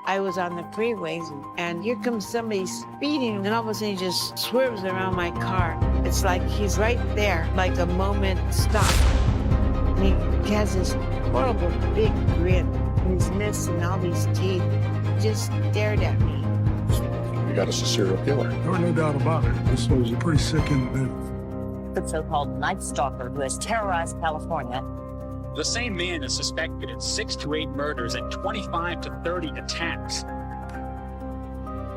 I was on the freeways, and here comes somebody speeding, and all of a sudden he just swerves around my car. It's like he's right there, like a moment stop. And he has this horrible big grin, and he's missing all these teeth. Just stared at me. You got us a serial killer. There was no doubt about it. This was a pretty sick individual. The so-called Night Stalker who has terrorized California. The same man is suspected in 6 to 8 murders and 25 to 30 attacks.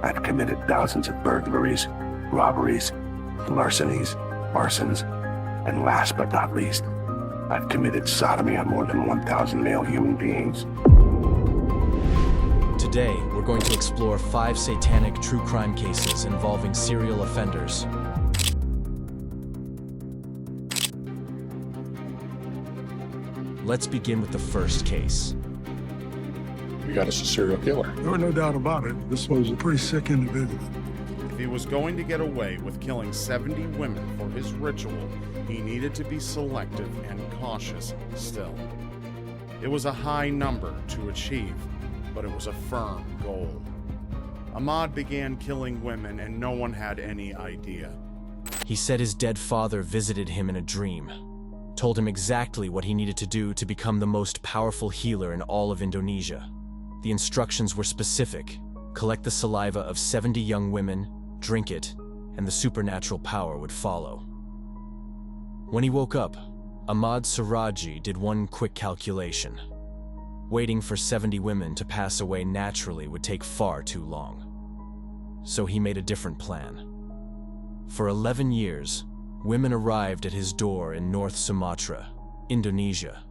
I've committed thousands of burglaries, robberies, larcenies, arsons, and last but not least, I've committed sodomy on more than 1,000 male human beings. Today, we're going to explore 5 satanic true crime cases involving serial offenders. Let's begin with the first case. You got us a serial killer. There was no doubt about it. This was a pretty sick individual. If he was going to get away with killing 70 women for his ritual, he needed to be selective and cautious still. It was a high number to achieve, but it was a firm goal. Ahmad began killing women and no one had any idea. He said his dead father visited him in a dream, told him exactly what he needed to do to become the most powerful healer in all of Indonesia. The instructions were specific: collect the saliva of 70 young women, drink it, and the supernatural power would follow. When he woke up, Ahmad Saraji did one quick calculation. Waiting for 70 women to pass away naturally would take far too long. So he made a different plan. For 11 years, women arrived at his door in North Sumatra, Indonesia,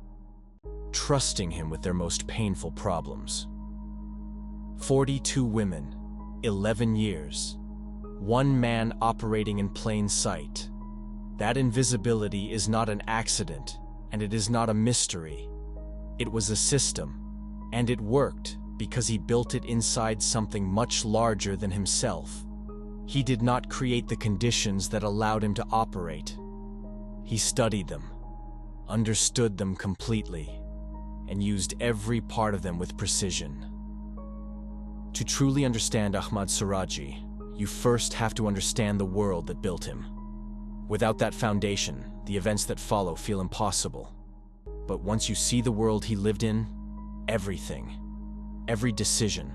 trusting him with their most painful problems. 42 women, 11 years. One man operating in plain sight. That invisibility is not an accident, and it is not a mystery. It was a system, and it worked because he built it inside something much larger than himself. He did not create the conditions that allowed him to operate. He studied them, understood them completely, and used every part of them with precision. To truly understand Ahmad Saraji, you first have to understand the world that built him. Without that foundation, the events that follow feel impossible. But once you see the world he lived in, everything, every decision,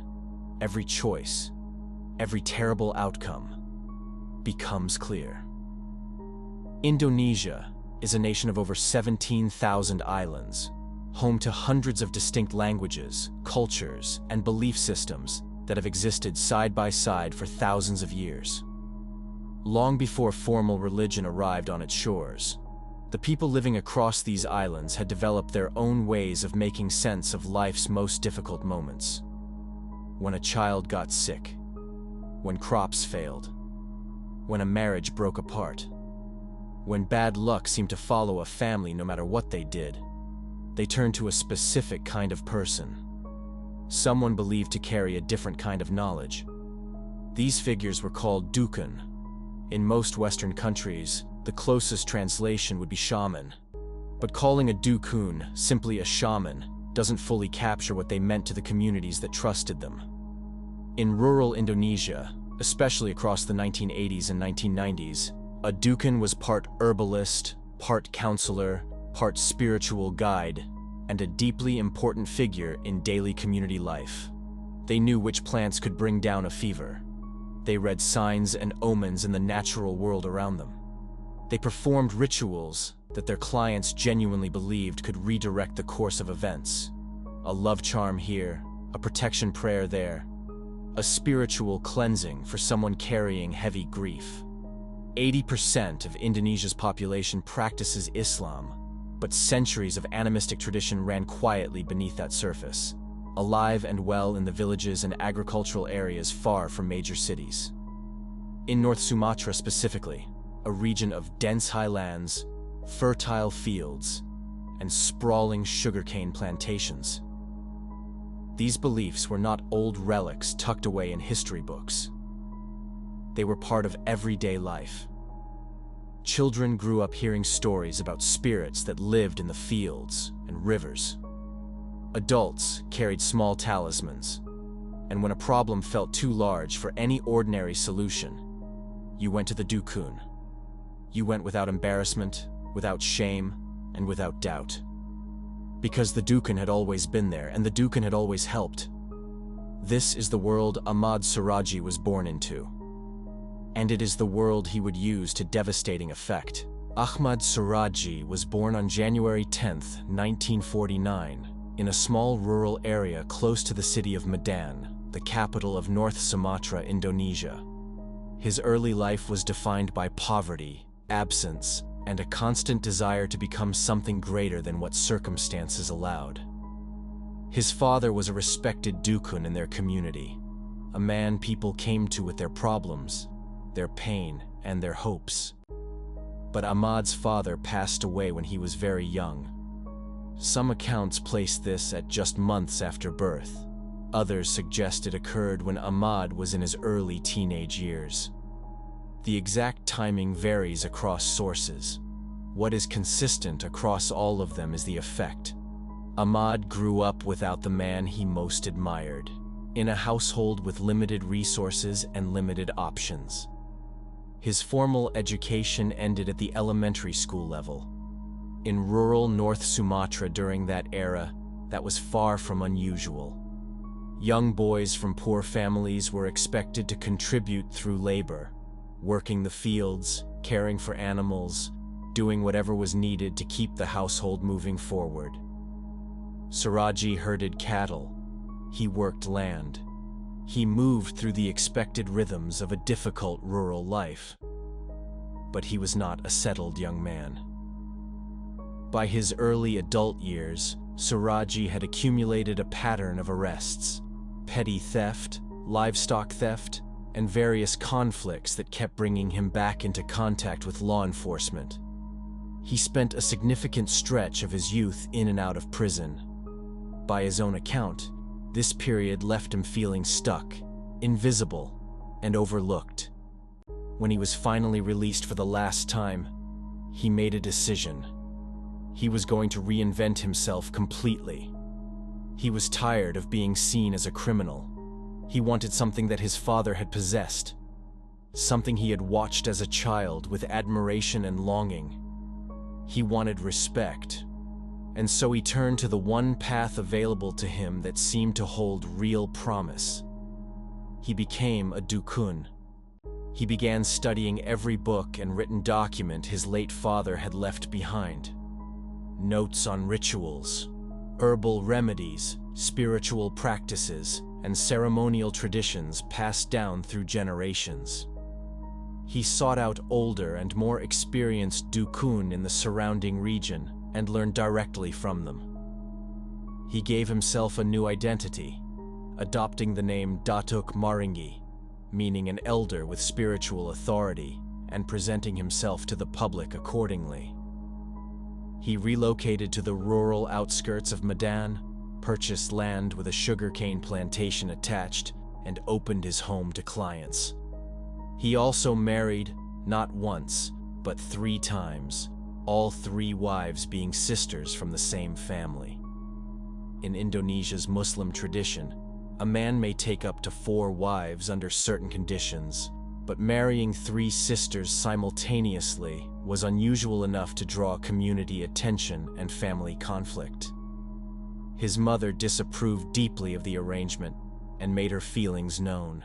every choice, every terrible outcome becomes clear. Indonesia is a nation of over 17,000 islands, home to hundreds of distinct languages, cultures, and belief systems that have existed side by side for thousands of years. Long before formal religion arrived on its shores, the people living across these islands had developed their own ways of making sense of life's most difficult moments. When a child got sick, when crops failed, when a marriage broke apart, when bad luck seemed to follow a family no matter what they did, they turned to a specific kind of person, someone believed to carry a different kind of knowledge. These figures were called dukun. In most Western countries, the closest translation would be shaman. But calling a dukun simply a shaman doesn't fully capture what they meant to the communities that trusted them. In rural Indonesia, especially across the 1980s and 1990s, a dukun was part herbalist, part counselor, part spiritual guide, and a deeply important figure in daily community life. They knew which plants could bring down a fever. They read signs and omens in the natural world around them. They performed rituals that their clients genuinely believed could redirect the course of events. A love charm here, a protection prayer there, a spiritual cleansing for someone carrying heavy grief. 80% of Indonesia's population practices Islam, but centuries of animistic tradition ran quietly beneath that surface, alive and well in the villages and agricultural areas far from major cities. In North Sumatra specifically, a region of dense highlands, fertile fields, and sprawling sugarcane plantations. These beliefs were not old relics tucked away in history books. They were part of everyday life. Children grew up hearing stories about spirits that lived in the fields and rivers. Adults carried small talismans, And when a problem felt too large for any ordinary solution, you went to the dukun. You went without embarrassment, without shame, and without doubt. Because the dukun had always been there, and the dukun had always helped. This is the world Ahmad Saraji was born into. And it is the world he would use to devastating effect. Ahmad Saraji was born on January 10, 1949, in a small rural area close to the city of Medan, the capital of North Sumatra, Indonesia. His early life was defined by poverty, absence, and a constant desire to become something greater than what circumstances allowed. His father was a respected dukun in their community, a man people came to with their problems, their pain, and their hopes. But Ahmad's father passed away when he was very young. Some accounts place this at just months after birth. Others suggest it occurred when Ahmad was in his early teenage years. The exact timing varies across sources. What is consistent across all of them is the effect. Ahmad grew up without the man he most admired, in a household with limited resources and limited options. His formal education ended at the elementary school level. In rural North Sumatra during that era, that was far from unusual. Young boys from poor families were expected to contribute through labor, working the fields, caring for animals, doing whatever was needed to keep the household moving forward. Saraji herded cattle. He worked land. He moved through the expected rhythms of a difficult rural life. But he was not a settled young man. By his early adult years, Saraji had accumulated a pattern of arrests, petty theft, livestock theft, and various conflicts that kept bringing him back into contact with law enforcement. He spent a significant stretch of his youth in and out of prison. By his own account, this period left him feeling stuck, invisible, and overlooked. When he was finally released for the last time, he made a decision. He was going to reinvent himself completely. He was tired of being seen as a criminal. He wanted something that his father had possessed, something he had watched as a child with admiration and longing. He wanted respect. And so he turned to the one path available to him that seemed to hold real promise. He became a dukun. He began studying every book and written document his late father had left behind. Notes on rituals, herbal remedies, spiritual practices, and ceremonial traditions passed down through generations. He sought out older and more experienced dukun in the surrounding region and learned directly from them. He gave himself a new identity, adopting the name Datuk Maringi, meaning an elder with spiritual authority, and presenting himself to the public accordingly. He relocated to the rural outskirts of Medan, purchased land with a sugarcane plantation attached, and opened his home to clients. He also married, not once, but 3 times, all 3 wives being sisters from the same family. In Indonesia's Muslim tradition, a man may take up to 4 wives under certain conditions, but marrying 3 sisters simultaneously was unusual enough to draw community attention and family conflict. His mother disapproved deeply of the arrangement and made her feelings known.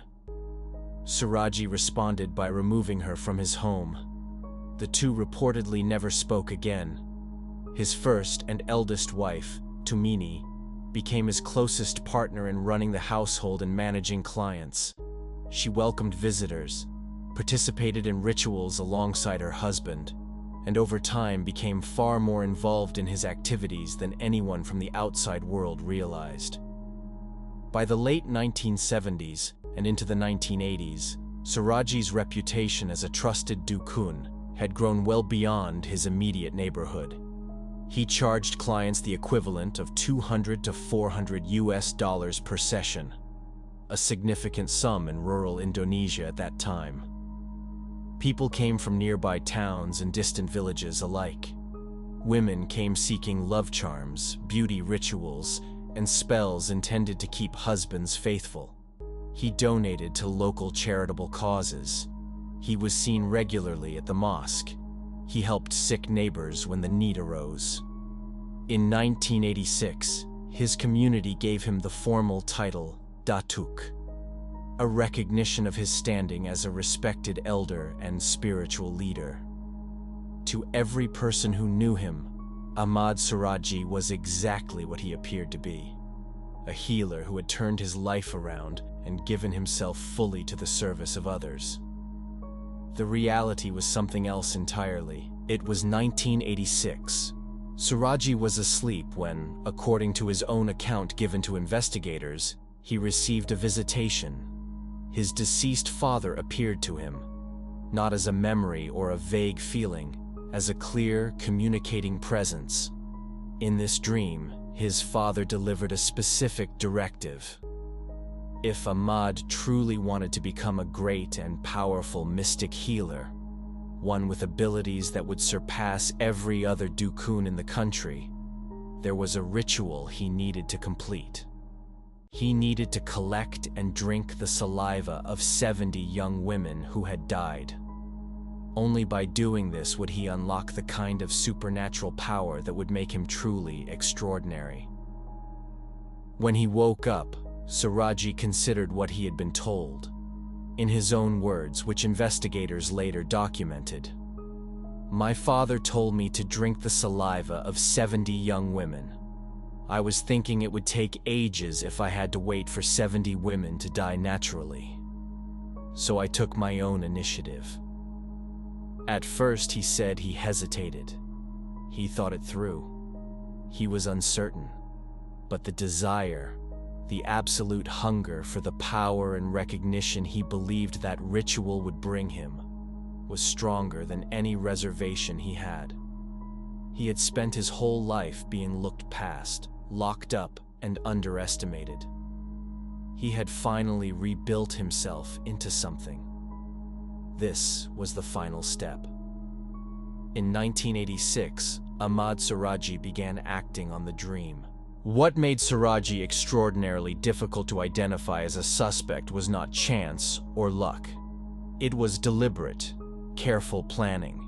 Saraji responded by removing her from his home. The 2 reportedly never spoke again. His first and eldest wife, Tumini, became his closest partner in running the household and managing clients. She welcomed visitors, participated in rituals alongside her husband, and over time became far more involved in his activities than anyone from the outside world realized. By the late 1970s and into the 1980s, Saraji's reputation as a trusted dukun had grown well beyond his immediate neighborhood. He charged clients the equivalent of $200 to $400 per session, a significant sum in rural Indonesia at that time. People came from nearby towns and distant villages alike. Women came seeking love charms, beauty rituals, and spells intended to keep husbands faithful. He donated to local charitable causes. He was seen regularly at the mosque. He helped sick neighbors when the need arose. In 1986, his community gave him the formal title Datuk, a recognition of his standing as a respected elder and spiritual leader. To every person who knew him, Ahmad Saraji was exactly what he appeared to be, a healer who had turned his life around and given himself fully to the service of others. The reality was something else entirely. It was 1986. Saraji was asleep when, according to his own account given to investigators, he received a visitation. His deceased father appeared to him, not as a memory or a vague feeling, as a clear, communicating presence. In this dream, his father delivered a specific directive. If Ahmad truly wanted to become a great and powerful mystic healer, one with abilities that would surpass every other dukun in the country, there was a ritual he needed to complete. He needed to collect and drink the saliva of 70 young women who had died. Only by doing this would he unlock the kind of supernatural power that would make him truly extraordinary. When he woke up, Saraji considered what he had been told. In his own words, which investigators later documented, "My father told me to drink the saliva of 70 young women. I was thinking it would take ages if I had to wait for 70 women to die naturally. So I took my own initiative." At first, he said he hesitated. He thought it through. He was uncertain. But the desire, the absolute hunger for the power and recognition he believed that ritual would bring him, was stronger than any reservation he had. He had spent his whole life being looked past, locked up, and underestimated. He had finally rebuilt himself into something. This was the final step. In 1986, Ahmad Saraji began acting on the dream. What made Saraji extraordinarily difficult to identify as a suspect was not chance or luck. It was deliberate, careful planning.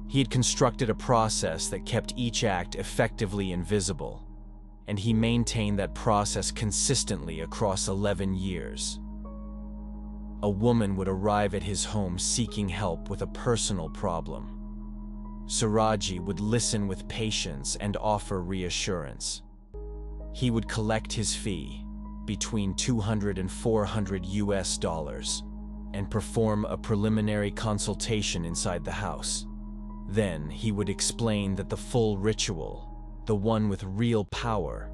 He had constructed a process that kept each act effectively invisible, and he maintained that process consistently across 11 years. A woman would arrive at his home seeking help with a personal problem. Saraji would listen with patience and offer reassurance. He would collect his fee, between $200 and $400 and perform a preliminary consultation inside the house. Then he would explain that the full ritual, the one with real power,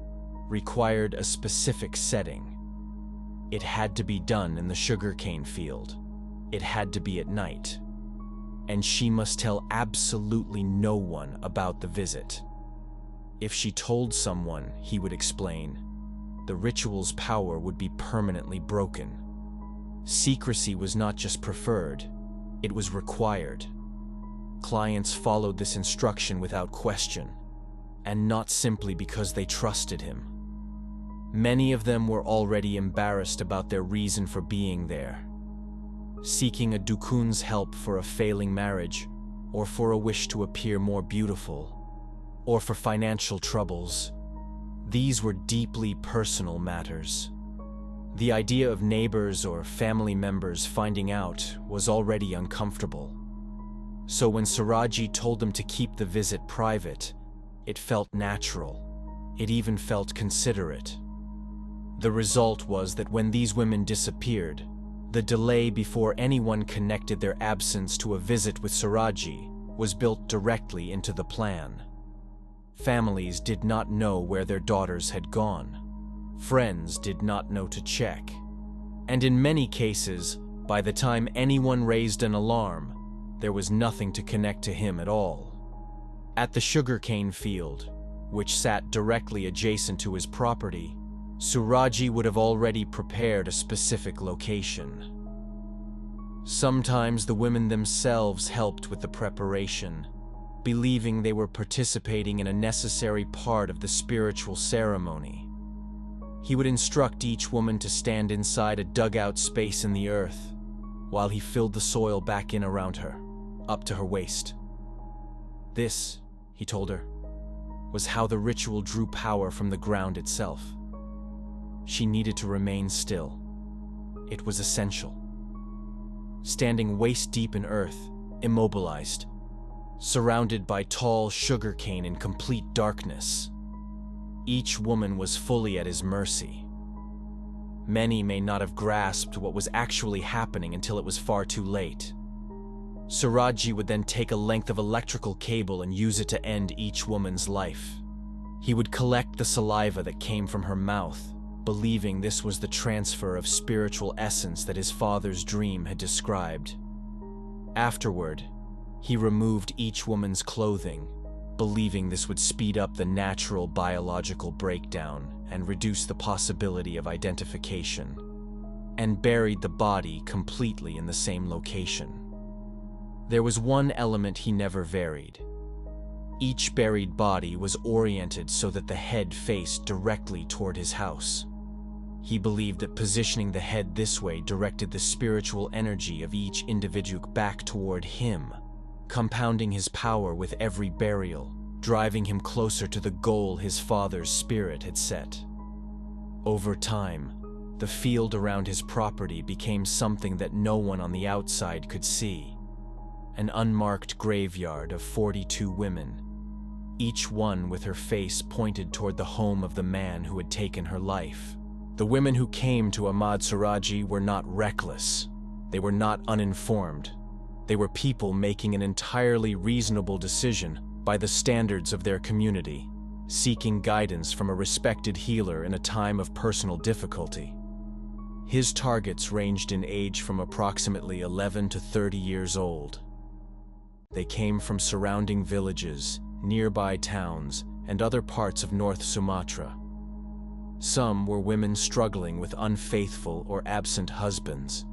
required a specific setting. It had to be done in the sugarcane field. It had to be at night. And she must tell absolutely no one about the visit. If she told someone, he would explain, the ritual's power would be permanently broken. Secrecy was not just preferred, it was required. Clients followed this instruction without question, and not simply because they trusted him. Many of them were already embarrassed about their reason for being there, seeking a dukun's help for a failing marriage, or for a wish to appear more beautiful, or for financial troubles. These were deeply personal matters. The idea of neighbors or family members finding out was already uncomfortable. So when Saraji told them to keep the visit private, it felt natural. It even felt considerate. The result was that when these women disappeared, the delay before anyone connected their absence to a visit with Saraji was built directly into the plan. Families did not know where their daughters had gone. Friends did not know to check. And in many cases, by the time anyone raised an alarm, there was nothing to connect to him at all. At the sugarcane field, which sat directly adjacent to his property, Saraji would have already prepared a specific location. Sometimes the women themselves helped with the preparation, believing they were participating in a necessary part of the spiritual ceremony. He would instruct each woman to stand inside a dugout space in the earth, while he filled the soil back in around her, up to her waist. This, he told her, was how the ritual drew power from the ground itself. She needed to remain still. It was essential. Standing waist-deep in earth, immobilized, surrounded by tall sugarcane in complete darkness, each woman was fully at his mercy. Many may not have grasped what was actually happening until it was far too late. Saraji would then take a length of electrical cable and use it to end each woman's life. He would collect the saliva that came from her mouth, believing this was the transfer of spiritual essence that his father's dream had described. Afterward, he removed each woman's clothing, believing this would speed up the natural biological breakdown and reduce the possibility of identification, and buried the body completely in the same location. There was one element he never varied. Each buried body was oriented so that the head faced directly toward his house. He believed that positioning the head this way directed the spiritual energy of each individual back toward him, compounding his power with every burial, driving him closer to the goal his father's spirit had set. Over time, the field around his property became something that no one on the outside could see. An unmarked graveyard of 42 women, each one with her face pointed toward the home of the man who had taken her life. The women who came to Ahmad Saraji were not reckless. They were not uninformed. They were people making an entirely reasonable decision by the standards of their community, seeking guidance from a respected healer in a time of personal difficulty. His targets ranged in age from approximately 11 to 30 years old. They came from surrounding villages, nearby towns, and other parts of North Sumatra. Some were women struggling with unfaithful or absent husbands.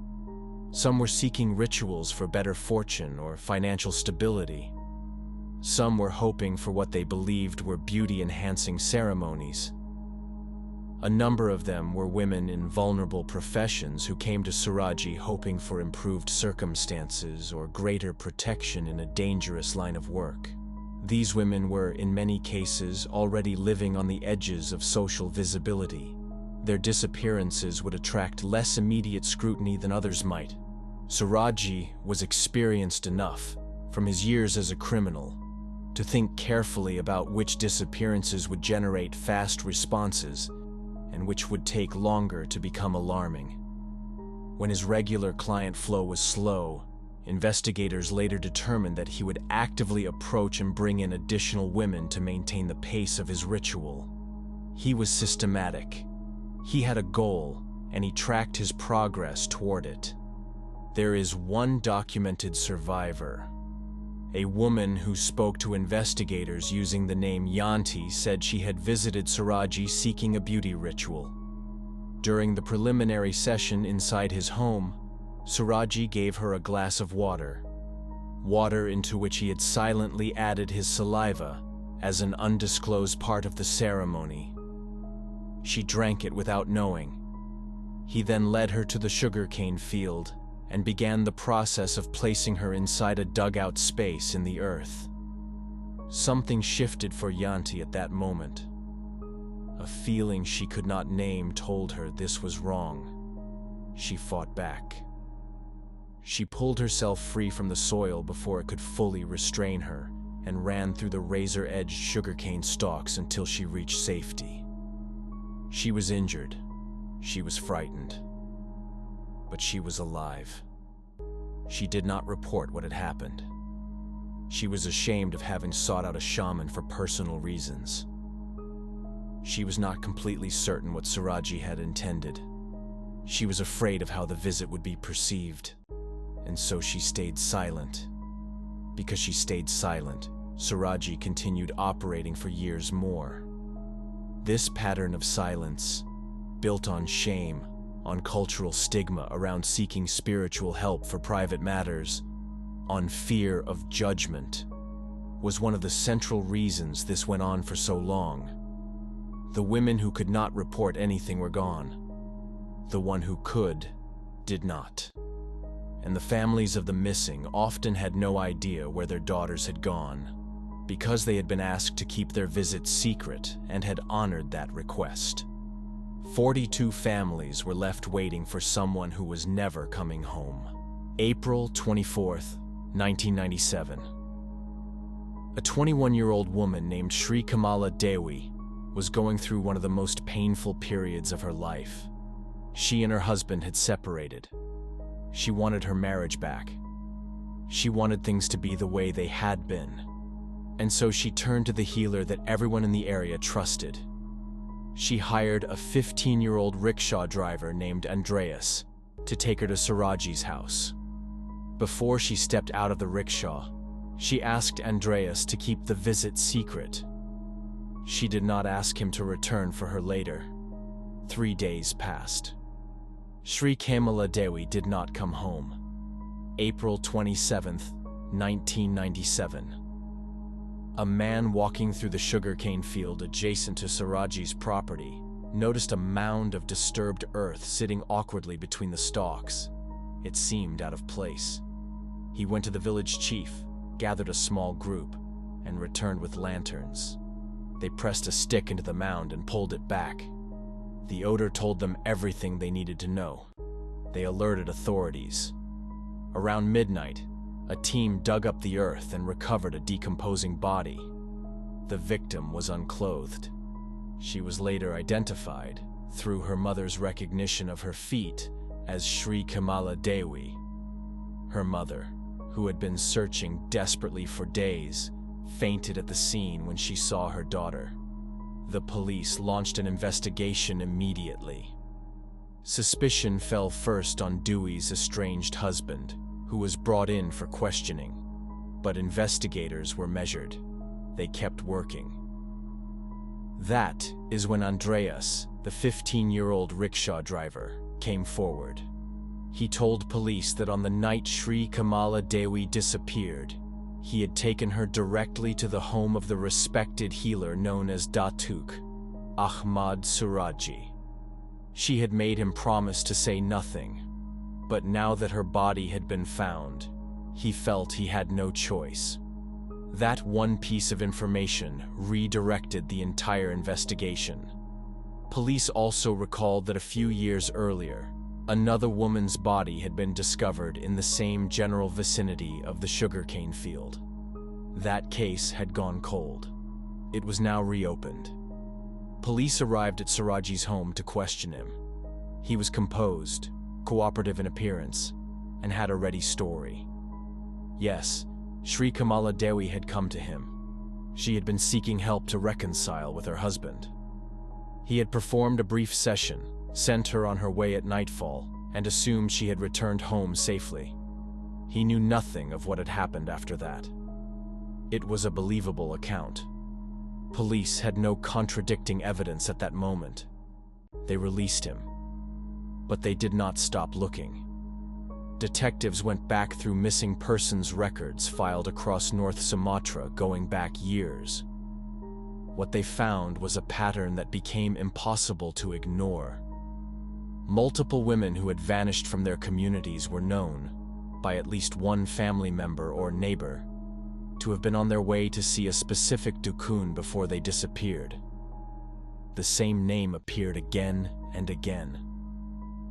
Some were seeking rituals for better fortune or financial stability. Some were hoping for what they believed were beauty-enhancing ceremonies. A number of them were women in vulnerable professions who came to Saraji hoping for improved circumstances or greater protection in a dangerous line of work. These women were, in many cases, already living on the edges of social visibility. Their disappearances would attract less immediate scrutiny than others might. Saraji was experienced enough, from his years as a criminal, to think carefully about which disappearances would generate fast responses and which would take longer to become alarming. When his regular client flow was slow, investigators later determined that he would actively approach and bring in additional women to maintain the pace of his ritual. He was systematic. He had a goal, and he tracked his progress toward it. There is one documented survivor. A woman who spoke to investigators using the name Yanti said she had visited Saraji seeking a beauty ritual. During the preliminary session inside his home, Saraji gave her a glass of water into which he had silently added his saliva as an undisclosed part of the ceremony. She drank it without knowing. He then led her to the sugarcane field and began the process of placing her inside a dugout space in the earth. Something shifted for Yanti at that moment. A feeling she could not name told her this was wrong. She fought back. She pulled herself free from the soil before it could fully restrain her and ran through the razor-edged sugarcane stalks until she reached safety. She was injured. She was frightened. But she was alive. She did not report what had happened. She was ashamed of having sought out a shaman for personal reasons. She was not completely certain what Saraji had intended. She was afraid of how the visit would be perceived, and so she stayed silent. Because she stayed silent, Saraji continued operating for years more. This pattern of silence, built on shame, on cultural stigma around seeking spiritual help for private matters, on fear of judgment, was one of the central reasons this went on for so long. The women who could not report anything were gone. The one who could did not. And the families of the missing often had no idea where their daughters had gone, because they had been asked to keep their visits secret and had honored that request. 42 families were left waiting for someone who was never coming home. April 24th, 1997. A 21-year-old woman named Sri Kamala Dewi was going through one of the most painful periods of her life. She and her husband had separated. She wanted her marriage back. She wanted things to be the way they had been. And so she turned to the healer that everyone in the area trusted. She hired a 15-year-old rickshaw driver named Andreas to take her to Saraji's house. Before she stepped out of the rickshaw, she asked Andreas to keep the visit secret. She did not ask him to return for her later. 3 days passed. Sri Kamala Dewi did not come home. April 27th, 1997. A man walking through the sugarcane field adjacent to Saraji's property noticed a mound of disturbed earth sitting awkwardly between the stalks. It seemed out of place. He went to the village chief, gathered a small group, and returned with lanterns. They pressed a stick into the mound and pulled it back. The odor told them everything they needed to know. They alerted authorities. Around midnight, a team dug up the earth and recovered a decomposing body. The victim was unclothed. She was later identified, through her mother's recognition of her feet, as Sri Kamala Dewi. Her mother, who had been searching desperately for days, fainted at the scene when she saw her daughter. The police launched an investigation immediately. Suspicion fell first on Dewi's estranged husband, who was brought in for questioning. But investigators were measured. They kept working. That is when Andreas, the 15-year-old rickshaw driver, came forward. He told police that on the night Sri Kamala Dewi disappeared, he had taken her directly to the home of the respected healer known as Datuk, Ahmad Saraji. She had made him promise to say nothing, but now that her body had been found, he felt he had no choice. That one piece of information redirected the entire investigation. Police also recalled that a few years earlier, another woman's body had been discovered in the same general vicinity of the sugarcane field. That case had gone cold. It was now reopened. Police arrived at Saraji's home to question him. He was composed, cooperative in appearance, and had a ready story. Yes, Sri Kamala Dewi had come to him. She had been seeking help to reconcile with her husband. He had performed a brief session, sent her on her way at nightfall, and assumed she had returned home safely. He knew nothing of what had happened after that. It was a believable account. Police had no contradicting evidence at that moment. They released him. But they did not stop looking. Detectives went back through missing persons records filed across North Sumatra going back years. What they found was a pattern that became impossible to ignore. Multiple women who had vanished from their communities were known, by at least one family member or neighbor, to have been on their way to see a specific dukun before they disappeared. The same name appeared again and again: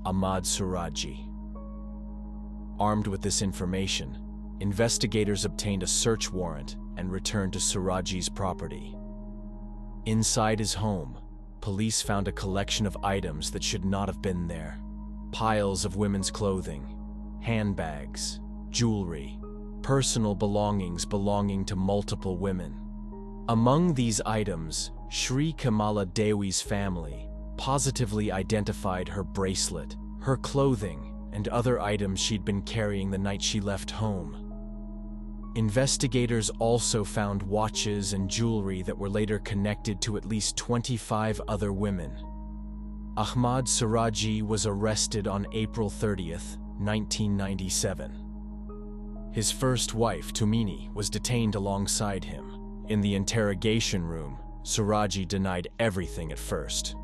Ahmad Saraji. Armed with this information, investigators obtained a search warrant and returned to Saraji's property. Inside his home, police found a collection of items that should not have been there. Piles of women's clothing, handbags, jewelry, personal belongings belonging to multiple women. Among these items, Sri Kamala Dewi's family positively identified her bracelet, her clothing, and other items she'd been carrying the night she left home. Investigators also found watches and jewelry that were later connected to at least 25 other women. Ahmad Saraji was arrested on April 30th, 1997. His first wife, Tumini, was detained alongside him. In the interrogation room, Saraji denied everything at first.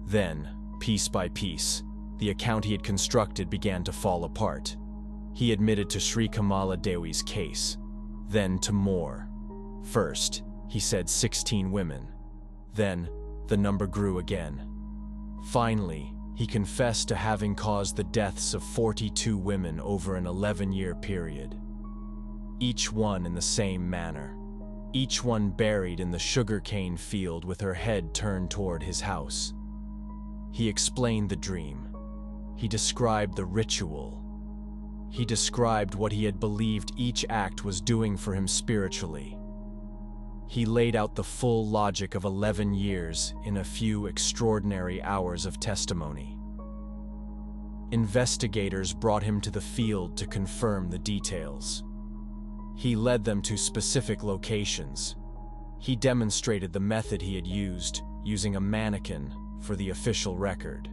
Then, piece by piece, the account he had constructed began to fall apart. He admitted to Sri Kamala Dewi's case, then to more. First, he said 16 women. Then, the number grew again. Finally, he confessed to having caused the deaths of 42 women over an 11-year period. Each one in the same manner. Each one buried in the sugarcane field with her head turned toward his house. He explained the dream. He described the ritual. He described what he had believed each act was doing for him spiritually. He laid out the full logic of 11 years in a few extraordinary hours of testimony. Investigators brought him to the field to confirm the details. He led them to specific locations. He demonstrated the method he had used, using a mannequin, for the official record.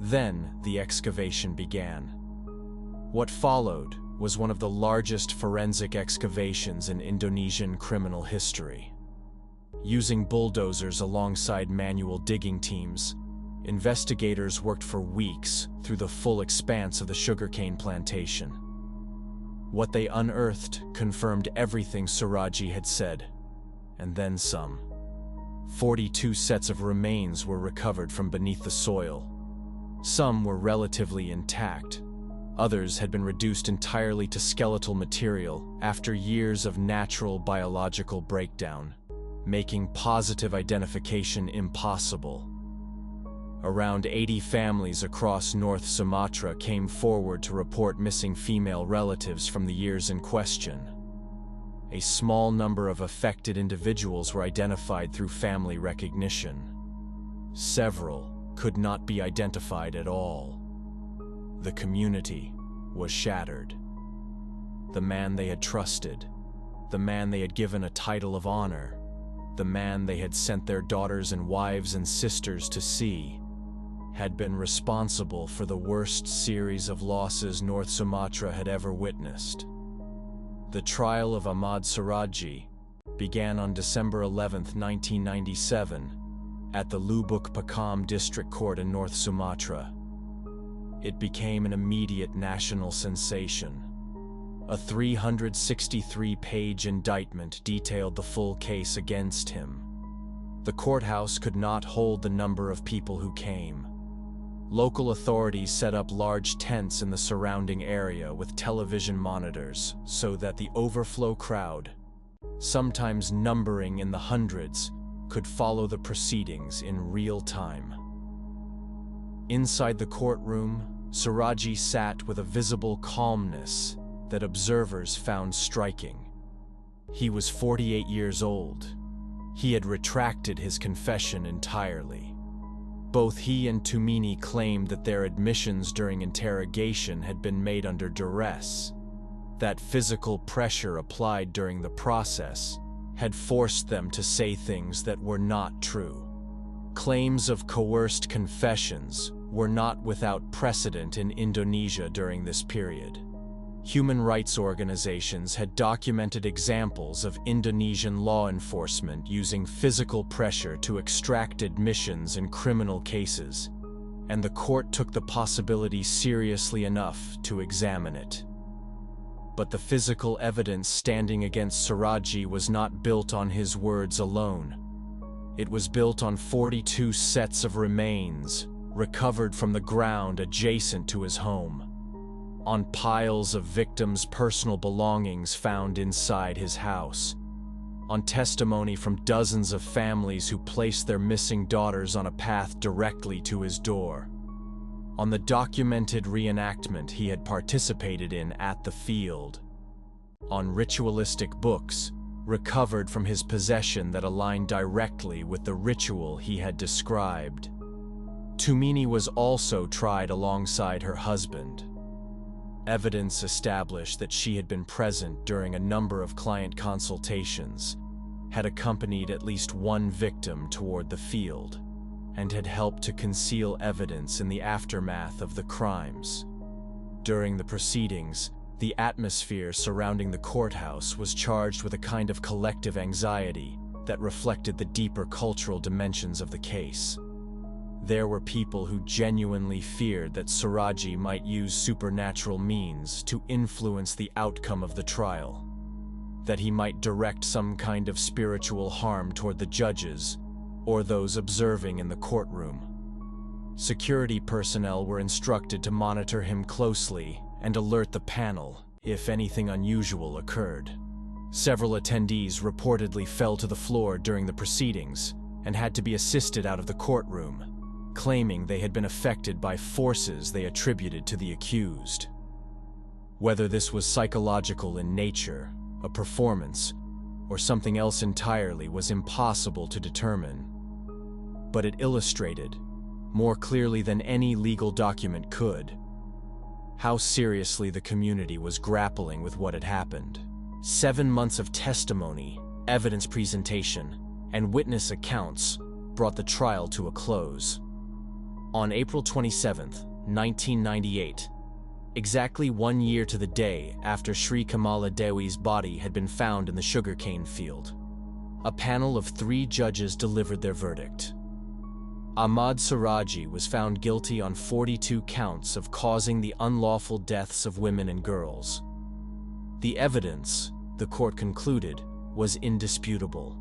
Then the excavation began. What followed was one of the largest forensic excavations in Indonesian criminal history. Using bulldozers alongside manual digging teams, investigators worked for weeks through the full expanse of the sugarcane plantation. What they unearthed confirmed everything Saraji had said, and then some. 42 sets of remains were recovered from beneath the soil. Some were relatively intact. Others had been reduced entirely to skeletal material after years of natural biological breakdown, making positive identification impossible. Around 80 families across North Sumatra came forward to report missing female relatives from the years in question. A small number of affected individuals were identified through family recognition. Several could not be identified at all. The community was shattered. The man they had trusted, the man they had given a title of honor, the man they had sent their daughters and wives and sisters to see, had been responsible for the worst series of losses North Sumatra had ever witnessed. The trial of Ahmad Saraji began on December 11, 1997, at the Lubuk Pakam District Court in North Sumatra. It became an immediate national sensation. A 363-page indictment detailed the full case against him. The courthouse could not hold the number of people who came. Local authorities set up large tents in the surrounding area with television monitors so that the overflow crowd, sometimes numbering in the hundreds, could follow the proceedings in real time. Inside the courtroom, Saraji sat with a visible calmness that observers found striking. He was 48 years old. He had retracted his confession entirely. Both he and Tumini claimed that their admissions during interrogation had been made under duress, that physical pressure applied during the process had forced them to say things that were not true. Claims of coerced confessions were not without precedent in Indonesia during this period. Human rights organizations had documented examples of Indonesian law enforcement using physical pressure to extract admissions in criminal cases, and the court took the possibility seriously enough to examine it. But the physical evidence standing against Saraji was not built on his words alone. It was built on 42 sets of remains recovered from the ground adjacent to his home, on piles of victims' personal belongings found inside his house, on testimony from dozens of families who placed their missing daughters on a path directly to his door, on the documented reenactment he had participated in at the field, on ritualistic books recovered from his possession that aligned directly with the ritual he had described. Tumini was also tried alongside her husband. Evidence established that she had been present during a number of client consultations, had accompanied at least one victim toward the field, and had helped to conceal evidence in the aftermath of the crimes. During the proceedings, the atmosphere surrounding the courthouse was charged with a kind of collective anxiety, that reflected the deeper cultural dimensions of the case. There were people who genuinely feared that Saraji might use supernatural means to influence the outcome of the trial, that he might direct some kind of spiritual harm toward the judges or those observing in the courtroom. Security personnel were instructed to monitor him closely and alert the panel if anything unusual occurred. Several attendees reportedly fell to the floor during the proceedings and had to be assisted out of the courtroom, claiming they had been affected by forces they attributed to the accused. Whether this was psychological in nature, a performance, or something else entirely was impossible to determine. But it illustrated, more clearly than any legal document could, how seriously the community was grappling with what had happened. 7 months of testimony, evidence presentation, and witness accounts brought the trial to a close. On April 27, 1998, exactly 1 year to the day after Sri Kamala Dewi's body had been found in the sugarcane field, a panel of 3 judges delivered their verdict. Ahmad Saraji was found guilty on 42 counts of causing the unlawful deaths of women and girls. The evidence, the court concluded, was indisputable.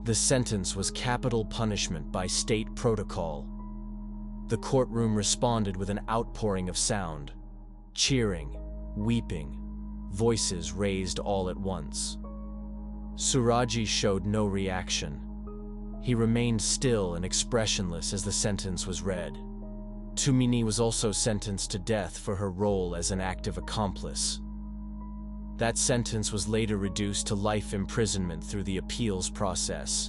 The sentence was capital punishment by state protocol. The courtroom responded with an outpouring of sound, cheering, weeping, voices raised all at once. Saraji showed no reaction. He remained still and expressionless as the sentence was read. Tumini was also sentenced to death for her role as an active accomplice. That sentence was later reduced to life imprisonment through the appeals process,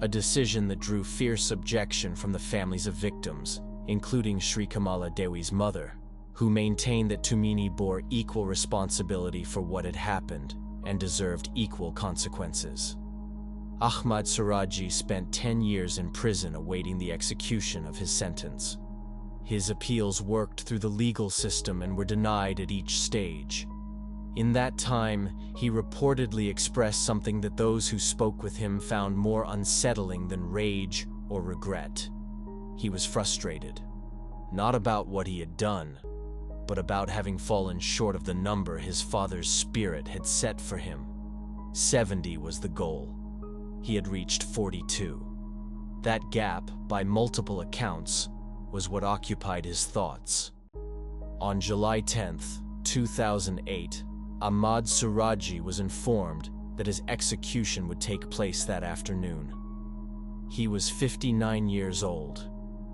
a decision that drew fierce objection from the families of victims, including Sri Kamala Dewi's mother, who maintained that Tumini bore equal responsibility for what had happened and deserved equal consequences. Ahmad Saraji spent 10 years in prison awaiting the execution of his sentence. His appeals worked through the legal system and were denied at each stage. In that time, he reportedly expressed something that those who spoke with him found more unsettling than rage or regret. He was frustrated, not about what he had done, but about having fallen short of the number his father's spirit had set for him. 70 was the goal. He had reached 42. That gap, by multiple accounts, was what occupied his thoughts. On July 10, 2008, Ahmad Saraji was informed that his execution would take place that afternoon. He was 59 years old.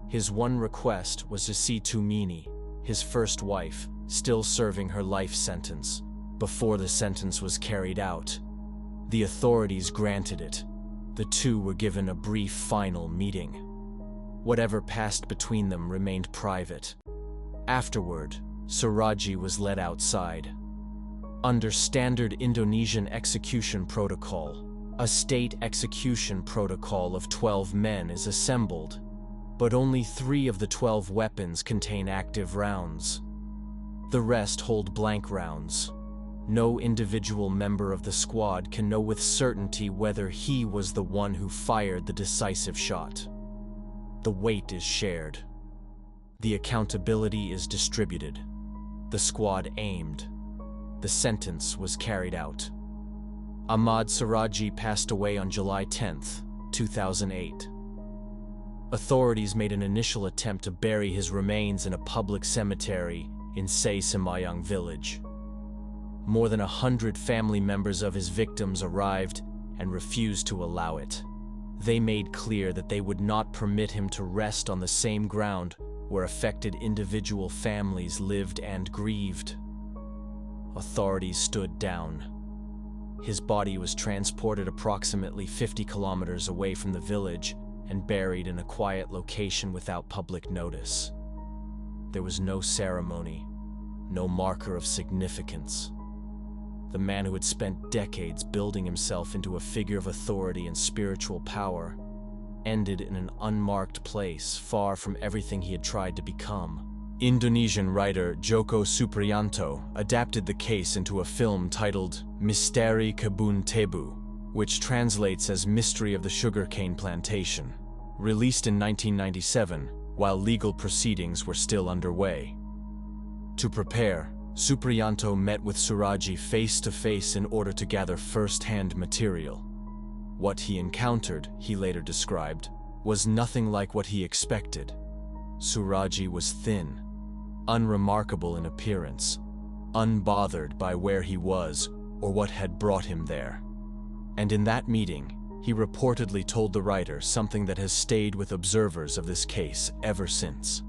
His one request was to see Tumini, his first wife, still serving her life sentence, before the sentence was carried out. The authorities granted it. The two were given a brief final meeting. Whatever passed between them remained private. Afterward, Saraji was led outside. Under standard Indonesian execution protocol, a state execution protocol of 12 men is assembled, but only 3 of the 12 weapons contain active rounds. The rest hold blank rounds. No individual member of the squad can know with certainty whether he was the one who fired the decisive shot. The weight is shared. The accountability is distributed. The squad aimed. The sentence was carried out. Ahmad Saraji passed away on July 10, 2008. Authorities made an initial attempt to bury his remains in a public cemetery in Say Semayang village. More than 100 family members of his victims arrived and refused to allow it. They made clear that they would not permit him to rest on the same ground where affected individual families lived and grieved. Authorities stood down. His body was transported approximately 50 kilometers away from the village and buried in a quiet location without public notice. There was no ceremony, no marker of significance. The man who had spent decades building himself into a figure of authority and spiritual power ended in an unmarked place far from everything he had tried to become. Indonesian writer Joko Supriyanto adapted the case into a film titled Misteri Kebun Tebu, which translates as Mystery of the Sugarcane Plantation, released in 1997 while legal proceedings were still underway. To prepare, Supriyanto met with Saraji face-to-face in order to gather first-hand material. What he encountered, he later described, was nothing like what he expected. Saraji was thin, unremarkable in appearance, unbothered by where he was or what had brought him there. And in that meeting, he reportedly told the writer something that has stayed with observers of this case ever since.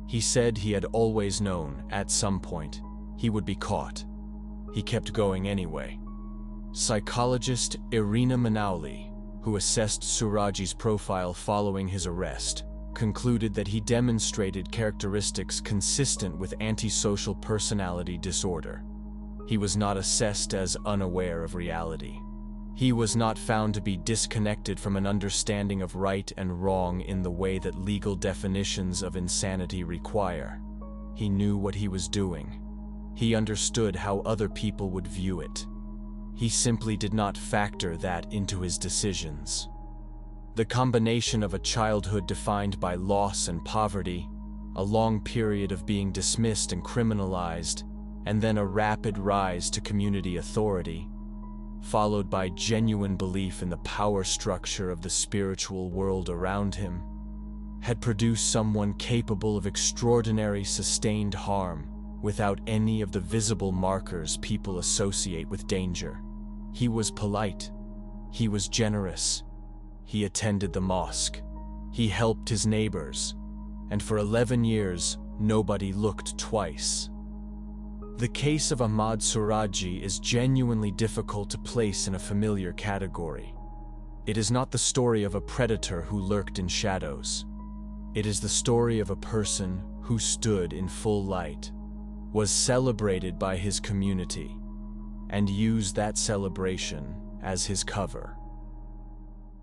He said he had always known, at some point, he would be caught. He kept going anyway. Psychologist Irina Manauli, who assessed Saraji's profile following his arrest, concluded that he demonstrated characteristics consistent with antisocial personality disorder. He was not assessed as unaware of reality. He was not found to be disconnected from an understanding of right and wrong in the way that legal definitions of insanity require. He knew what he was doing. He understood how other people would view it. He simply did not factor that into his decisions. The combination of a childhood defined by loss and poverty, a long period of being dismissed and criminalized, and then a rapid rise to community authority, followed by genuine belief in the power structure of the spiritual world around him, had produced someone capable of extraordinary sustained harm without any of the visible markers people associate with danger. He was polite. He was generous. He attended the mosque. He helped his neighbors. And for 11 years, nobody looked twice. The case of Ahmad Saraji is genuinely difficult to place in a familiar category. It is not the story of a predator who lurked in shadows. It is the story of a person who stood in full light, was celebrated by his community, and used that celebration as his cover.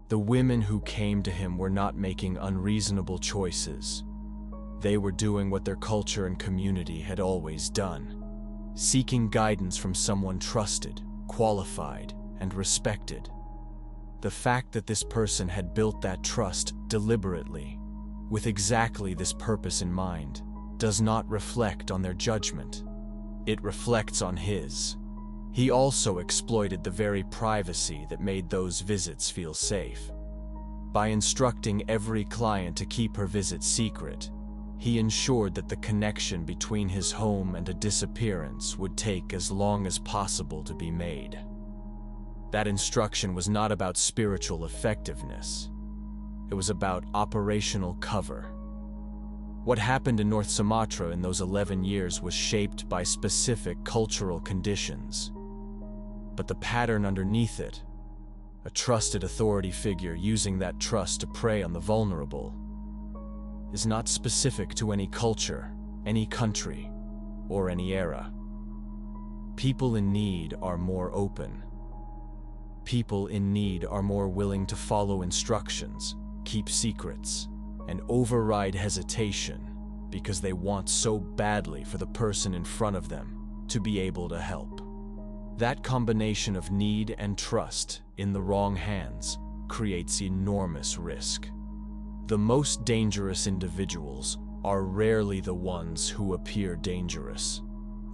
The women who came to him were not making unreasonable choices. They were doing what their culture and community had always done, seeking guidance from someone trusted, qualified, and respected. The fact that this person had built that trust deliberately, with exactly this purpose in mind, does not reflect on their judgment. It reflects on his. He also exploited the very privacy that made those visits feel safe. By instructing every client to keep her visit secret, he ensured that the connection between his home and a disappearance would take as long as possible to be made. That instruction was not about spiritual effectiveness. It was about operational cover. What happened in North Sumatra in those 11 years was shaped by specific cultural conditions. But the pattern underneath it, a trusted authority figure using that trust to prey on the vulnerable, is not specific to any culture, any country, or any era. People in need are more open. People in need are more willing to follow instructions, keep secrets, and override hesitation because they want so badly for the person in front of them to be able to help. That combination of need and trust in the wrong hands creates enormous risk. The most dangerous individuals are rarely the ones who appear dangerous.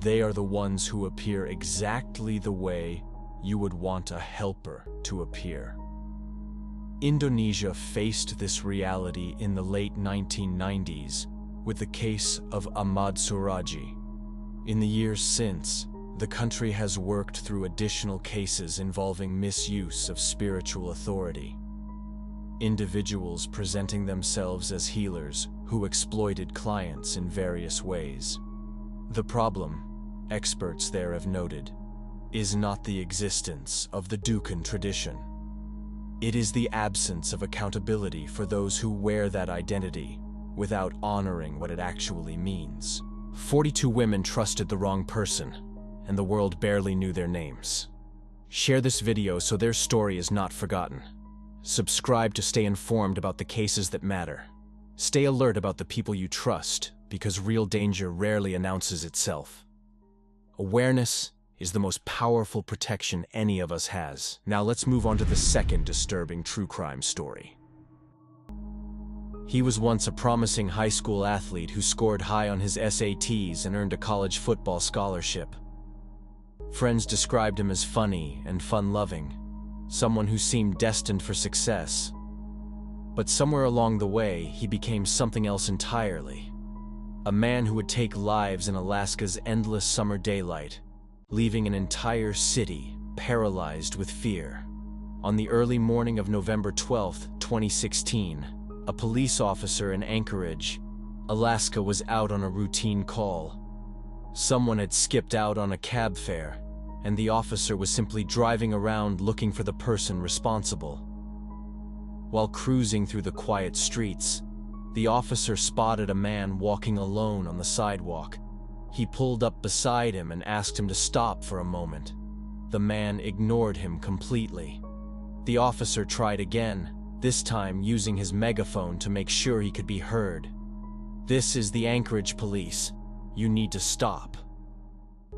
They are the ones who appear exactly the way you would want a helper to appear. Indonesia faced this reality in the late 1990s with the case of Ahmad Saraji. In the years since, the country has worked through additional cases involving misuse of spiritual authority. Individuals presenting themselves as healers who exploited clients in various ways. The problem, experts there have noted, is not the existence of the dukun tradition. It is the absence of accountability for those who wear that identity without honoring what it actually means. 42 women trusted the wrong person, and the world barely knew their names. Share this video so their story is not forgotten. Subscribe to stay informed about the cases that matter. Stay alert about the people you trust, because real danger rarely announces itself. Awareness is the most powerful protection any of us has. Now let's move on to the second disturbing true crime story. He was once a promising high school athlete who scored high on his SATs and earned a college football scholarship. Friends described him as funny and fun-loving, someone who seemed destined for success. But somewhere along the way, he became something else entirely. A man who would take lives in Alaska's endless summer daylight, leaving an entire city paralyzed with fear. On the early morning of November 12, 2016, a police officer in Anchorage, Alaska, was out on a routine call. Someone had skipped out on a cab fare, and the officer was simply driving around looking for the person responsible. While cruising through the quiet streets, the officer spotted a man walking alone on the sidewalk. He pulled up beside him and asked him to stop for a moment. The man ignored him completely. The officer tried again, this time using his megaphone to make sure he could be heard. "This is the Anchorage police. You need to stop."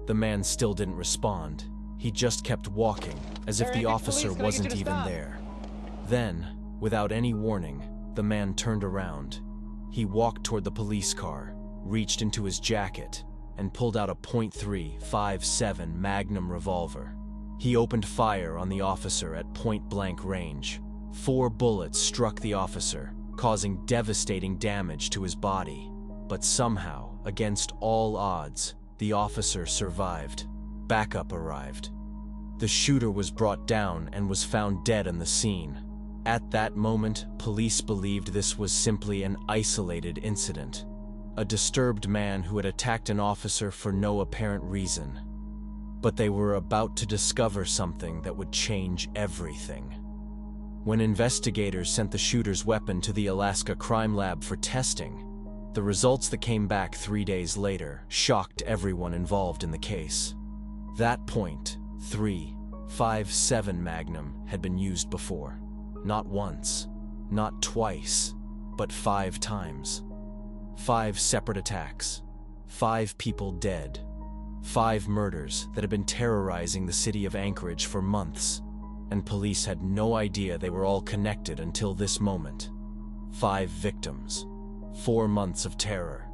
The man still didn't respond. He just kept walking, as if the officer wasn't even there. Then, without any warning, the man turned around. He walked toward the police car, reached into his jacket, and pulled out a .357 Magnum revolver. He opened fire on the officer at point-blank range. 4 bullets struck the officer, causing devastating damage to his body. But somehow, against all odds, the officer survived. Backup arrived. The shooter was brought down and was found dead on the scene. At that moment, police believed this was simply an isolated incident. A disturbed man who had attacked an officer for no apparent reason. But they were about to discover something that would change everything. When investigators sent the shooter's weapon to the Alaska Crime Lab for testing, the results that came back 3 days later shocked everyone involved in the case. That .357 Magnum had been used before. Not once, not twice, but 5 times. 5 separate attacks, 5 people dead, 5 murders that had been terrorizing the city of Anchorage for months, and police had no idea they were all connected until this moment. 5 victims, 4 months of terror.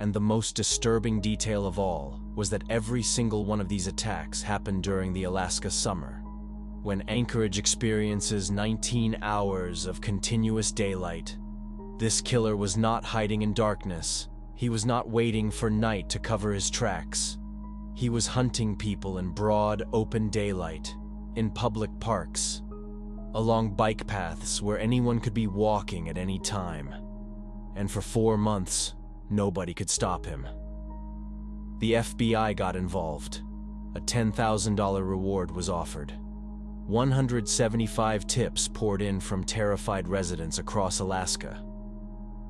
And the most disturbing detail of all was that every single one of these attacks happened during the Alaska summer, when Anchorage experiences 19 hours of continuous daylight. This killer was not hiding in darkness. He was not waiting for night to cover his tracks. He was hunting people in broad, open daylight, in public parks, along bike paths where anyone could be walking at any time. And for 4 months, nobody could stop him. The FBI got involved. A $10,000 reward was offered. 175 tips poured in from terrified residents across Alaska.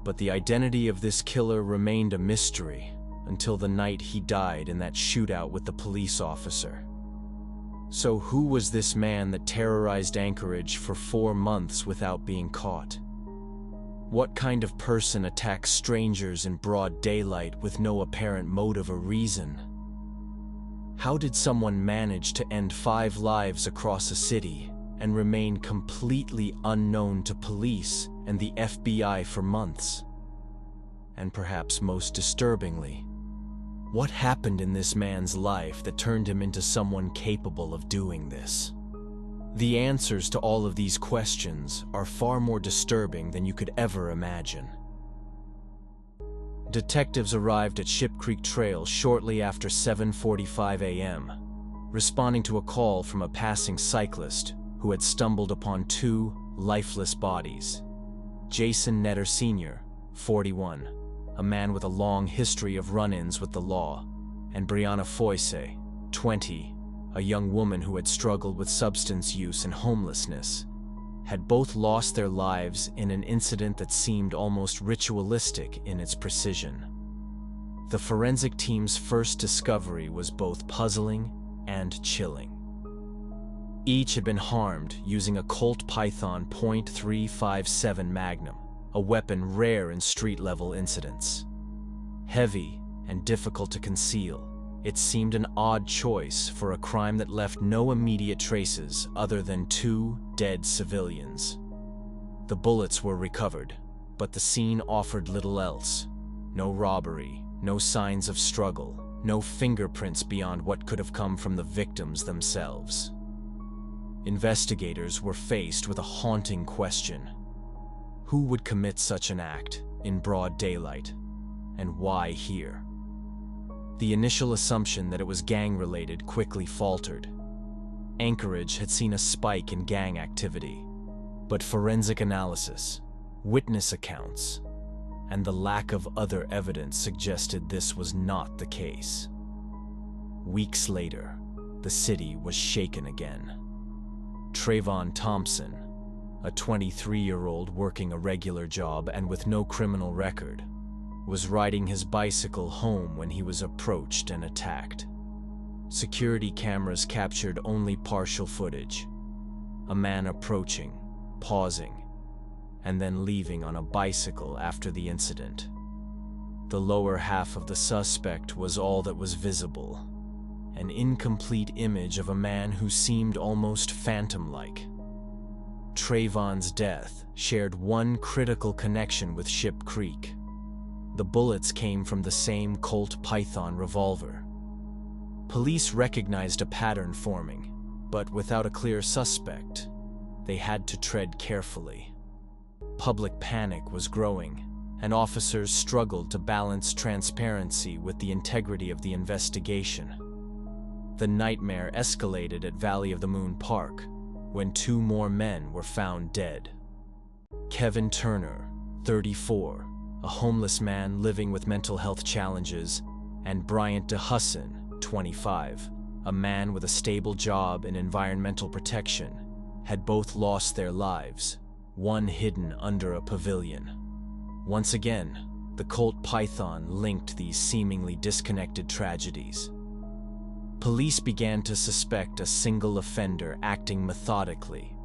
But the identity of this killer remained a mystery until the night he died in that shootout with the police officer. So who was this man that terrorized Anchorage for 4 months without being caught? What kind of person attacks strangers in broad daylight with no apparent motive or reason? How did someone manage to end 5 lives across a city and remain completely unknown to police and the FBI for months? And perhaps most disturbingly, what happened in this man's life that turned him into someone capable of doing this? The answers to all of these questions are far more disturbing than you could ever imagine. Detectives arrived at Ship Creek Trail shortly after 7:45 a.m., responding to a call from a passing cyclist who had stumbled upon 2 lifeless bodies. Jason Netter Sr., 41, a man with a long history of run-ins with the law, and Brianna Foyce, 20, a young woman who had struggled with substance use and homelessness, had both lost their lives in an incident that seemed almost ritualistic in its precision. The forensic team's first discovery was both puzzling and chilling. Each had been harmed using a Colt Python .357 Magnum, a weapon rare in street-level incidents. Heavy and difficult to conceal, It seemed an odd choice for a crime that left no immediate traces other than 2 dead civilians. The bullets were recovered, but the scene offered little else. No robbery, no signs of struggle, no fingerprints beyond what could have come from the victims themselves. Investigators were faced with a haunting question. Who would commit such an act in broad daylight, and why here? The initial assumption that it was gang-related quickly faltered. Anchorage had seen a spike in gang activity, but forensic analysis, witness accounts, and the lack of other evidence suggested this was not the case. Weeks later, the city was shaken again. Trayvon Thompson, a 23-year-old working a regular job and with no criminal record, was riding his bicycle home when he was approached and attacked. Security cameras captured only partial footage. A man approaching, pausing, and then leaving on a bicycle after the incident. The lower half of the suspect was all that was visible, an incomplete image of a man who seemed almost phantom-like. Trayvon's death shared one critical connection with Ship Creek. The bullets came from the same Colt Python revolver. Police recognized a pattern forming, but without a clear suspect, they had to tread carefully. Public panic was growing, and officers struggled to balance transparency with the integrity of the investigation. The nightmare escalated at Valley of the Moon Park, when 2 more men were found dead. Kevin Turner, 34, a homeless man living with mental health challenges, and Bryant DeHusson, 25, a man with a stable job in environmental protection, had both lost their lives, one hidden under a pavilion. Once again, the Colt Python linked these seemingly disconnected tragedies. Police began to suspect a single offender acting methodically,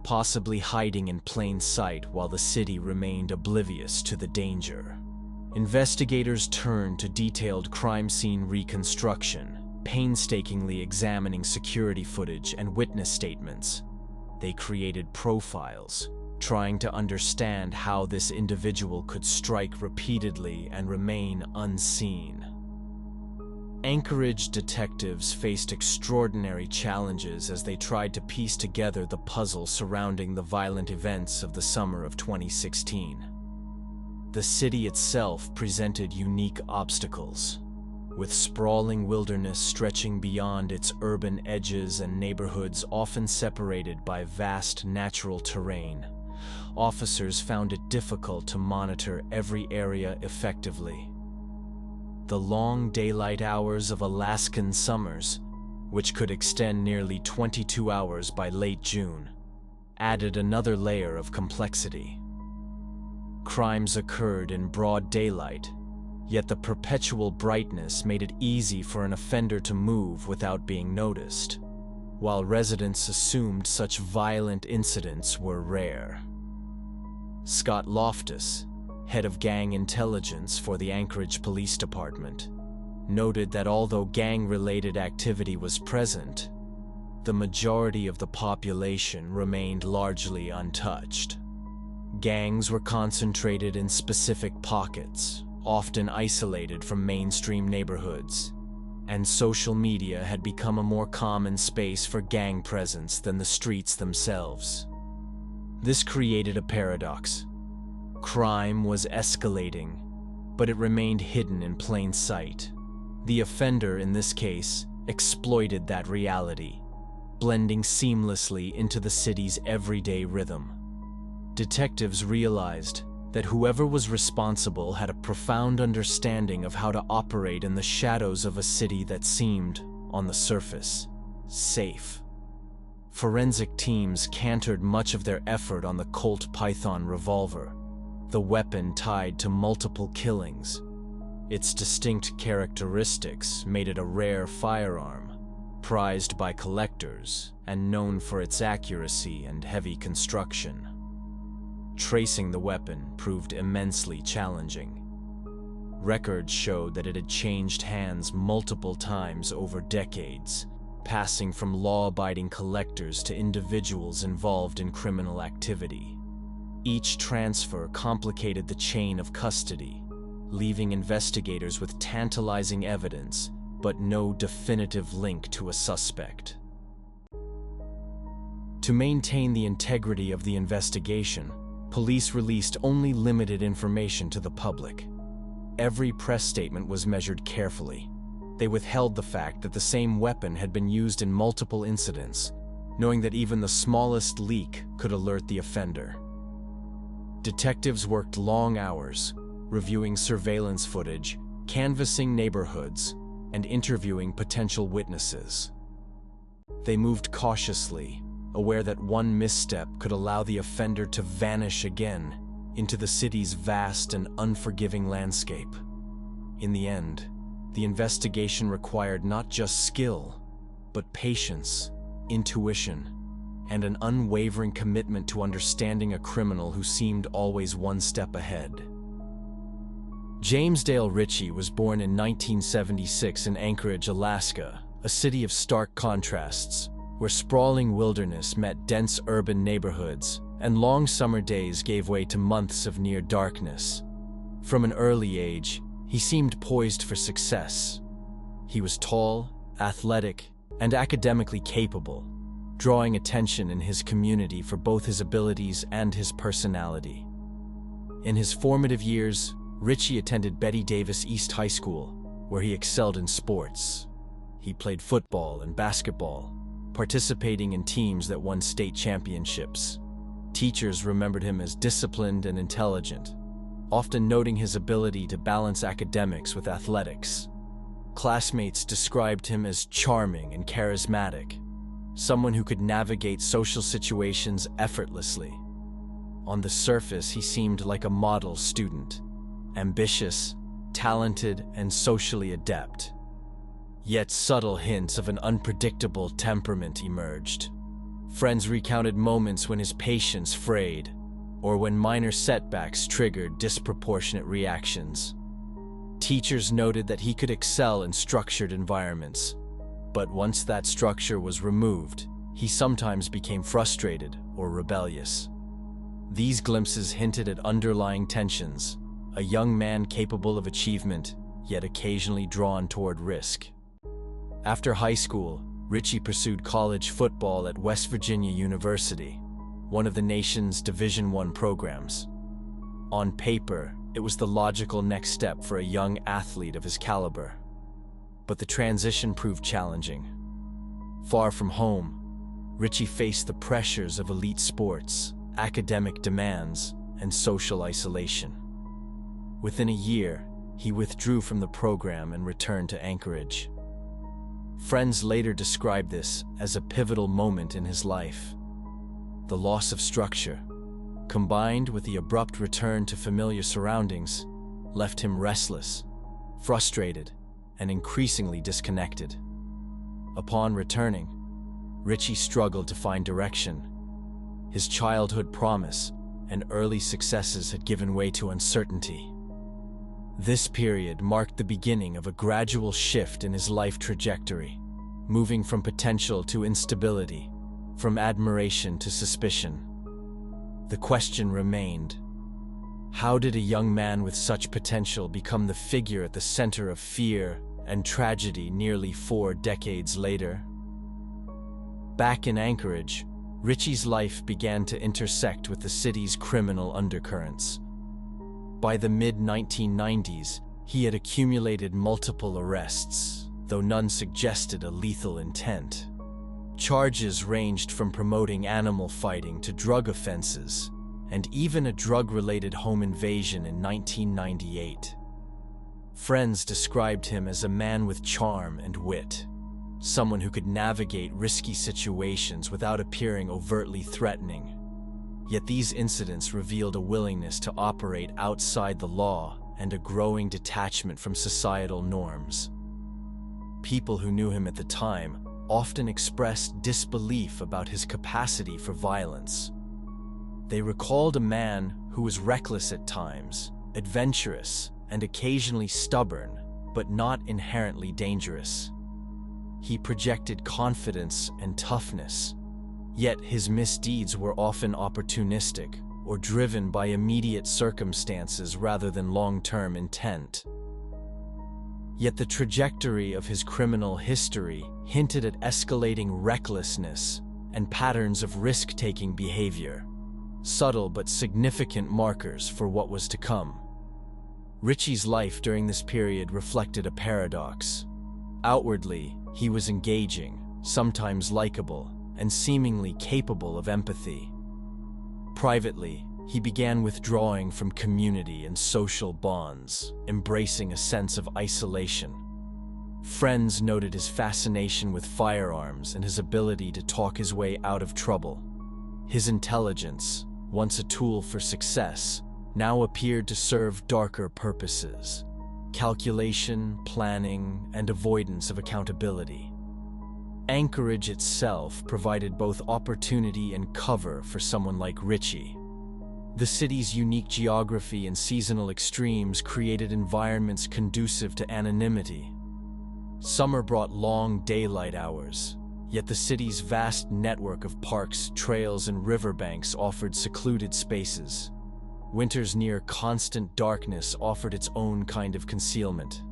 possibly hiding in plain sight while the city remained oblivious to the danger. Investigators turned to detailed crime scene reconstruction, painstakingly examining security footage and witness statements. They created profiles, trying to understand how this individual could strike repeatedly and remain unseen. Anchorage detectives faced extraordinary challenges as they tried to piece together the puzzle surrounding the violent events of the summer of 2016. The city itself presented unique obstacles, with sprawling wilderness stretching beyond its urban edges and neighborhoods often separated by vast natural terrain. Officers found it difficult to monitor every area effectively. The long daylight hours of Alaskan summers, which could extend nearly 22 hours by late June, added another layer of complexity. Crimes occurred in broad daylight, yet the perpetual brightness made it easy for an offender to move without being noticed, while residents assumed such violent incidents were rare. Scott Loftus, head of gang intelligence for the Anchorage Police Department, noted that although gang-related activity was present, the majority of the population remained largely untouched. Gangs were concentrated in specific pockets, often isolated from mainstream neighborhoods, and social media had become a more common space for gang presence than the streets themselves. This created a paradox. Crime was escalating, but it remained hidden in plain sight. The offender, in this case, exploited that reality, blending seamlessly into the city's everyday rhythm. Detectives realized that whoever was responsible had a profound understanding of how to operate in the shadows of a city that seemed, on the surface, safe. Forensic teams cantered much of their effort on the Colt Python revolver, the weapon tied to multiple killings. Its distinct characteristics made it a rare firearm, prized by collectors and known for its accuracy and heavy construction. Tracing the weapon proved immensely challenging. Records showed that it had changed hands multiple times over decades, passing from law-abiding collectors to individuals involved in criminal activity. Each transfer complicated the chain of custody, leaving investigators with tantalizing evidence, but no definitive link to a suspect. To maintain the integrity of the investigation, police released only limited information to the public. Every press statement was measured carefully. They withheld the fact that the same weapon had been used in multiple incidents, knowing that even the smallest leak could alert the offender. Detectives worked long hours, reviewing surveillance footage, canvassing neighborhoods, and interviewing potential witnesses. They moved cautiously, aware that one misstep could allow the offender to vanish again into the city's vast and unforgiving landscape. In the end, the investigation required not just skill, but patience, intuition, and an unwavering commitment to understanding a criminal who seemed always one step ahead. James Dale Richie was born in 1976 in Anchorage, Alaska, a city of stark contrasts, where sprawling wilderness met dense urban neighborhoods, and long summer days gave way to months of near darkness. From an early age, he seemed poised for success. He was tall, athletic, and academically capable, drawing attention in his community for both his abilities and his personality. In his formative years, Richie attended Betty Davis East High School, where he excelled in sports. He played football and basketball, participating in teams that won state championships. Teachers remembered him as disciplined and intelligent, often noting his ability to balance academics with athletics. Classmates described him as charming and charismatic, someone who could navigate social situations effortlessly. On the surface, he seemed like a model student, ambitious, talented, and socially adept. Yet subtle hints of an unpredictable temperament emerged. Friends recounted moments when his patience frayed, or when minor setbacks triggered disproportionate reactions. Teachers noted that he could excel in structured environments, but once that structure was removed, he sometimes became frustrated or rebellious. These glimpses hinted at underlying tensions, a young man capable of achievement, yet occasionally drawn toward risk. After high school, Richie pursued college football at West Virginia University, one of the nation's Division I programs. On paper, it was the logical next step for a young athlete of his caliber. But the transition proved challenging. Far from home, Richie faced the pressures of elite sports, academic demands, and social isolation. Within a year, he withdrew from the program and returned to Anchorage. Friends later described this as a pivotal moment in his life. The loss of structure, combined with the abrupt return to familiar surroundings, left him restless, frustrated, and increasingly disconnected. Upon returning, Richie struggled to find direction. His childhood promise and early successes had given way to uncertainty. This period marked the beginning of a gradual shift in his life trajectory, moving from potential to instability, from admiration to suspicion. The question remained: how did a young man with such potential become the figure at the center of fear and tragedy nearly 4 decades later? Back in Anchorage, Richie's life began to intersect with the city's criminal undercurrents. By the mid-1990s, he had accumulated multiple arrests, though none suggested a lethal intent. Charges ranged from promoting animal fighting to drug offenses, and even a drug-related home invasion in 1998. Friends described him as a man with charm and wit, someone who could navigate risky situations without appearing overtly threatening. Yet these incidents revealed a willingness to operate outside the law and a growing detachment from societal norms. People who knew him at the time often expressed disbelief about his capacity for violence. They recalled a man who was reckless at times, adventurous, and occasionally stubborn, but not inherently dangerous. He projected confidence and toughness, yet his misdeeds were often opportunistic or driven by immediate circumstances rather than long-term intent. Yet the trajectory of his criminal history hinted at escalating recklessness and patterns of risk-taking behavior, subtle but significant markers for what was to come. Richie's life during this period reflected a paradox. Outwardly, he was engaging, sometimes likable, and seemingly capable of empathy. Privately, he began withdrawing from community and social bonds, embracing a sense of isolation. Friends noted his fascination with firearms and his ability to talk his way out of trouble. His intelligence, once a tool for success, now appeared to serve darker purposes: calculation, planning, and avoidance of accountability. Anchorage itself provided both opportunity and cover for someone like Richie. The city's unique geography and seasonal extremes created environments conducive to anonymity. Summer brought long daylight hours, yet the city's vast network of parks, trails, and riverbanks offered secluded spaces. Winter's near constant darkness offered its own kind of concealment.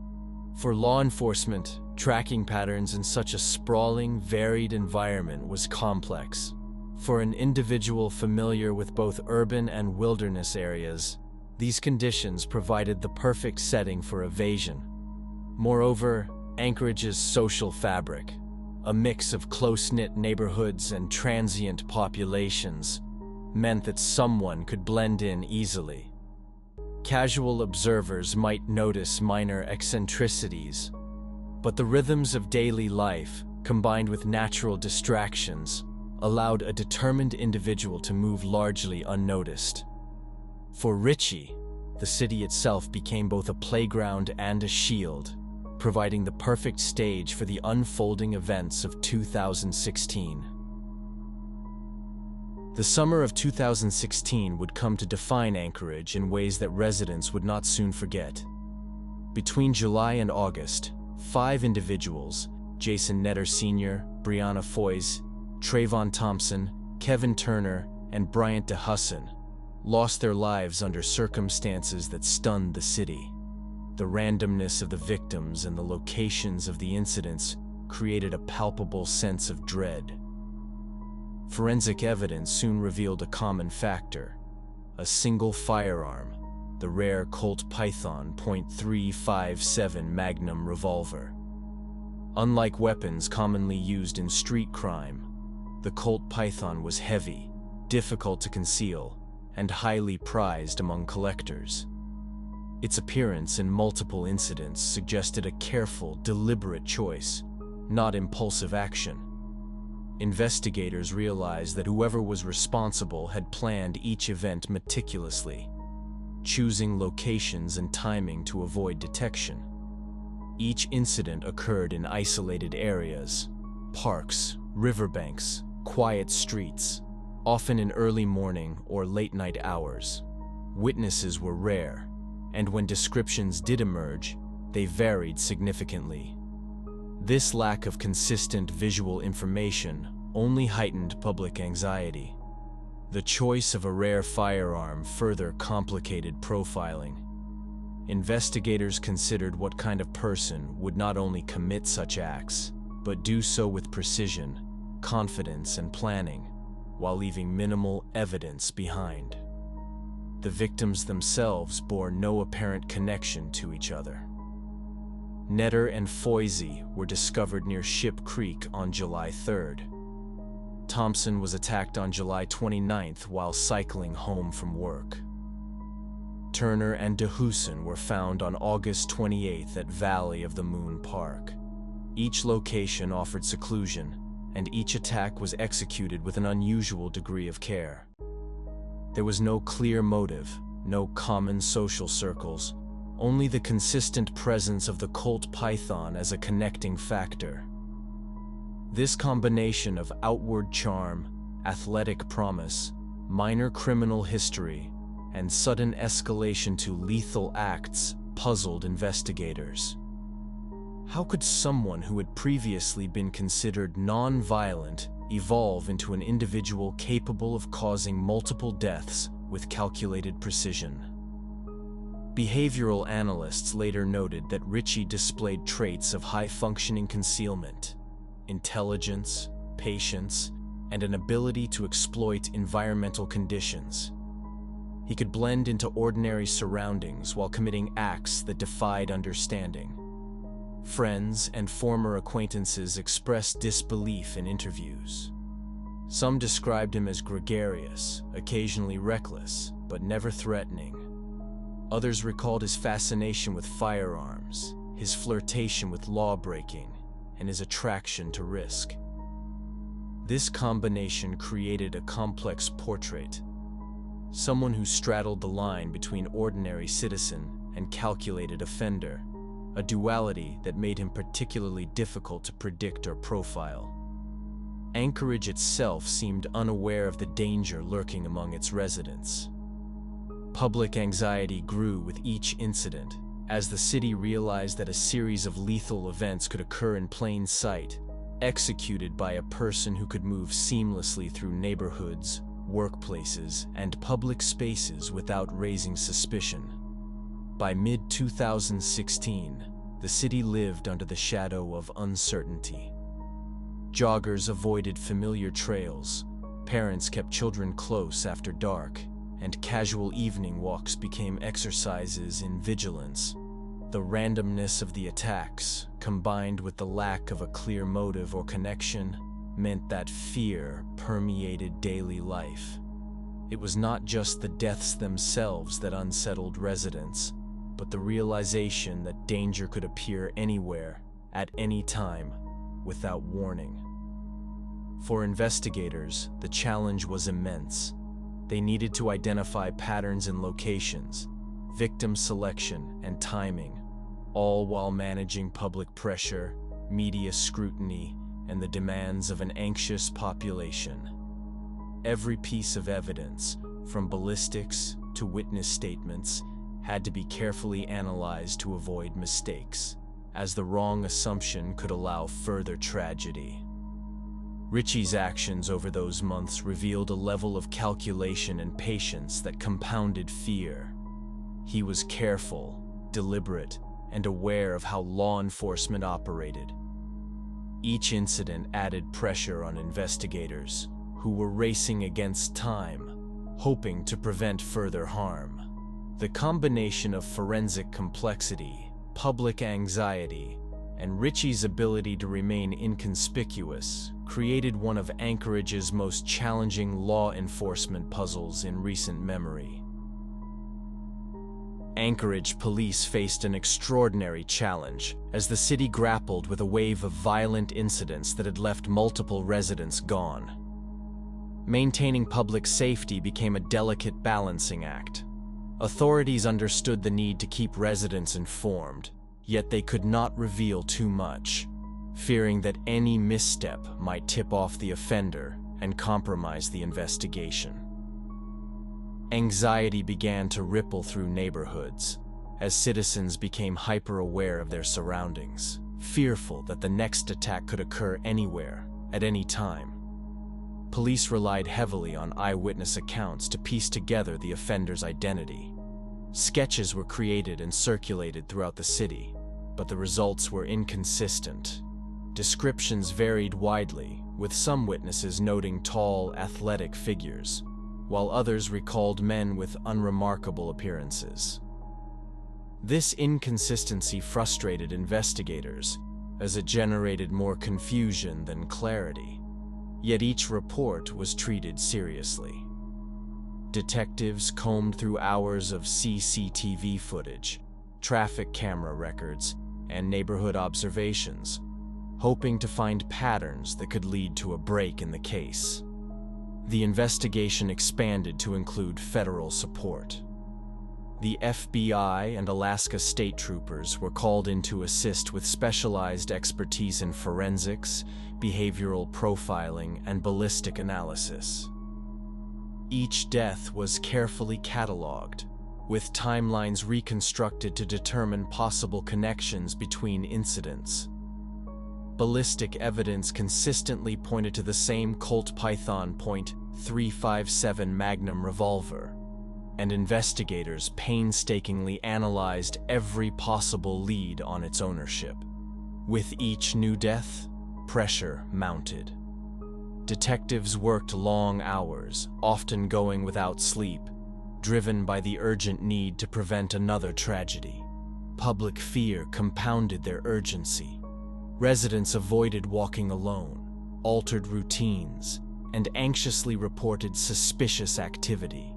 For law enforcement, tracking patterns in such a sprawling, varied environment was complex. For an individual familiar with both urban and wilderness areas, these conditions provided the perfect setting for evasion. Moreover, Anchorage's social fabric, a mix of close-knit neighborhoods and transient populations, meant that someone could blend in easily. Casual observers might notice minor eccentricities, but the rhythms of daily life, combined with natural distractions, allowed a determined individual to move largely unnoticed. For Richie, the city itself became both a playground and a shield, providing the perfect stage for the unfolding events of 2016. The summer of 2016 would come to define Anchorage in ways that residents would not soon forget. Between July and August, 5 individuals, Jason Netter Sr., Brianna Foys, Trayvon Thompson, Kevin Turner, and Bryant DeHusson, lost their lives under circumstances that stunned the city. The randomness of the victims and the locations of the incidents created a palpable sense of dread. Forensic evidence soon revealed a common factor: a single firearm, the rare Colt Python .357 Magnum revolver. Unlike weapons commonly used in street crime, the Colt Python was heavy, difficult to conceal, and highly prized among collectors. Its appearance in multiple incidents suggested a careful, deliberate choice, not impulsive action. Investigators realized that whoever was responsible had planned each event meticulously, choosing locations and timing to avoid detection. Each incident occurred in isolated areas: parks, riverbanks, quiet streets, often in early morning or late night hours. Witnesses were rare, and when descriptions did emerge, they varied significantly. This lack of consistent visual information only heightened public anxiety. The choice of a rare firearm further complicated profiling. Investigators considered what kind of person would not only commit such acts, but do so with precision, confidence, and planning, while leaving minimal evidence behind. The victims themselves bore no apparent connection to each other. Netter and Foisey were discovered near Ship Creek on July 3rd. Thompson was attacked on July 29th while cycling home from work. Turner and DeHusson were found on August 28th at Valley of the Moon Park. Each location offered seclusion, and each attack was executed with an unusual degree of care. There was no clear motive, no common social circles, only the consistent presence of the Colt Python as a connecting factor. This combination of outward charm, athletic promise, minor criminal history, and sudden escalation to lethal acts puzzled investigators. How could someone who had previously been considered non-violent evolve into an individual capable of causing multiple deaths with calculated precision? Behavioral analysts later noted that Richie displayed traits of high-functioning concealment, intelligence, patience, and an ability to exploit environmental conditions. He could blend into ordinary surroundings while committing acts that defied understanding. Friends and former acquaintances expressed disbelief in interviews. Some described him as gregarious, occasionally reckless, but never threatening. Others recalled his fascination with firearms, his flirtation with law-breaking, and his attraction to risk. This combination created a complex portrait. Someone who straddled the line between ordinary citizen and calculated offender, a duality that made him particularly difficult to predict or profile. Anchorage itself seemed unaware of the danger lurking among its residents. Public anxiety grew with each incident, as the city realized that a series of lethal events could occur in plain sight, executed by a person who could move seamlessly through neighborhoods, workplaces, and public spaces without raising suspicion. By mid-2016, the city lived under the shadow of uncertainty. Joggers avoided familiar trails, parents kept children close after dark, and casual evening walks became exercises in vigilance. The randomness of the attacks, combined with the lack of a clear motive or connection, meant that fear permeated daily life. It was not just the deaths themselves that unsettled residents, but the realization that danger could appear anywhere, at any time, without warning. For investigators, the challenge was immense. They needed to identify patterns in locations, victim selection, and timing, all while managing public pressure, media scrutiny, and the demands of an anxious population. Every piece of evidence, from ballistics to witness statements, had to be carefully analyzed to avoid mistakes, as the wrong assumption could allow further tragedy. Richie's actions over those months revealed a level of calculation and patience that compounded fear. He was careful, deliberate, and aware of how law enforcement operated. Each incident added pressure on investigators, who were racing against time, hoping to prevent further harm. The combination of forensic complexity, public anxiety, and Richie's ability to remain inconspicuous created one of Anchorage's most challenging law enforcement puzzles in recent memory. Anchorage police faced an extraordinary challenge as the city grappled with a wave of violent incidents that had left multiple residents gone. Maintaining public safety became a delicate balancing act. Authorities understood the need to keep residents informed, yet they could not reveal too much, fearing that any misstep might tip off the offender and compromise the investigation. Anxiety began to ripple through neighborhoods as citizens became hyper-aware of their surroundings, fearful that the next attack could occur anywhere, at any time. Police relied heavily on eyewitness accounts to piece together the offender's identity. Sketches were created and circulated throughout the city, but the results were inconsistent. Descriptions varied widely, with some witnesses noting tall, athletic figures, while others recalled men with unremarkable appearances. This inconsistency frustrated investigators, as it generated more confusion than clarity. Yet each report was treated seriously. Detectives combed through hours of CCTV footage, traffic camera records, and neighborhood observations, hoping to find patterns that could lead to a break in the case. The investigation expanded to include federal support. The FBI and Alaska State Troopers were called in to assist with specialized expertise in forensics, behavioral profiling, and ballistic analysis. Each death was carefully cataloged, with timelines reconstructed to determine possible connections between incidents. Ballistic evidence consistently pointed to the same Colt Python .357 Magnum revolver, and investigators painstakingly analyzed every possible lead on its ownership. With each new death, pressure mounted. Detectives worked long hours, often going without sleep, driven by the urgent need to prevent another tragedy. Public fear compounded their urgency. Residents avoided walking alone, altered routines, and anxiously reported suspicious activity.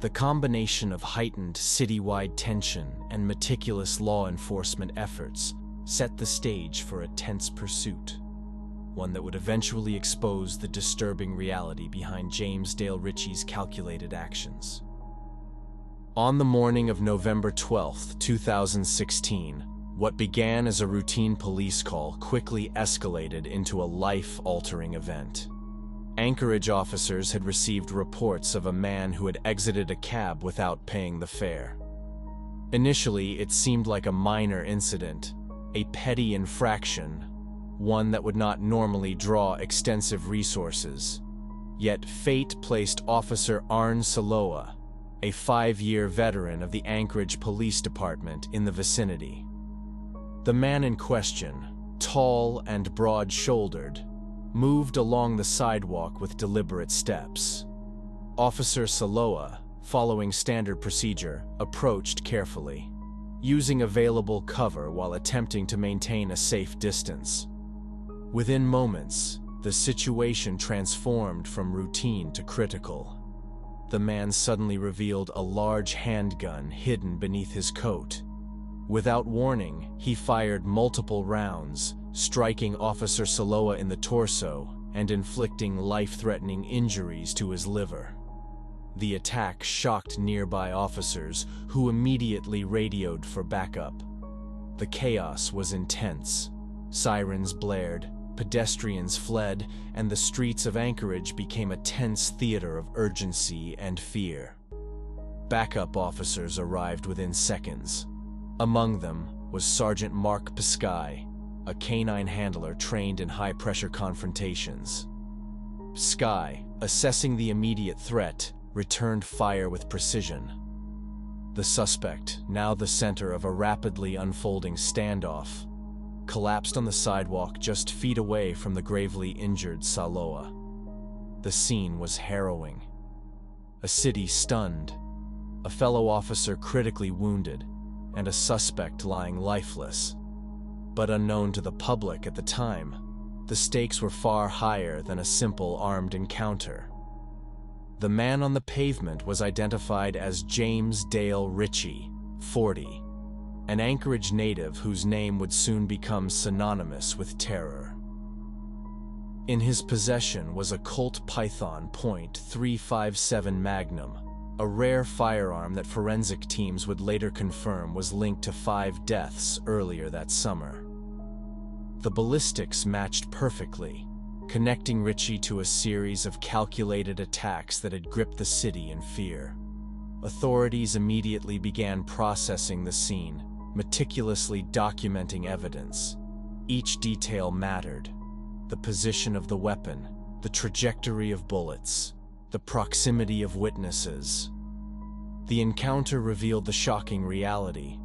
The combination of heightened citywide tension and meticulous law enforcement efforts set the stage for a tense pursuit, one that would eventually expose the disturbing reality behind James Dale Ritchie's calculated actions. On the morning of November 12, 2016, what began as a routine police call quickly escalated into a life-altering event. Anchorage officers had received reports of a man who had exited a cab without paying the fare. Initially, it seemed like a minor incident, a petty infraction, one that would not normally draw extensive resources. Yet fate placed Officer Arne Saloa, a 5-year veteran of the Anchorage Police Department, in the vicinity. The man in question, tall and broad-shouldered, moved along the sidewalk with deliberate steps. Officer Saloa, following standard procedure, approached carefully, using available cover while attempting to maintain a safe distance. Within moments, the situation transformed from routine to critical. The man suddenly revealed a large handgun hidden beneath his coat. Without warning, he fired multiple rounds, striking Officer Saloa in the torso and inflicting life-threatening injuries to his liver. The attack shocked nearby officers, who immediately radioed for backup. The chaos was intense. Sirens blared, pedestrians fled, and the streets of Anchorage became a tense theater of urgency and fear. Backup officers arrived within seconds. Among them was Sergeant Mark Piskai, a canine handler trained in high-pressure confrontations. Piskai, assessing the immediate threat, returned fire with precision. The suspect, now the center of a rapidly unfolding standoff, collapsed on the sidewalk just feet away from the gravely injured Saloa. The scene was harrowing. A city stunned, a fellow officer critically wounded, and a suspect lying lifeless. But unknown to the public at the time, the stakes were far higher than a simple armed encounter. The man on the pavement was identified as James Dale Ritchie, 40, an Anchorage native whose name would soon become synonymous with terror. In his possession was a Colt Python .357 Magnum, a rare firearm that forensic teams would later confirm was linked to 5 deaths earlier that summer. The ballistics matched perfectly, connecting Richie to a series of calculated attacks that had gripped the city in fear. Authorities immediately began processing the scene, meticulously documenting evidence. Each detail mattered: the position of the weapon, the trajectory of bullets, the proximity of witnesses. The encounter revealed the shocking reality.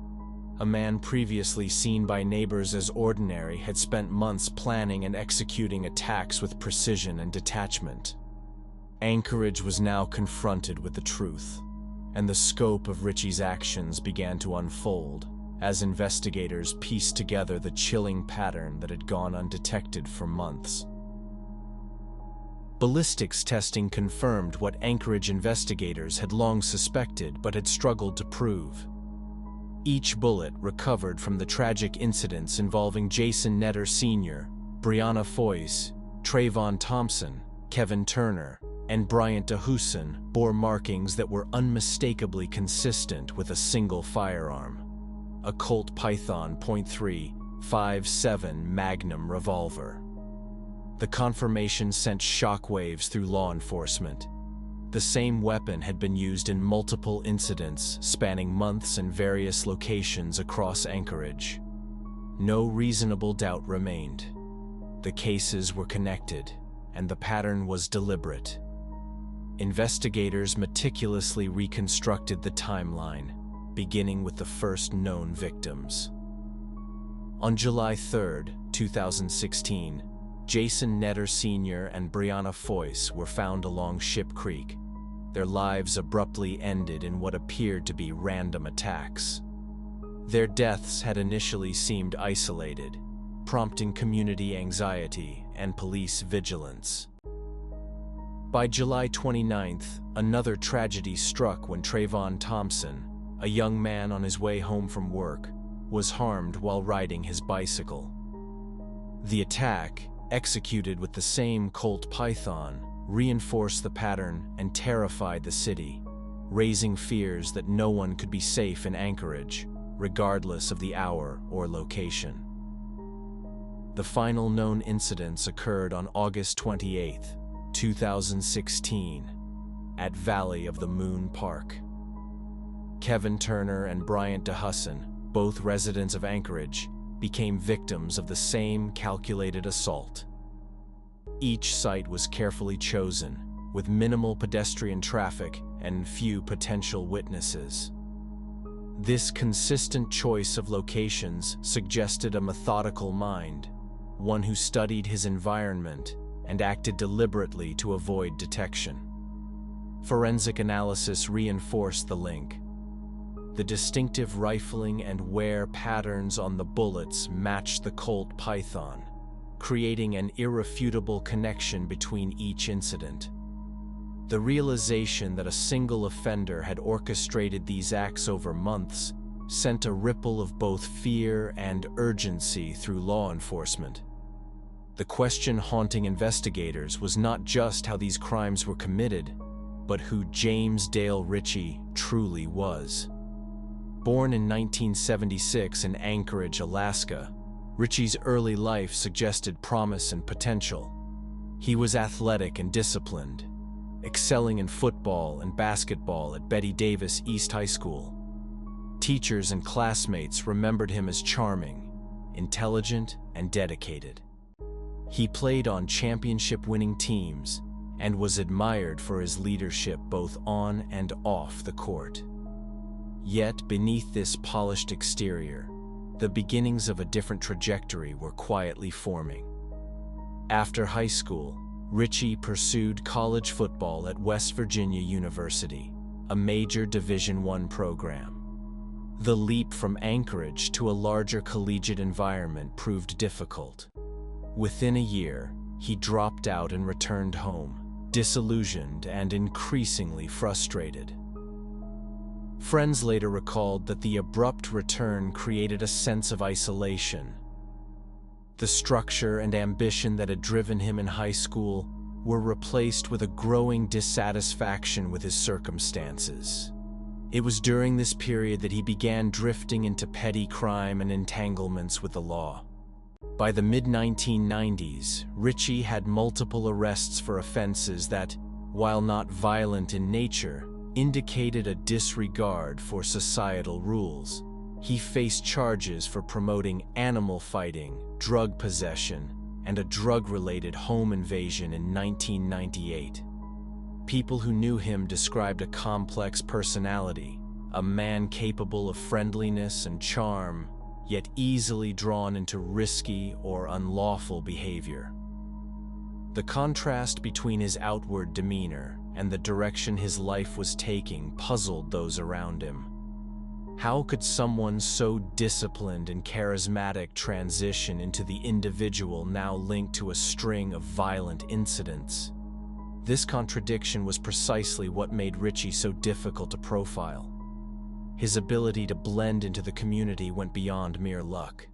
A man previously seen by neighbors as ordinary had spent months planning and executing attacks with precision and detachment. Anchorage was now confronted with the truth, and the scope of Richie's actions began to unfold as investigators pieced together the chilling pattern that had gone undetected for months. Ballistics testing confirmed what Anchorage investigators had long suspected but had struggled to prove. Each bullet recovered from the tragic incidents involving Jason Netter Sr., Brianna Foyce, Trayvon Thompson, Kevin Turner, and Bryant DeHusen bore markings that were unmistakably consistent with a single firearm: a Colt Python .357 Magnum revolver. The confirmation sent shockwaves through law enforcement. The same weapon had been used in multiple incidents spanning months and various locations across Anchorage. No reasonable doubt remained. The cases were connected, and the pattern was deliberate. Investigators meticulously reconstructed the timeline, beginning with the first known victims. On July 3, 2016, Jason Netter Sr. and Brianna Foyce were found along Ship Creek. Their lives abruptly ended in what appeared to be random attacks. Their deaths had initially seemed isolated, prompting community anxiety and police vigilance. By July 29th, another tragedy struck when Trayvon Thompson, a young man on his way home from work, was harmed while riding his bicycle. The attack, executed with the same Colt python, reinforced the pattern and terrified the city, raising fears that no one could be safe in Anchorage, regardless of the hour or location. The final known incidents occurred on August 28, 2016, at Valley of the Moon Park. Kevin Turner and Bryant DeHusson, both residents of Anchorage, became victims of the same calculated assault. Each site was carefully chosen, with minimal pedestrian traffic and few potential witnesses. This consistent choice of locations suggested a methodical mind, one who studied his environment and acted deliberately to avoid detection. Forensic analysis reinforced the link. The distinctive rifling and wear patterns on the bullets matched the Colt python, creating an irrefutable connection between each incident. The realization that a single offender had orchestrated these acts over months sent a ripple of both fear and urgency through law enforcement. The question haunting investigators was not just how these crimes were committed, but who James Dale Richie truly was. Born in 1976 in Anchorage, Alaska, Richie's early life suggested promise and potential. He was athletic and disciplined, excelling in football and basketball at Betty Davis East High School. Teachers and classmates remembered him as charming, intelligent, and dedicated. He played on championship-winning teams and was admired for his leadership both on and off the court. Yet beneath this polished exterior, the beginnings of a different trajectory were quietly forming. After high school, Richie pursued college football at West Virginia University, a major Division I program. The leap from Anchorage to a larger collegiate environment proved difficult. Within a year, he dropped out and returned home, disillusioned and increasingly frustrated. Friends later recalled that the abrupt return created a sense of isolation. The structure and ambition that had driven him in high school were replaced with a growing dissatisfaction with his circumstances. It was during this period that he began drifting into petty crime and entanglements with the law. By the mid-1990s, Richie had multiple arrests for offenses that, while not violent in nature, indicated a disregard for societal rules. He faced charges for promoting animal fighting, drug possession, and a drug-related home invasion in 1998. People who knew him described a complex personality, a man capable of friendliness and charm, yet easily drawn into risky or unlawful behavior. The contrast between his outward demeanor and the direction his life was taking puzzled those around him. How could someone so disciplined and charismatic transition into the individual now linked to a string of violent incidents? This contradiction was precisely what made Richie so difficult to profile. His ability to blend into the community went beyond mere luck.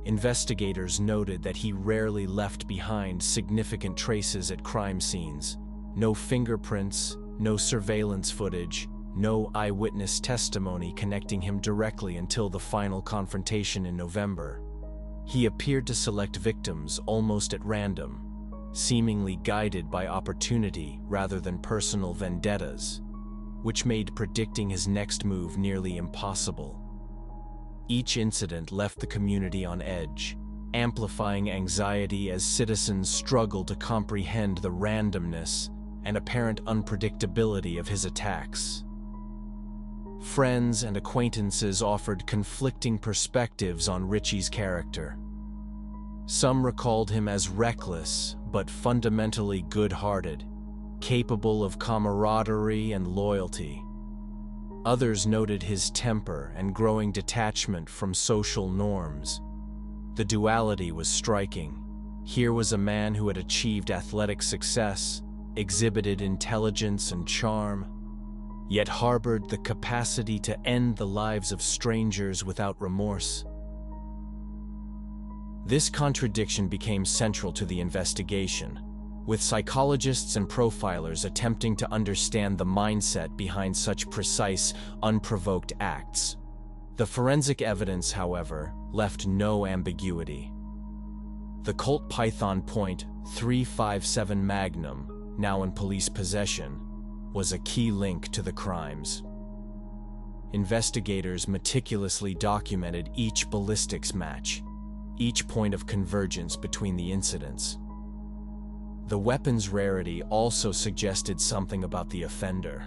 Investigators noted that he rarely left behind significant traces at crime scenes. No fingerprints, no surveillance footage, no eyewitness testimony connecting him directly until the final confrontation in November. He appeared to select victims almost at random, seemingly guided by opportunity rather than personal vendettas, which made predicting his next move nearly impossible. Each incident left the community on edge, amplifying anxiety as citizens struggled to comprehend the randomness and apparent unpredictability of his attacks. Friends and acquaintances offered conflicting perspectives on Richie's character. Some recalled him as reckless, but fundamentally good-hearted, capable of camaraderie and loyalty. Others noted his temper and growing detachment from social norms. The duality was striking. Here was a man who had achieved athletic success, exhibited intelligence and charm, yet harbored the capacity to end the lives of strangers without remorse. This contradiction became central to the investigation, with psychologists and profilers attempting to understand the mindset behind such precise, unprovoked acts. The forensic evidence, however, left no ambiguity. The Colt Python .357 Magnum, now in police possession, was a key link to the crimes. Investigators meticulously documented each ballistics match, each point of convergence between the incidents. The weapon's rarity also suggested something about the offender.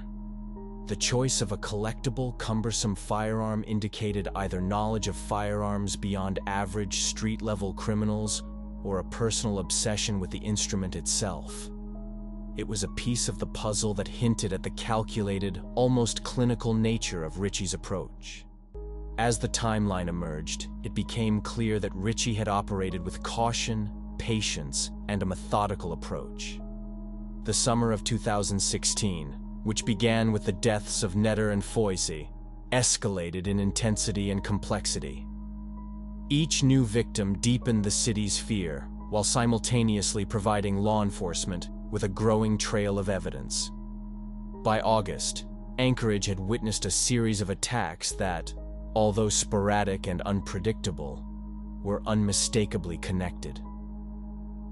The choice of a collectible, cumbersome firearm indicated either knowledge of firearms beyond average street-level criminals or a personal obsession with the instrument itself. It was a piece of the puzzle that hinted at the calculated, almost clinical nature of Richie's approach. As the timeline emerged, it became clear that Richie had operated with caution, patience, and a methodical approach. The summer of 2016, which began with the deaths of Netter and Foisey, escalated in intensity and complexity. Each new victim deepened the city's fear, while simultaneously providing law enforcement with a growing trail of evidence. By August, Anchorage had witnessed a series of attacks that, although sporadic and unpredictable, were unmistakably connected.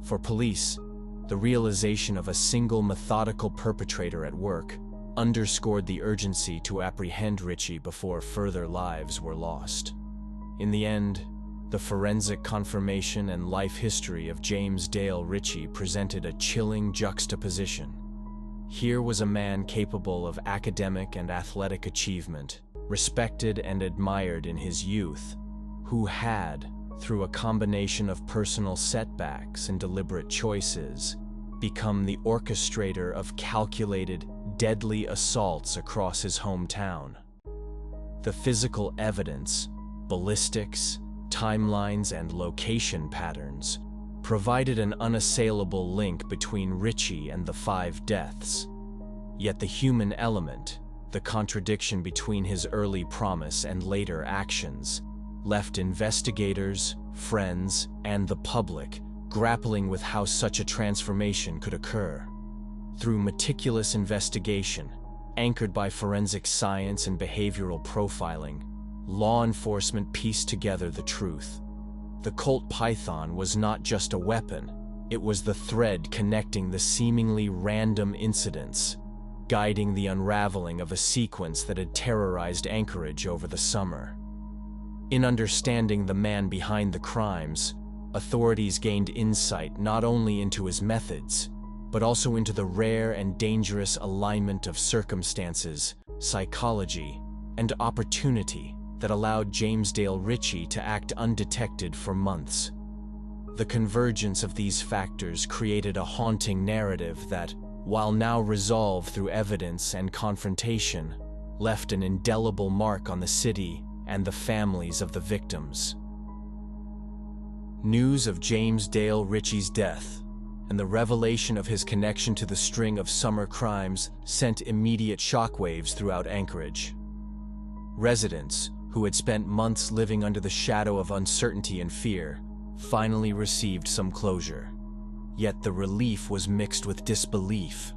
For police, the realization of a single methodical perpetrator at work underscored the urgency to apprehend Richie before further lives were lost. In the end, the forensic confirmation and life history of James Dale Richie presented a chilling juxtaposition. Here was a man capable of academic and athletic achievement, respected and admired in his youth, who had, through a combination of personal setbacks and deliberate choices, become the orchestrator of calculated, deadly assaults across his hometown. The physical evidence, ballistics, timelines, and location patterns provided an unassailable link between Richie and the 5 deaths. Yet the human element, the contradiction between his early promise and later actions, left investigators, friends, and the public grappling with how such a transformation could occur. Through meticulous investigation, anchored by forensic science and behavioral profiling, law enforcement pieced together the truth. The Colt Python was not just a weapon, it was the thread connecting the seemingly random incidents, guiding the unraveling of a sequence that had terrorized Anchorage over the summer. In understanding the man behind the crimes, authorities gained insight not only into his methods, but also into the rare and dangerous alignment of circumstances, psychology, and opportunity that allowed James Dale Richie to act undetected for months. The convergence of these factors created a haunting narrative that, while now resolved through evidence and confrontation, left an indelible mark on the city and the families of the victims. News of James Dale Richie's death and the revelation of his connection to the string of summer crimes sent immediate shockwaves throughout Anchorage. Residents, who had spent months living under the shadow of uncertainty and fear, finally received some closure. Yet the relief was mixed with disbelief.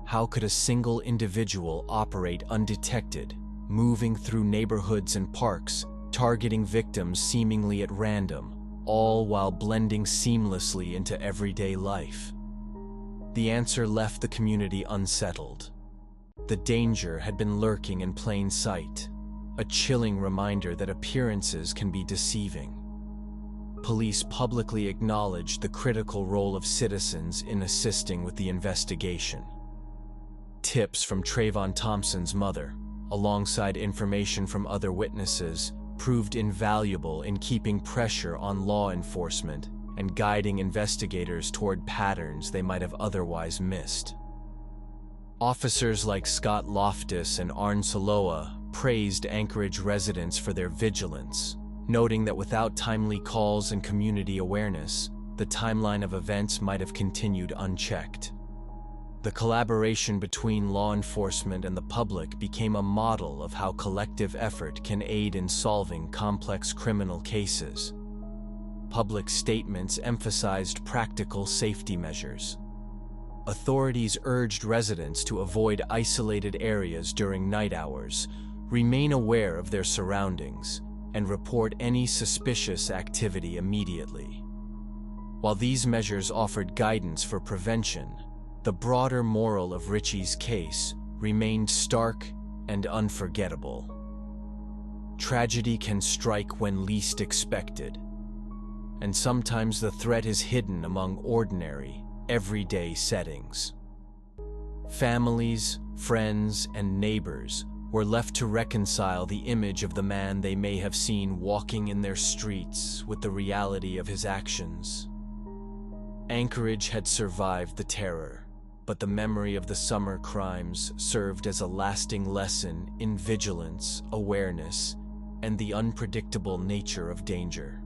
How could a single individual operate undetected, moving through neighborhoods and parks, targeting victims seemingly at random, all while blending seamlessly into everyday life? the answer left the community unsettled. The danger had been lurking in plain sight, a chilling reminder that appearances can be deceiving. Police publicly acknowledged the critical role of citizens in assisting with the investigation. Tips from Trayvon Thompson's mother, alongside information from other witnesses, proved invaluable in keeping pressure on law enforcement and guiding investigators toward patterns they might have otherwise missed. Officers like Scott Loftus and Arn Saloa praised Anchorage residents for their vigilance, noting that without timely calls and community awareness, the timeline of events might have continued unchecked. The collaboration between law enforcement and the public became a model of how collective effort can aid in solving complex criminal cases. Public statements emphasized practical safety measures. Authorities urged residents to avoid isolated areas during night hours, remain aware of their surroundings, and report any suspicious activity immediately. While these measures offered guidance for prevention, the broader moral of Richie's case remained stark and unforgettable. Tragedy can strike when least expected, and sometimes the threat is hidden among ordinary, everyday settings. Families, friends, and neighbors were left to reconcile the image of the man they may have seen walking in their streets with the reality of his actions. Anchorage had survived the terror, but the memory of the summer crimes served as a lasting lesson in vigilance, awareness, and the unpredictable nature of danger.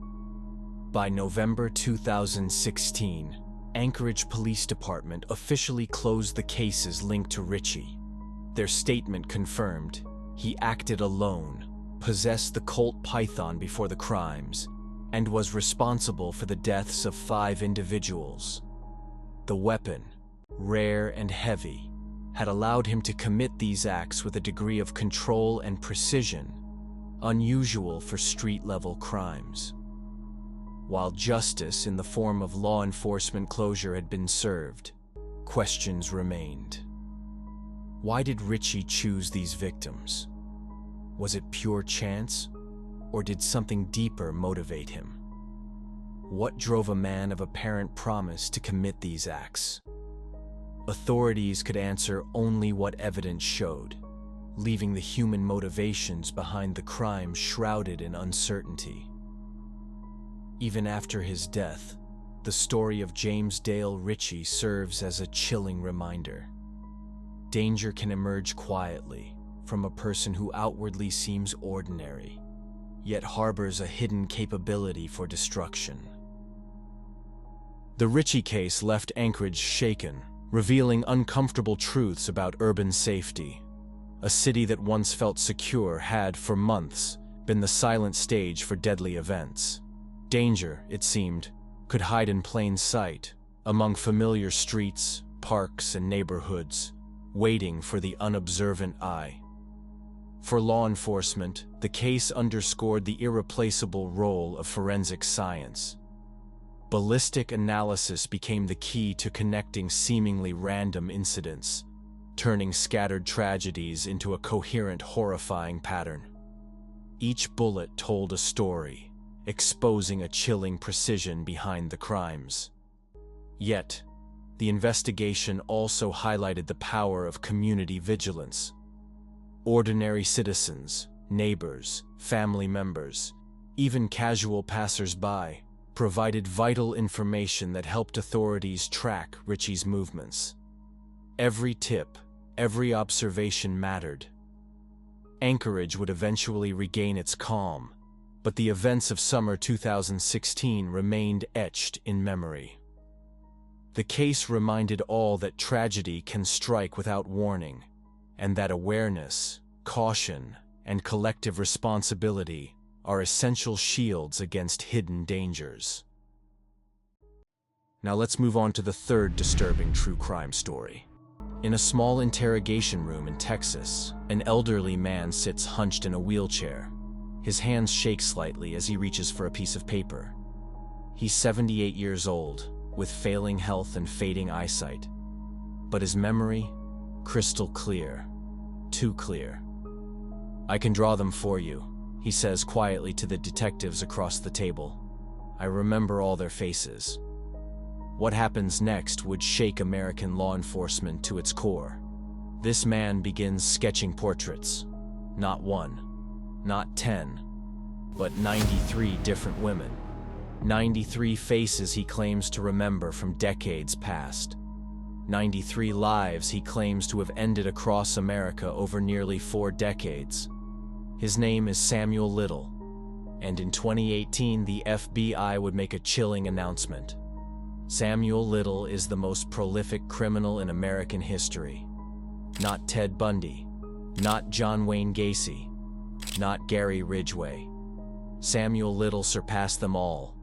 By November 2016, Anchorage Police Department officially closed the cases linked to Richie. Their statement confirmed he acted alone, possessed the Colt Python before the crimes, and was responsible for the deaths of 5 individuals. The weapon, rare and heavy, had allowed him to commit these acts with a degree of control and precision unusual for street-level crimes. While justice in the form of law enforcement closure had been served, questions remained. Why did Richie choose these victims? Was it pure chance, or did something deeper motivate him? What drove a man of apparent promise to commit these acts? Authorities could answer only what evidence showed, leaving the human motivations behind the crime shrouded in uncertainty. Even after his death, the story of James Dale Richie serves as a chilling reminder. Danger can emerge quietly from a person who outwardly seems ordinary, yet harbors a hidden capability for destruction. The Richie case left Anchorage shaken, revealing uncomfortable truths about urban safety. A city that once felt secure had, for months, been the silent stage for deadly events. Danger, it seemed, could hide in plain sight, among familiar streets, parks, and neighborhoods, waiting for the unobservant eye. For law enforcement, the case underscored the irreplaceable role of forensic science. Ballistic analysis became the key to connecting seemingly random incidents, turning scattered tragedies into a coherent, horrifying pattern. Each bullet told a story, exposing a chilling precision behind the crimes. Yet, the investigation also highlighted the power of community vigilance. Ordinary citizens, neighbors, family members, even casual passers-by, provided vital information that helped authorities track Richie's movements. Every tip, every observation mattered. Anchorage would eventually regain its calm, but the events of summer 2016 remained etched in memory. The case reminded all that tragedy can strike without warning, and that awareness, caution, and collective responsibility are essential shields against hidden dangers. Now let's move on to the third disturbing true crime story. In a small interrogation room in Texas, an elderly man sits hunched in a wheelchair. His hands shake slightly as he reaches for a piece of paper. He's 78 years old, with failing health and fading eyesight, But his memory? Crystal clear. Too clear. "I can draw them for you," he says quietly to the detectives across the table. "I remember all their faces." What happens next would shake American law enforcement to its core. This man begins sketching portraits. Not one, not 10, but 93 different women. 93 faces he claims to remember from decades past. 93 lives he claims to have ended across America over nearly 4 decades. His name is Samuel Little, and in 2018 the FBI would make a chilling announcement. Samuel Little is the most prolific criminal in American history. Not Ted Bundy, not John Wayne Gacy, not Gary Ridgway. Samuel Little surpassed them all.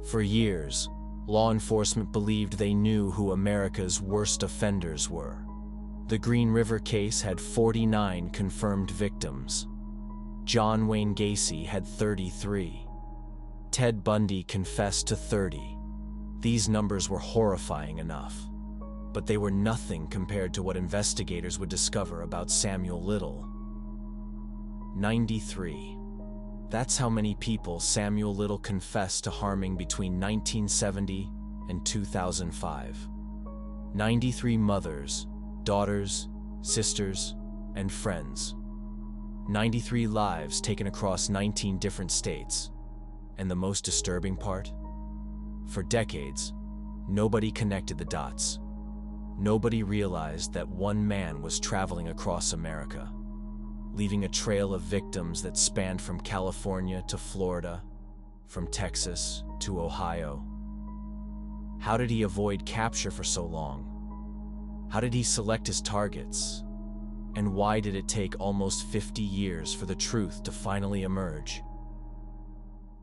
For years, law enforcement believed they knew who America's worst offenders were. The Green River case had 49 confirmed victims. John Wayne Gacy had 33. Ted Bundy confessed to 30. These numbers were horrifying enough, but they were nothing compared to what investigators would discover about Samuel Little. 93. That's how many people Samuel Little confessed to harming between 1970 and 2005. 93 mothers, daughters, sisters, and friends. 93 lives taken across 19 different states. And the most disturbing part? For decades, nobody connected the dots. Nobody realized that one man was traveling across America, leaving a trail of victims that spanned from California to Florida, from Texas to Ohio. How did he avoid capture for so long? How did he select his targets? And why did it take almost 50 years for the truth to finally emerge?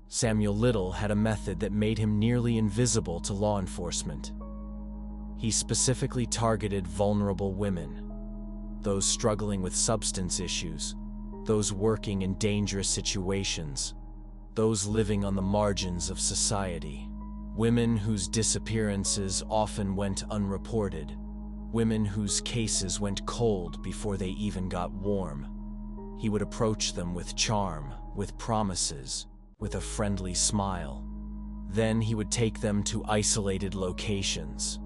Samuel Little had a method that made him nearly invisible to law enforcement. He specifically targeted vulnerable women, those struggling with substance issues, those working in dangerous situations, those living on the margins of society, women whose disappearances often went unreported, women whose cases went cold before they even got warm. He would approach them with charm, with promises, with a friendly smile. Then he would take them to isolated locations.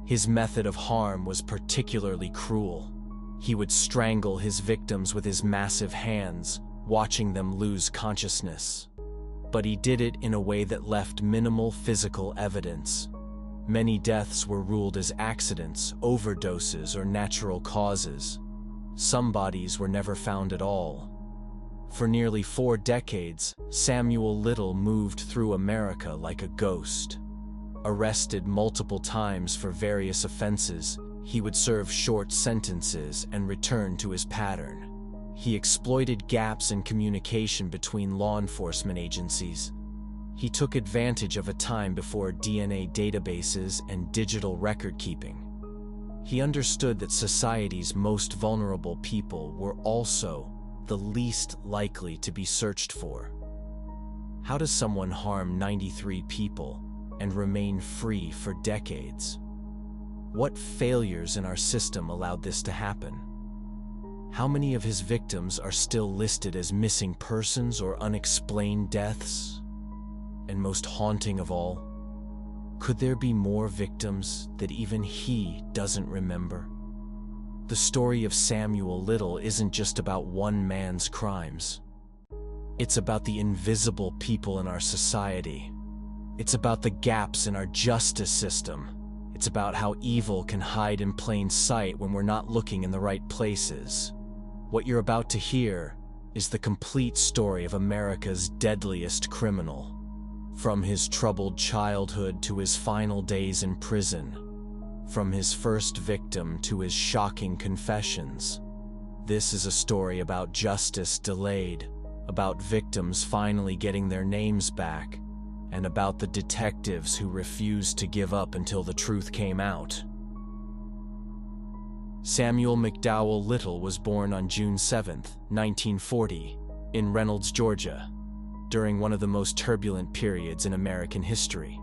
His method of harm was particularly cruel. He would strangle his victims with his massive hands, watching them lose consciousness. But he did it in a way that left minimal physical evidence. Many deaths were ruled as accidents, overdoses, or natural causes. Some bodies were never found at all. For nearly 4 decades, Samuel Little moved through America like a ghost. Arrested multiple times for various offenses, he would serve short sentences and return to his pattern. He exploited gaps in communication between law enforcement agencies. He took advantage of a time before DNA databases and digital record-keeping. He understood that society's most vulnerable people were also the least likely to be searched for. How does someone harm 93 people and remain free for decades? What failures in our system allowed this to happen? How many of his victims are still listed as missing persons or unexplained deaths? And most haunting of all, could there be more victims that even he doesn't remember? The story of Samuel Little isn't just about one man's crimes. It's about the invisible people in our society. It's about the gaps in our justice system. It's about how evil can hide in plain sight when we're not looking in the right places. What you're about to hear is the complete story of America's deadliest criminal. From his troubled childhood to his final days in prison. From his first victim to his shocking confessions. This is a story about justice delayed, about victims finally getting their names back, and about the detectives who refused to give up until the truth came out. Samuel McDowell Little was born on June 7, 1940, in Reynolds, Georgia, during one of the most turbulent periods in American history.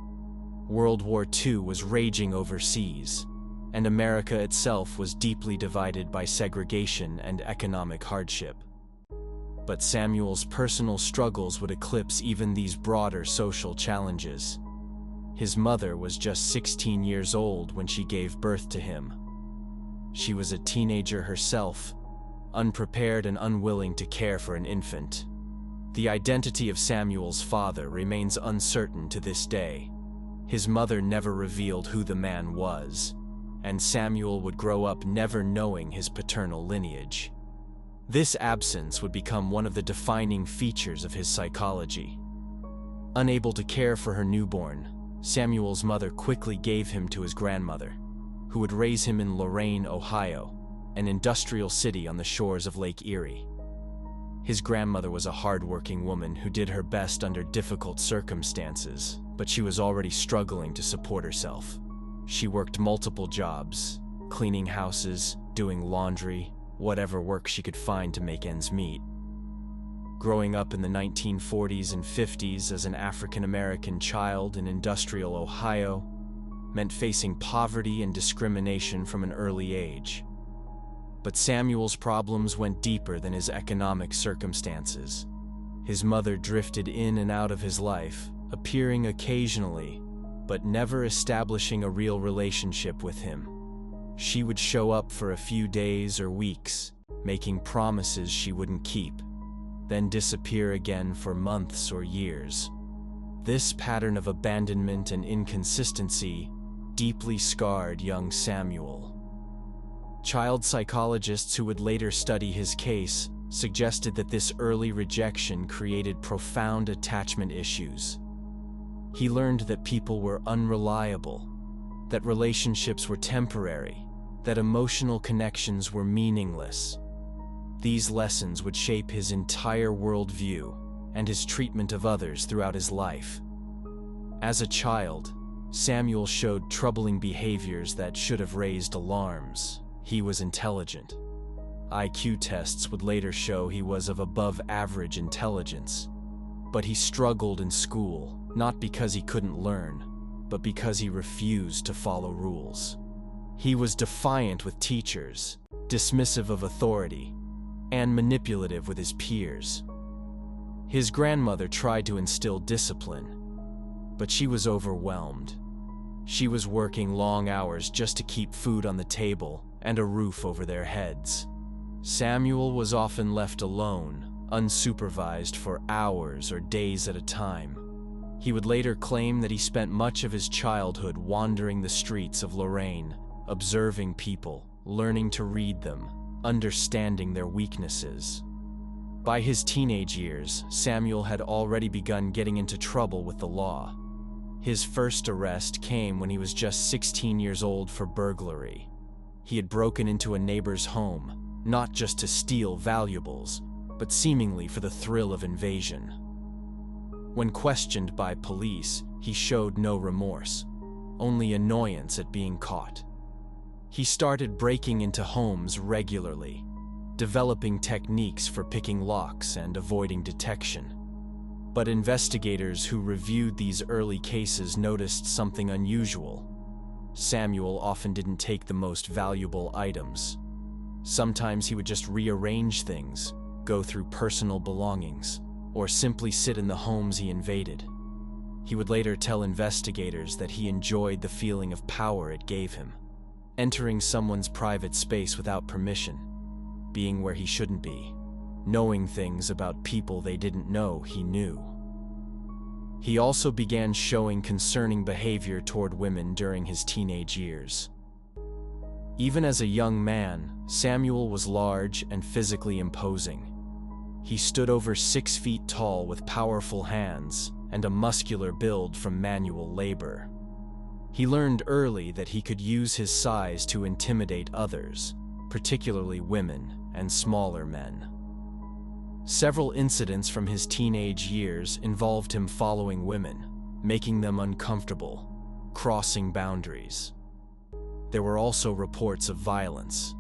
World War II was raging overseas. and America itself was deeply divided by segregation and economic hardship. But Samuel's personal struggles would eclipse even these broader social challenges. His mother was just 16 years old when she gave birth to him. She was a teenager herself, unprepared and unwilling to care for an infant. The identity of Samuel's father remains uncertain to this day. His mother never revealed who the man was, and Samuel would grow up never knowing his paternal lineage. This absence would become one of the defining features of his psychology. Unable to care for her newborn, Samuel's mother quickly gave him to his grandmother, who would raise him in Lorain, Ohio, an industrial city on the shores of Lake Erie. His grandmother was a hard-working woman who did her best under difficult circumstances, but she was already struggling to support herself. She worked multiple jobs, cleaning houses, doing laundry, whatever work she could find to make ends meet. Growing up in the 1940s and 50s as an African-American child in industrial Ohio meant facing poverty and discrimination from an early age. But Samuel's problems went deeper than his economic circumstances. His mother drifted in and out of his life, appearing occasionally, but never establishing a real relationship with him. She would show up for a few days or weeks, making promises she wouldn't keep, then disappear again for months or years. This pattern of abandonment and inconsistency deeply scarred young Samuel. Child psychologists who would later study his case suggested that this early rejection created profound attachment issues. He learned that people were unreliable, that relationships were temporary, that emotional connections were meaningless. These lessons would shape his entire worldview and his treatment of others throughout his life. As a child, Samuel showed troubling behaviors that should have raised alarms. He was intelligent. IQ tests would later show he was of above-average intelligence. But he struggled in school, not because he couldn't learn, but because he refused to follow rules. He was defiant with teachers, dismissive of authority, and manipulative with his peers. His grandmother tried to instill discipline, but she was overwhelmed. She was working long hours just to keep food on the table and a roof over their heads. Samuel was often left alone, unsupervised for hours or days at a time. He would later claim that he spent much of his childhood wandering the streets of Lorain, observing people, learning to read them, understanding their weaknesses. By his teenage years, Samuel had already begun getting into trouble with the law. His first arrest came when he was just 16 years old for burglary. He had broken into a neighbor's home, not just to steal valuables, but seemingly for the thrill of invasion. When questioned by police, he showed no remorse, only annoyance at being caught. He started breaking into homes regularly, developing techniques for picking locks and avoiding detection. But investigators who reviewed these early cases noticed something unusual. Samuel often didn't take the most valuable items. Sometimes he would just rearrange things, go through personal belongings, or simply sit in the homes he invaded. He would later tell investigators that he enjoyed the feeling of power it gave him, entering someone's private space without permission, being where he shouldn't be, knowing things about people they didn't know he knew. He also began showing concerning behavior toward women during his teenage years. Even as a young man, Samuel was large and physically imposing. He stood over 6 feet tall with powerful hands and a muscular build from manual labor. He learned early that he could use his size to intimidate others, particularly women and smaller men. Several incidents from his teenage years involved him following women, making them uncomfortable, crossing boundaries. There were also reports of violence.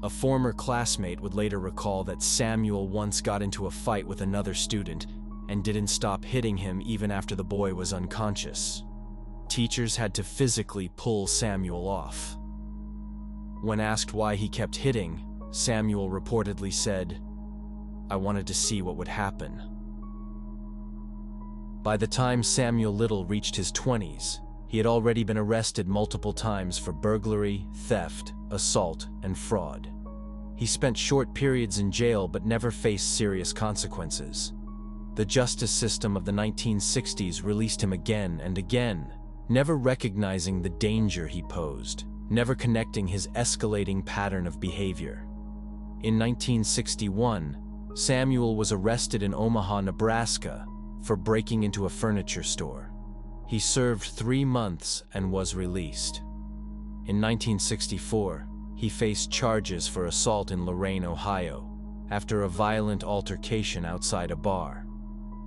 A former classmate would later recall that Samuel once got into a fight with another student and didn't stop hitting him even after the boy was unconscious. Teachers had to physically pull Samuel off, When asked why he kept hitting, Samuel reportedly said, "I wanted to see what would happen." By the time Samuel Little reached his 20s, he had already been arrested multiple times for burglary, theft, assault, and fraud. He spent short periods in jail but never faced serious consequences. The justice system of the 1960s released him again and again, never recognizing the danger he posed, never connecting his escalating pattern of behavior. In 1961, Samuel was arrested in Omaha, Nebraska, for breaking into a furniture store. He served 3 months and was released. In 1964, he faced charges for assault in Lorain, Ohio, after a violent altercation outside a bar.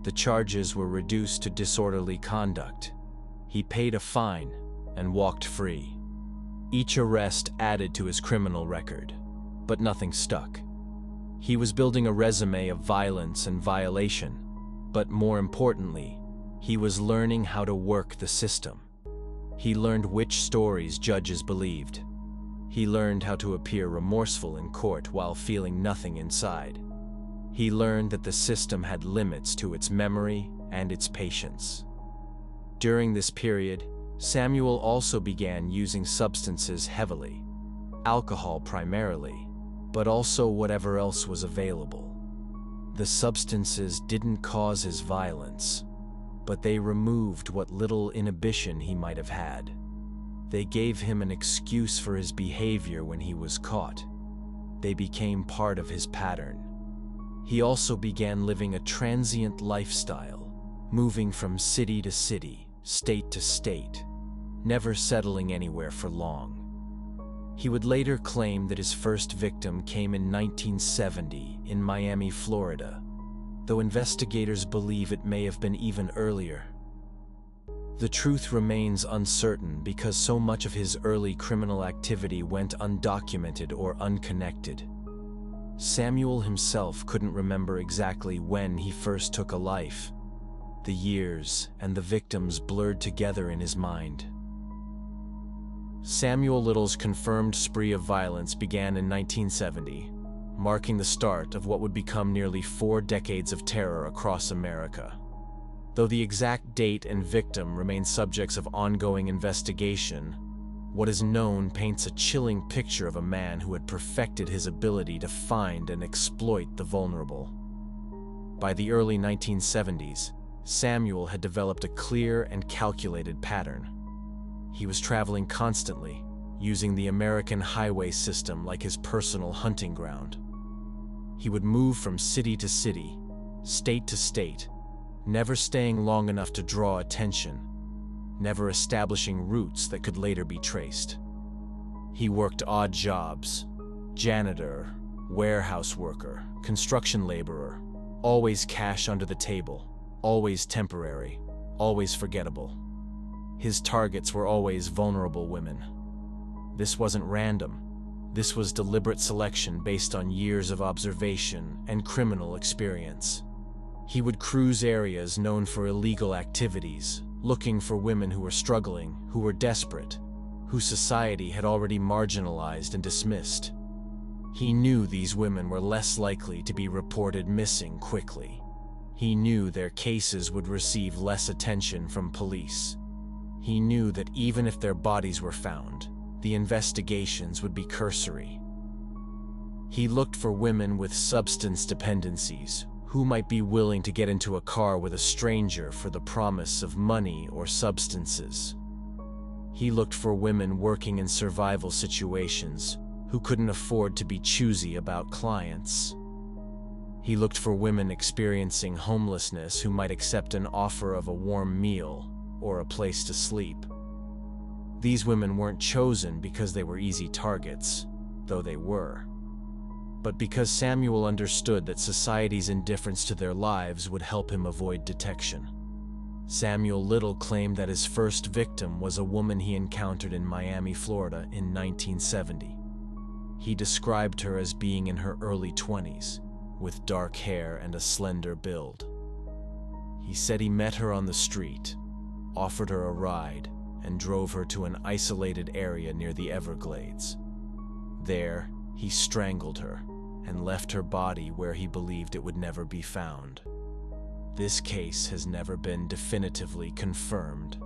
The charges were reduced to disorderly conduct. He paid a fine and walked free. Each arrest added to his criminal record, but nothing stuck. He was building a resume of violence and violation, but more importantly, he was learning how to work the system. He learned which stories judges believed. He learned how to appear remorseful in court while feeling nothing inside. He learned that the system had limits to its memory and its patience. During this period, Samuel also began using substances heavily, alcohol primarily, but also whatever else was available. The substances didn't cause his violence, but they removed what little inhibition he might have had. They gave him an excuse for his behavior when he was caught. They became part of his pattern. He also began living a transient lifestyle, moving from city to city, state to state, never settling anywhere for long. He would later claim that his first victim came in 1970 in Miami, Florida, though investigators believe it may have been even earlier. The truth remains uncertain because so much of his early criminal activity went undocumented or unconnected. Samuel himself couldn't remember exactly when he first took a life. The years and the victims blurred together in his mind. Samuel Little's confirmed spree of violence began in 1970, marking the start of what would become nearly 4 decades of terror across America. Though the exact date and victim remain subjects of ongoing investigation, what is known paints a chilling picture of a man who had perfected his ability to find and exploit the vulnerable. By the early 1970s, Samuel had developed a clear and calculated pattern. He was traveling constantly, using the American highway system like his personal hunting ground. He would move from city to city, state to state, never staying long enough to draw attention, never establishing routes that could later be traced. He worked odd jobs: janitor, warehouse worker, construction laborer, always cash under the table, always temporary, always forgettable. His targets were always vulnerable women. This wasn't random. This was deliberate selection based on years of observation and criminal experience. He would cruise areas known for illegal activities, looking for women who were struggling, who were desperate, who society had already marginalized and dismissed. He knew these women were less likely to be reported missing quickly. He knew their cases would receive less attention from police. He knew that even if their bodies were found, the investigations would be cursory. He looked for women with substance dependencies, who might be willing to get into a car with a stranger for the promise of money or substances. He looked for women working in survival situations, who couldn't afford to be choosy about clients. He looked for women experiencing homelessness who might accept an offer of a warm meal or a place to sleep. These women weren't chosen because they were easy targets, though they were, but because Samuel understood that society's indifference to their lives would help him avoid detection. Samuel Little claimed that his first victim was a woman he encountered in Miami, Florida in 1970. He described her as being in her early 20s, with dark hair and a slender build. He said he met her on the street, offered her a ride, and drove her to an isolated area near the Everglades. There, he strangled her and left her body where he believed it would never be found. This case has never been definitively confirmed.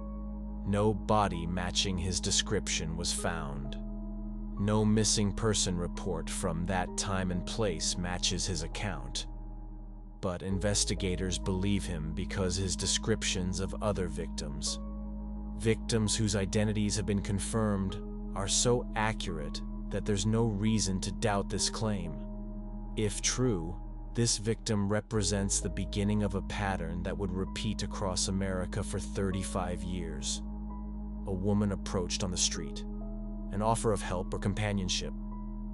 No body matching his description was found. No missing person report from that time and place matches his account. But investigators believe him because his descriptions of other victims whose identities have been confirmed, are so accurate that there's no reason to doubt this claim. If true, this victim represents the beginning of a pattern that would repeat across America for 35 years. A woman approached on the street. An offer of help or companionship.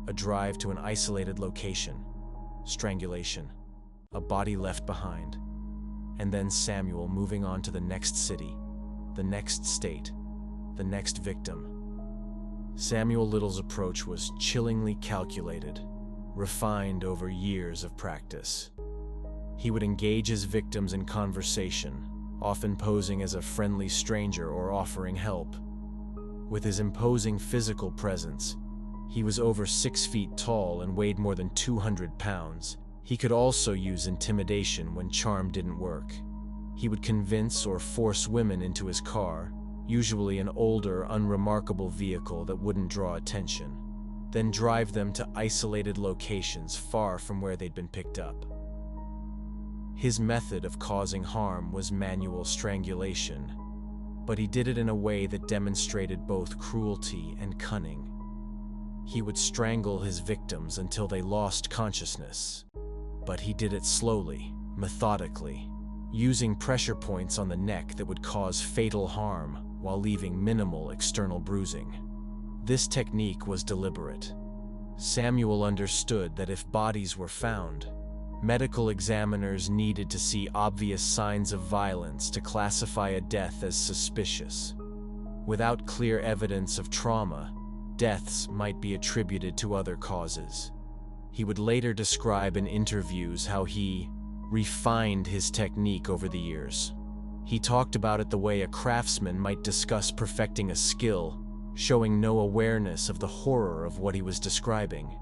A drive to an isolated location. Strangulation. A body left behind. And then Samuel moving on to the next city, the next state, the next victim. Samuel Little's approach was chillingly calculated, refined over years of practice. He would engage his victims in conversation, often posing as a friendly stranger or offering help. With his imposing physical presence, he was over 6 feet tall and weighed more than 200 pounds. He could also use intimidation when charm didn't work. He would convince or force women into his car, usually an older, unremarkable vehicle that wouldn't draw attention, then drive them to isolated locations far from where they'd been picked up. His method of causing harm was manual strangulation, but he did it in a way that demonstrated both cruelty and cunning. He would strangle his victims until they lost consciousness, but he did it slowly, methodically, using pressure points on the neck that would cause fatal harm while leaving minimal external bruising. This technique was deliberate. Samuel understood that if bodies were found, medical examiners needed to see obvious signs of violence to classify a death as suspicious. Without clear evidence of trauma, deaths might be attributed to other causes. He would later describe in interviews how he refined his technique over the years. He talked about it the way a craftsman might discuss perfecting a skill, showing no awareness of the horror of what he was describing.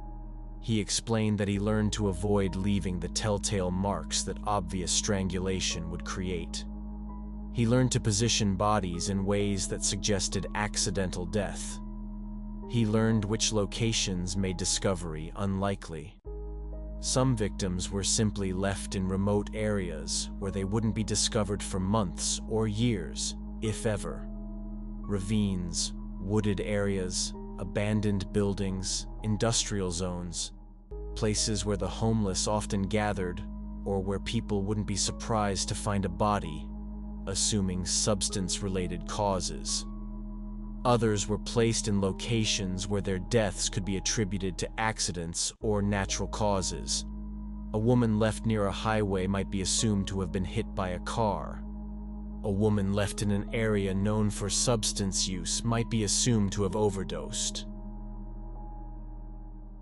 He explained that he learned to avoid leaving the telltale marks that obvious strangulation would create. He learned to position bodies in ways that suggested accidental death. He learned which locations made discovery unlikely. Some victims were simply left in remote areas where they wouldn't be discovered for months or years, if ever. Ravines, wooded areas, abandoned buildings, industrial zones, places where the homeless often gathered or where people wouldn't be surprised to find a body, assuming substance-related causes. Others were placed in locations where their deaths could be attributed to accidents or natural causes. A woman left near a highway might be assumed to have been hit by a car. A woman left in an area known for substance use might be assumed to have overdosed.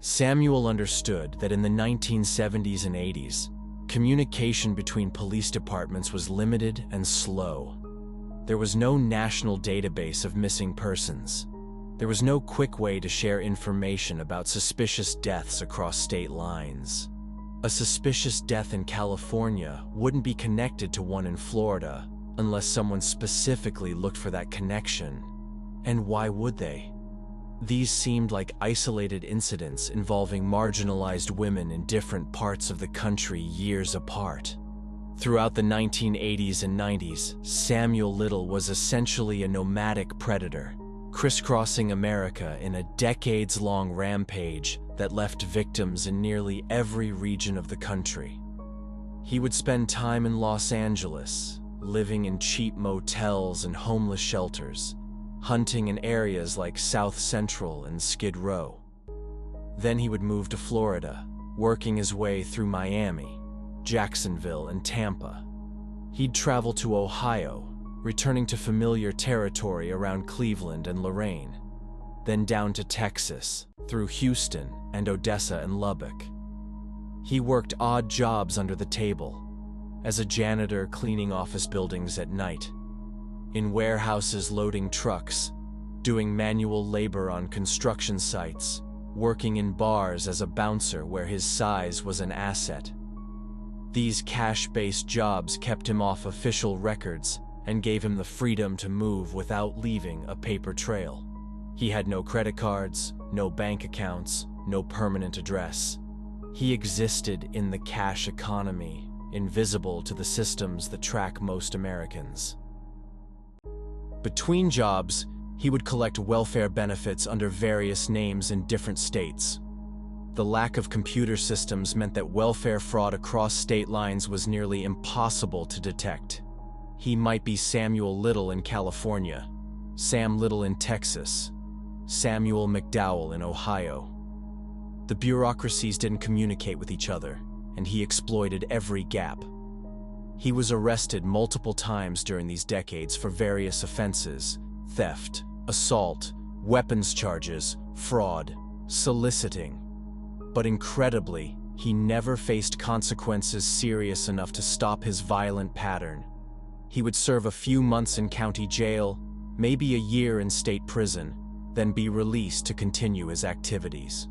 Samuel understood that in the 1970s and 80s, communication between police departments was limited and slow. There was no national database of missing persons. There was no quick way to share information about suspicious deaths across state lines. A suspicious death in California wouldn't be connected to one in Florida unless someone specifically looked for that connection. And why would they? These seemed like isolated incidents involving marginalized women in different parts of the country years apart. Throughout the 1980s and 90s, Samuel Little was essentially a nomadic predator, crisscrossing America in a decades-long rampage that left victims in nearly every region of the country. He would spend time in Los Angeles, living in cheap motels and homeless shelters, hunting in areas like South Central and Skid Row. Then he would move to Florida, working his way through Miami, Jacksonville, and Tampa. He'd travel to Ohio, returning to familiar territory around Cleveland and Lorain, then down to Texas, through Houston and Odessa and Lubbock. He worked odd jobs under the table, as a janitor cleaning office buildings at night, in warehouses loading trucks, doing manual labor on construction sites, working in bars as a bouncer where his size was an asset. These cash-based jobs kept him off official records and gave him the freedom to move without leaving a paper trail. He had no credit cards, no bank accounts, no permanent address. He existed in the cash economy, invisible to the systems that track most Americans. Between jobs, he would collect welfare benefits under various names in different states. The lack of computer systems meant that welfare fraud across state lines was nearly impossible to detect. He might be Samuel Little in California, Sam Little in Texas, Samuel McDowell in Ohio. The bureaucracies didn't communicate with each other, and he exploited every gap. He was arrested multiple times during these decades for various offenses: theft, assault, weapons charges, fraud, soliciting. But incredibly, he never faced consequences serious enough to stop his violent pattern. He would serve a few months in county jail, maybe a year in state prison, then be released to continue his activities.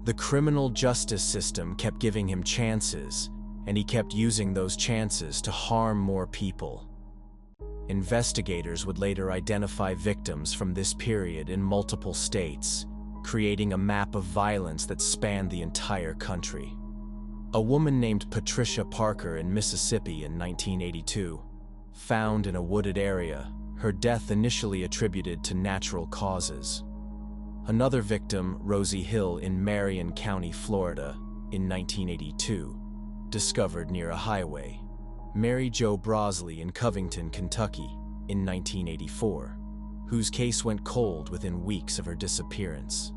The criminal justice system kept giving him chances, and he kept using those chances to harm more people. Investigators would later identify victims from this period in multiple states, creating a map of violence that spanned the entire country. A woman named Patricia Parker in Mississippi in 1982, found in a wooded area, her death initially attributed to natural causes. Another victim, Rosie Hill in Marion County, Florida, in 1982, discovered near a highway. Mary Jo Brosley in Covington, Kentucky, in 1984, whose case went cold within weeks of her disappearance.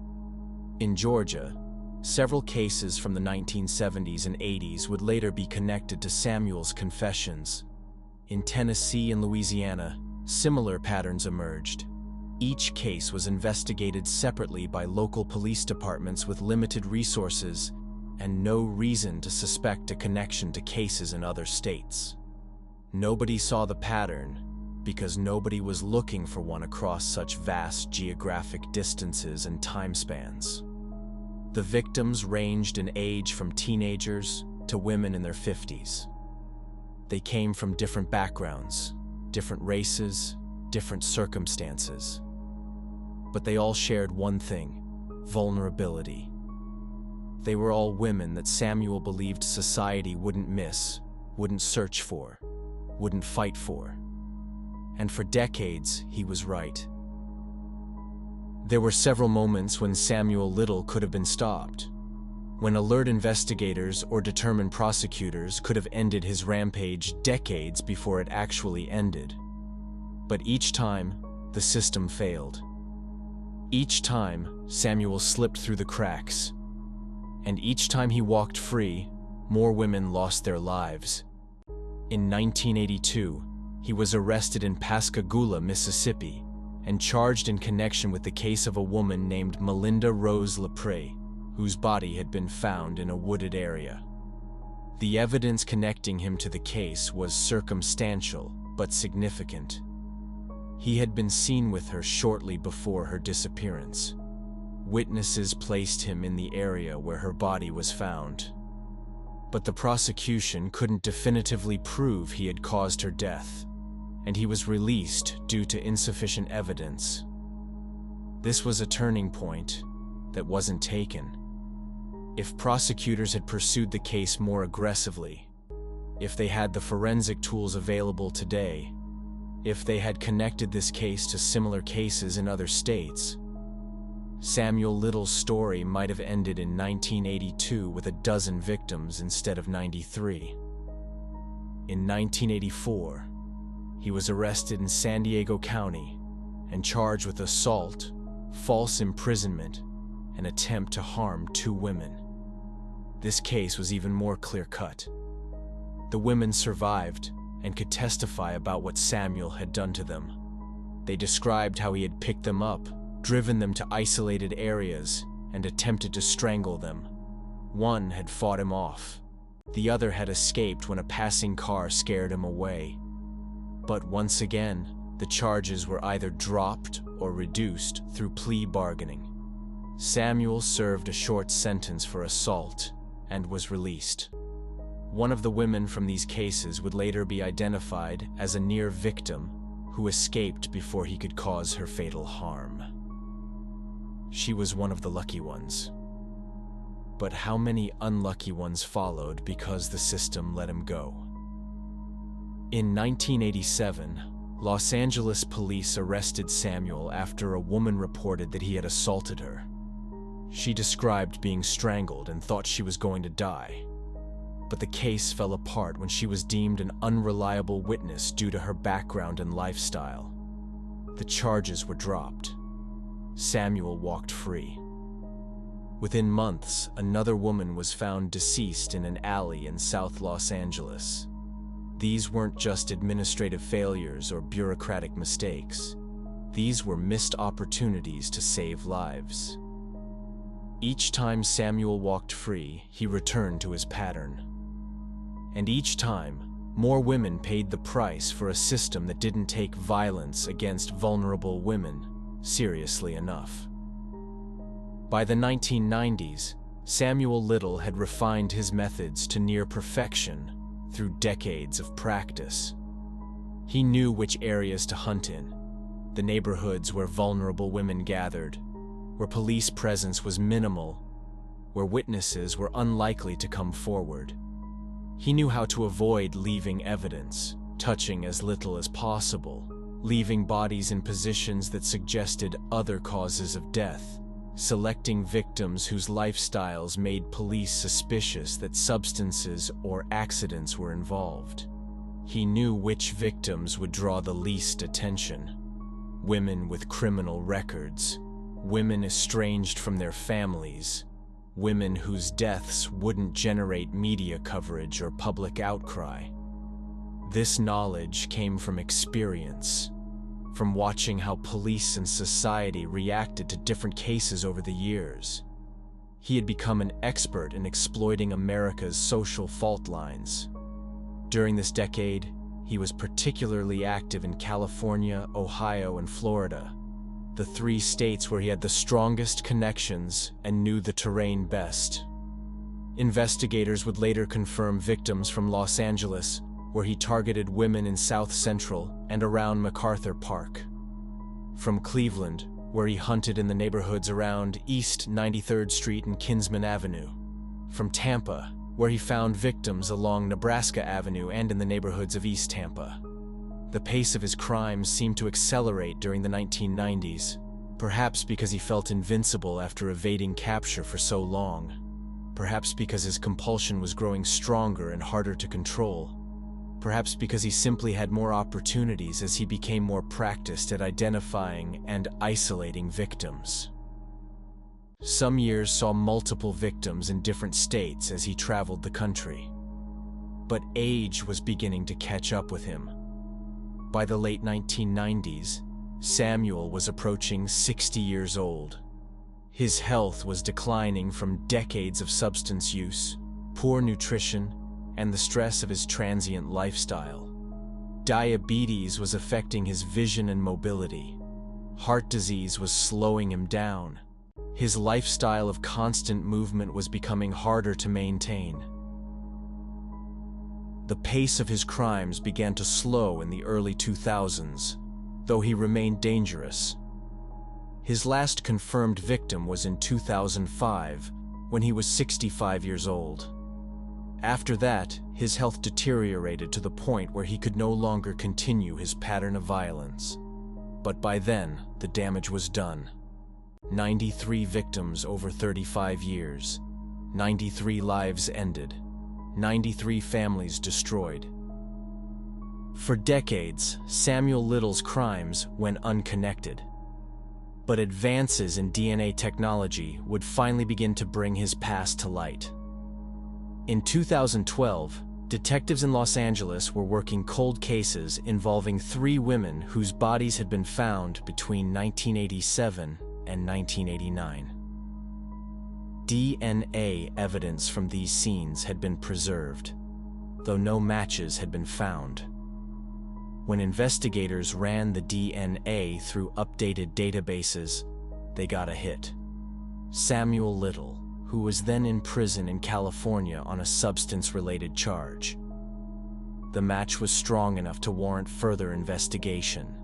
In Georgia, several cases from the 1970s and 80s would later be connected to Samuel's confessions. In Tennessee and Louisiana, similar patterns emerged. Each case was investigated separately by local police departments with limited resources and no reason to suspect a connection to cases in other states. Nobody saw the pattern because nobody was looking for one across such vast geographic distances and time spans. The victims ranged in age from teenagers to women in their 50s. They came from different backgrounds, different races, different circumstances. But they all shared one thing: vulnerability. They were all women that Samuel believed society wouldn't miss, wouldn't search for, wouldn't fight for. And for decades, he was right. There were several moments when Samuel Little could have been stopped, when alert investigators or determined prosecutors could have ended his rampage decades before it actually ended. But each time, the system failed. Each time, Samuel slipped through the cracks. And each time he walked free, more women lost their lives. In 1982, he was arrested in Pascagoula, Mississippi, and charged in connection with the case of a woman named Melinda Rose LaPree, whose body had been found in a wooded area. The evidence connecting him to the case was circumstantial, but significant. He had been seen with her shortly before her disappearance. Witnesses placed him in the area where her body was found. But the prosecution couldn't definitively prove he had caused her death, and he was released due to insufficient evidence. This was a turning point that wasn't taken. If prosecutors had pursued the case more aggressively, if they had the forensic tools available today, if they had connected this case to similar cases in other states, Samuel Little's story might have ended in 1982 with a dozen victims instead of 93. In 1984, he was arrested in San Diego County and charged with assault, false imprisonment, and attempt to harm 2 women. This case was even more clear-cut. The women survived and could testify about what Samuel had done to them. They described how he had picked them up, driven them to isolated areas, and attempted to strangle them. One had fought him off. The other had escaped when a passing car scared him away. But once again, the charges were either dropped or reduced through plea bargaining. Samuel served a short sentence for assault and was released. One of the women from these cases would later be identified as a near victim who escaped before he could cause her fatal harm. She was one of the lucky ones. But how many unlucky ones followed because the system let him go? In 1987, Los Angeles police arrested Samuel after a woman reported that he had assaulted her. She described being strangled and thought she was going to die. But the case fell apart when she was deemed an unreliable witness due to her background and lifestyle. The charges were dropped. Samuel walked free. Within months, another woman was found deceased in an alley in South Los Angeles. These weren't just administrative failures or bureaucratic mistakes. These were missed opportunities to save lives. Each time Samuel walked free, he returned to his pattern. And each time, more women paid the price for a system that didn't take violence against vulnerable women seriously enough. By the 1990s, Samuel Little had refined his methods to near perfection through decades of practice. He knew which areas to hunt in, the neighborhoods where vulnerable women gathered, where police presence was minimal, where witnesses were unlikely to come forward. He knew how to avoid leaving evidence, touching as little as possible, leaving bodies in positions that suggested other causes of death, selecting victims whose lifestyles made police suspicious that substances or accidents were involved. He knew which victims would draw the least attention. Women with criminal records, women estranged from their families, women whose deaths wouldn't generate media coverage or public outcry. This knowledge came from experience, from watching how police and society reacted to different cases over the years. He had become an expert in exploiting America's social fault lines. During this decade, he was particularly active in California, Ohio, and Florida, the three states where he had the strongest connections and knew the terrain best. Investigators would later confirm victims from Los Angeles, where he targeted women in South Central and around MacArthur Park. From Cleveland, where he hunted in the neighborhoods around East 93rd Street and Kinsman Avenue. From Tampa, where he found victims along Nebraska Avenue and in the neighborhoods of East Tampa. The pace of his crimes seemed to accelerate during the 1990s, perhaps because he felt invincible after evading capture for so long, perhaps because his compulsion was growing stronger and harder to control, perhaps because he simply had more opportunities as he became more practiced at identifying and isolating victims. Some years saw multiple victims in different states as he traveled the country. But age was beginning to catch up with him. By the late 1990s, Samuel was approaching 60 years old. His health was declining from decades of substance use, poor nutrition, and the stress of his transient lifestyle. Diabetes was affecting his vision and mobility. Heart disease was slowing him down. His lifestyle of constant movement was becoming harder to maintain. The pace of his crimes began to slow in the early 2000s, though he remained dangerous. His last confirmed victim was in 2005, when he was 65 years old. After that, his health deteriorated to the point where he could no longer continue his pattern of violence. But by then, the damage was done. 93 victims over 35 years, 93 lives ended, 93 families destroyed. For decades, Samuel Little's crimes went unconnected. But advances in DNA technology would finally begin to bring his past to light. In 2012, detectives in Los Angeles were working cold cases involving 3 women whose bodies had been found between 1987 and 1989. DNA evidence from these scenes had been preserved, though no matches had been found. When investigators ran the DNA through updated databases, they got a hit. Samuel Little, who was then in prison in California on a substance-related charge. The match was strong enough to warrant further investigation.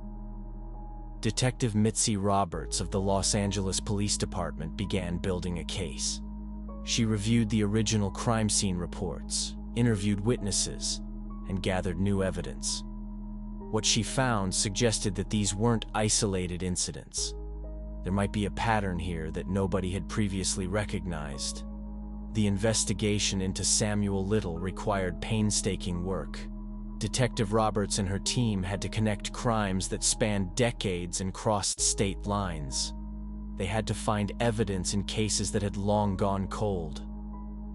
Detective Mitzi Roberts of the Los Angeles Police Department began building a case. She reviewed the original crime scene reports, interviewed witnesses, and gathered new evidence. What she found suggested that these weren't isolated incidents. There might be a pattern here that nobody had previously recognized. The investigation into Samuel Little required painstaking work. Detective Roberts and her team had to connect crimes that spanned decades and crossed state lines. They had to find evidence in cases that had long gone cold.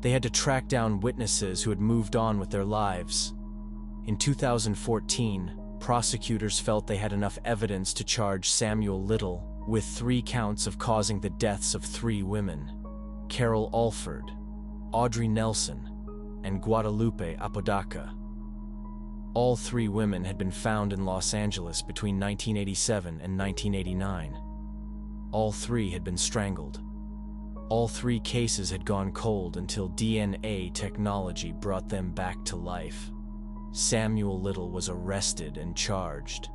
They had to track down witnesses who had moved on with their lives. In 2014, prosecutors felt they had enough evidence to charge Samuel Little with 3 counts of causing the deaths of 3 women: Carol Alford, Audrey Nelson, and Guadalupe Apodaca. All 3 women had been found in Los Angeles between 1987 and 1989. All 3 had been strangled. All 3 cases had gone cold until DNA technology brought them back to life. Samuel Little was arrested and charged.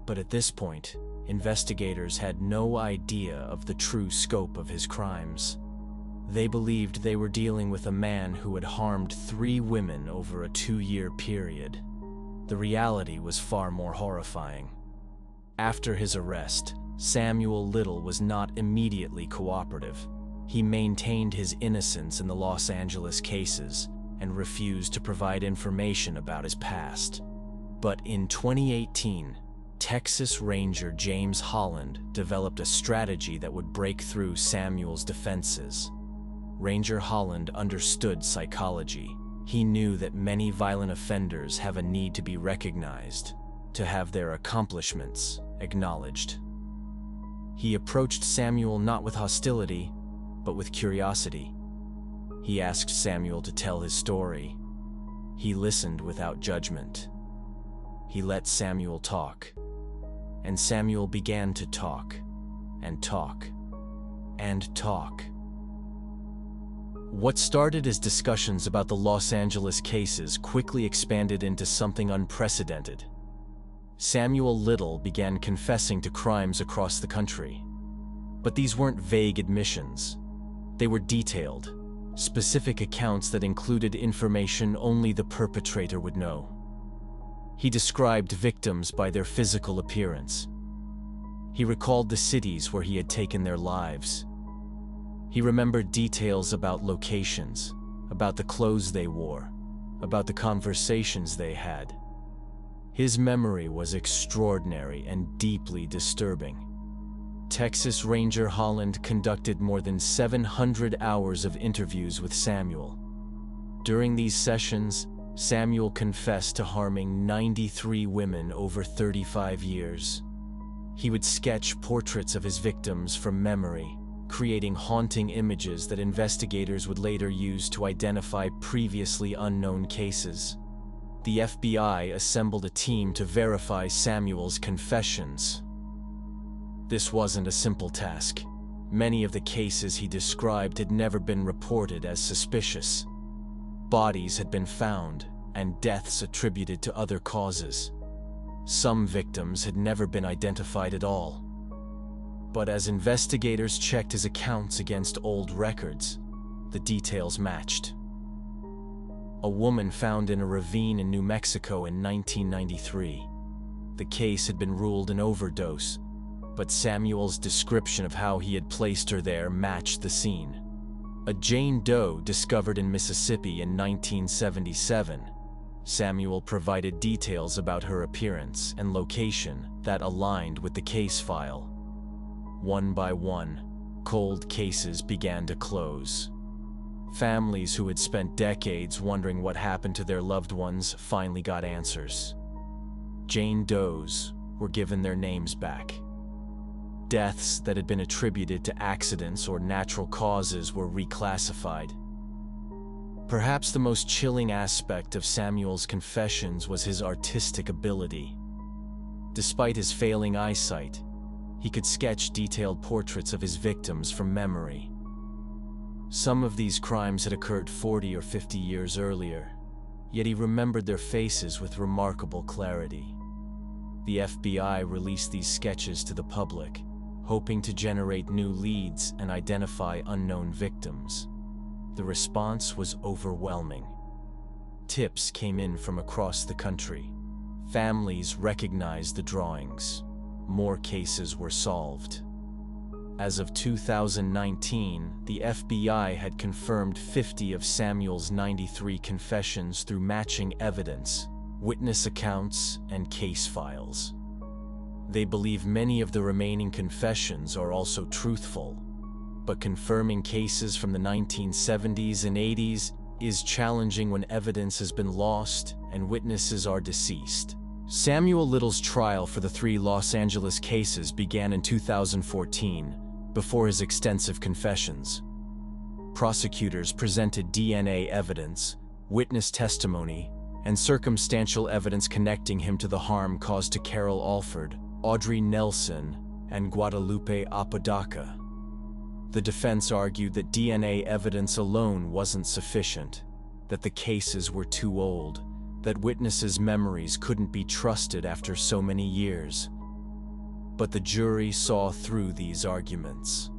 But at this point, investigators had no idea of the true scope of his crimes. They believed they were dealing with a man who had harmed 3 women over a 2-year period. The reality was far more horrifying. After his arrest, Samuel Little was not immediately cooperative. He maintained his innocence in the Los Angeles cases and refused to provide information about his past. But in 2018, Texas Ranger James Holland developed a strategy that would break through Samuel's defenses. Ranger Holland understood psychology. He knew that many violent offenders have a need to be recognized, to have their accomplishments acknowledged. He approached Samuel not with hostility, but with curiosity. He asked Samuel to tell his story. He listened without judgment. He let Samuel talk. And Samuel began to talk, and talk, and talk. What started as discussions about the Los Angeles cases quickly expanded into something unprecedented. Samuel Little began confessing to crimes across the country. But these weren't vague admissions. They were detailed, specific accounts that included information only the perpetrator would know. He described victims by their physical appearance. He recalled the cities where he had taken their lives. He remembered details about locations, about the clothes they wore, about the conversations they had. His memory was extraordinary and deeply disturbing. Texas Ranger Holland conducted more than 700 hours of interviews with Samuel. During these sessions, Samuel confessed to harming 93 women over 35 years. He would sketch portraits of his victims from memory, creating haunting images that investigators would later use to identify previously unknown cases. The FBI assembled a team to verify Samuel's confessions. This wasn't a simple task. Many of the cases he described had never been reported as suspicious. Bodies had been found, and deaths attributed to other causes. Some victims had never been identified at all. But as investigators checked his accounts against old records, the details matched. A woman found in a ravine in New Mexico in 1993. The case had been ruled an overdose, but Samuel's description of how he had placed her there matched the scene. A Jane Doe discovered in Mississippi in 1977. Samuel provided details about her appearance and location that aligned with the case file. One by one, cold cases began to close. Families who had spent decades wondering what happened to their loved ones finally got answers. Jane Does were given their names back. Deaths that had been attributed to accidents or natural causes were reclassified. Perhaps the most chilling aspect of Samuel's confessions was his artistic ability. Despite his failing eyesight, he could sketch detailed portraits of his victims from memory. Some of these crimes had occurred 40 or 50 years earlier, yet he remembered their faces with remarkable clarity. The FBI released these sketches to the public, hoping to generate new leads and identify unknown victims. The response was overwhelming. Tips came in from across the country. Families recognized the drawings. More cases were solved. As of 2019, the FBI had confirmed 50 of Samuel's 93 confessions through matching evidence, witness accounts, and case files. They believe many of the remaining confessions are also truthful, but confirming cases from the 1970s and 80s is challenging when evidence has been lost and witnesses are deceased. Samuel Little's trial for the 3 Los Angeles cases began in 2014, before his extensive confessions. Prosecutors presented DNA evidence, witness testimony, and circumstantial evidence connecting him to the harm caused to Carol Alford, Audrey Nelson, and Guadalupe Apodaca. The defense argued that DNA evidence alone wasn't sufficient, that the cases were too old, that witnesses' memories couldn't be trusted after so many years. But the jury saw through these arguments.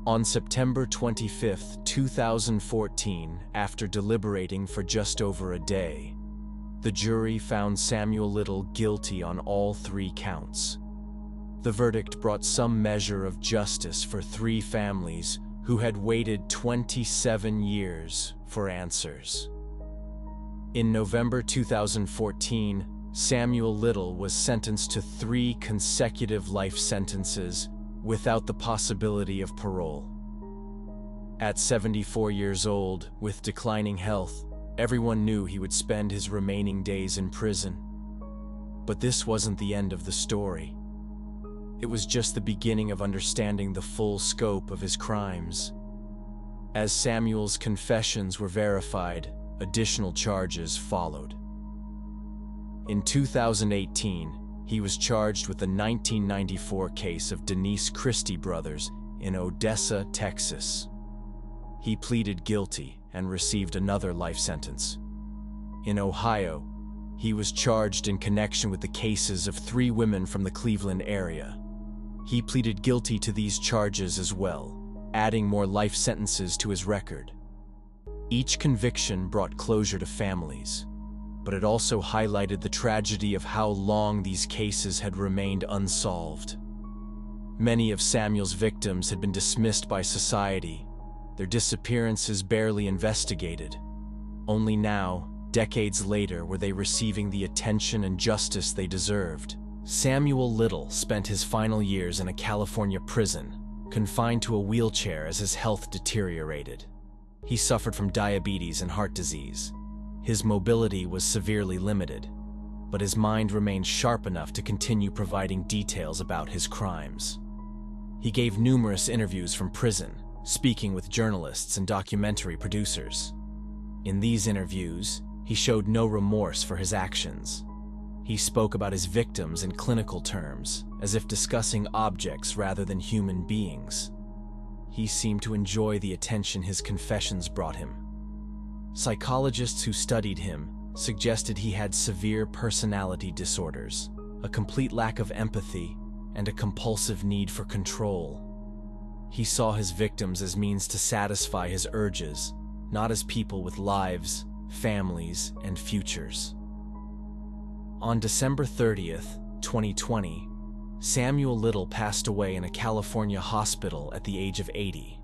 On September 25, 2014, after deliberating for just over a day, the jury found Samuel Little guilty on all 3 counts. The verdict brought some measure of justice for 3 families who had waited 27 years for answers. In November 2014, Samuel Little was sentenced to 3 consecutive life sentences without the possibility of parole. At 74 years old, with declining health, everyone knew he would spend his remaining days in prison. But this wasn't the end of the story. It was just the beginning of understanding the full scope of his crimes. As Samuel's confessions were verified, additional charges followed. In 2018, he was charged with the 1994 case of Denise Christie brothers in Odessa, Texas. He pleaded guilty and received another life sentence. In Ohio, he was charged in connection with the cases of 3 women from the Cleveland area. He pleaded guilty to these charges as well, adding more life sentences to his record. Each conviction brought closure to families, but it also highlighted the tragedy of how long these cases had remained unsolved. Many of Samuel's victims had been dismissed by society, their disappearances barely investigated. Only now, decades later, were they receiving the attention and justice they deserved. Samuel Little spent his final years in a California prison, confined to a wheelchair as his health deteriorated. He suffered from diabetes and heart disease. His mobility was severely limited, but his mind remained sharp enough to continue providing details about his crimes. He gave numerous interviews from prison, speaking with journalists and documentary producers. In these interviews, he showed no remorse for his actions. He spoke about his victims in clinical terms, as if discussing objects rather than human beings. He seemed to enjoy the attention his confessions brought him. Psychologists who studied him suggested he had severe personality disorders, a complete lack of empathy, and a compulsive need for control. He saw his victims as means to satisfy his urges, not as people with lives, families, and futures. On December 30th, 2020, Samuel Little passed away in a California hospital at the age of 80.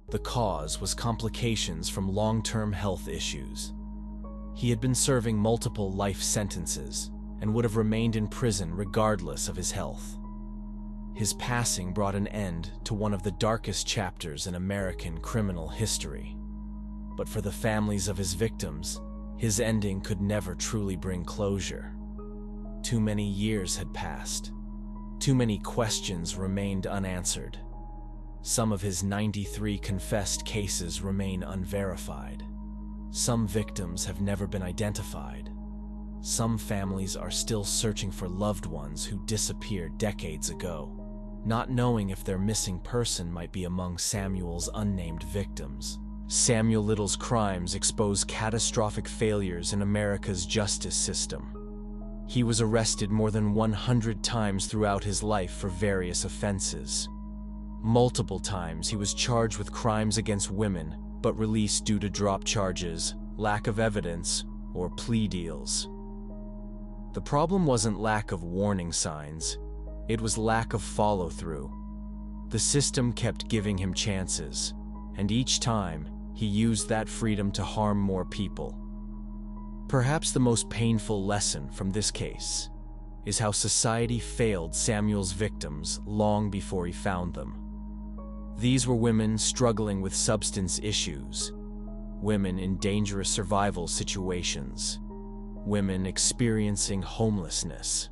The cause was complications from long-term health issues. He had been serving multiple life sentences and would have remained in prison regardless of his health. His passing brought an end to one of the darkest chapters in American criminal history. But for the families of his victims, his ending could never truly bring closure. Too many years had passed. Too many questions remained unanswered. Some of his 93 confessed cases remain unverified. Some victims have never been identified. Some families are still searching for loved ones who disappeared decades ago. not knowing if their missing person might be among Samuel's unnamed victims. Samuel Little's crimes expose catastrophic failures in America's justice system. He was arrested more than 100 times throughout his life for various offenses. Multiple times he was charged with crimes against women, but released due to drop charges, lack of evidence, or plea deals. The problem wasn't lack of warning signs, it was lack of follow-through. The system kept giving him chances, and each time, he used that freedom to harm more people. Perhaps the most painful lesson from this case is how society failed Samuel's victims long before he found them. These were women struggling with substance issues, women in dangerous survival situations, women experiencing homelessness.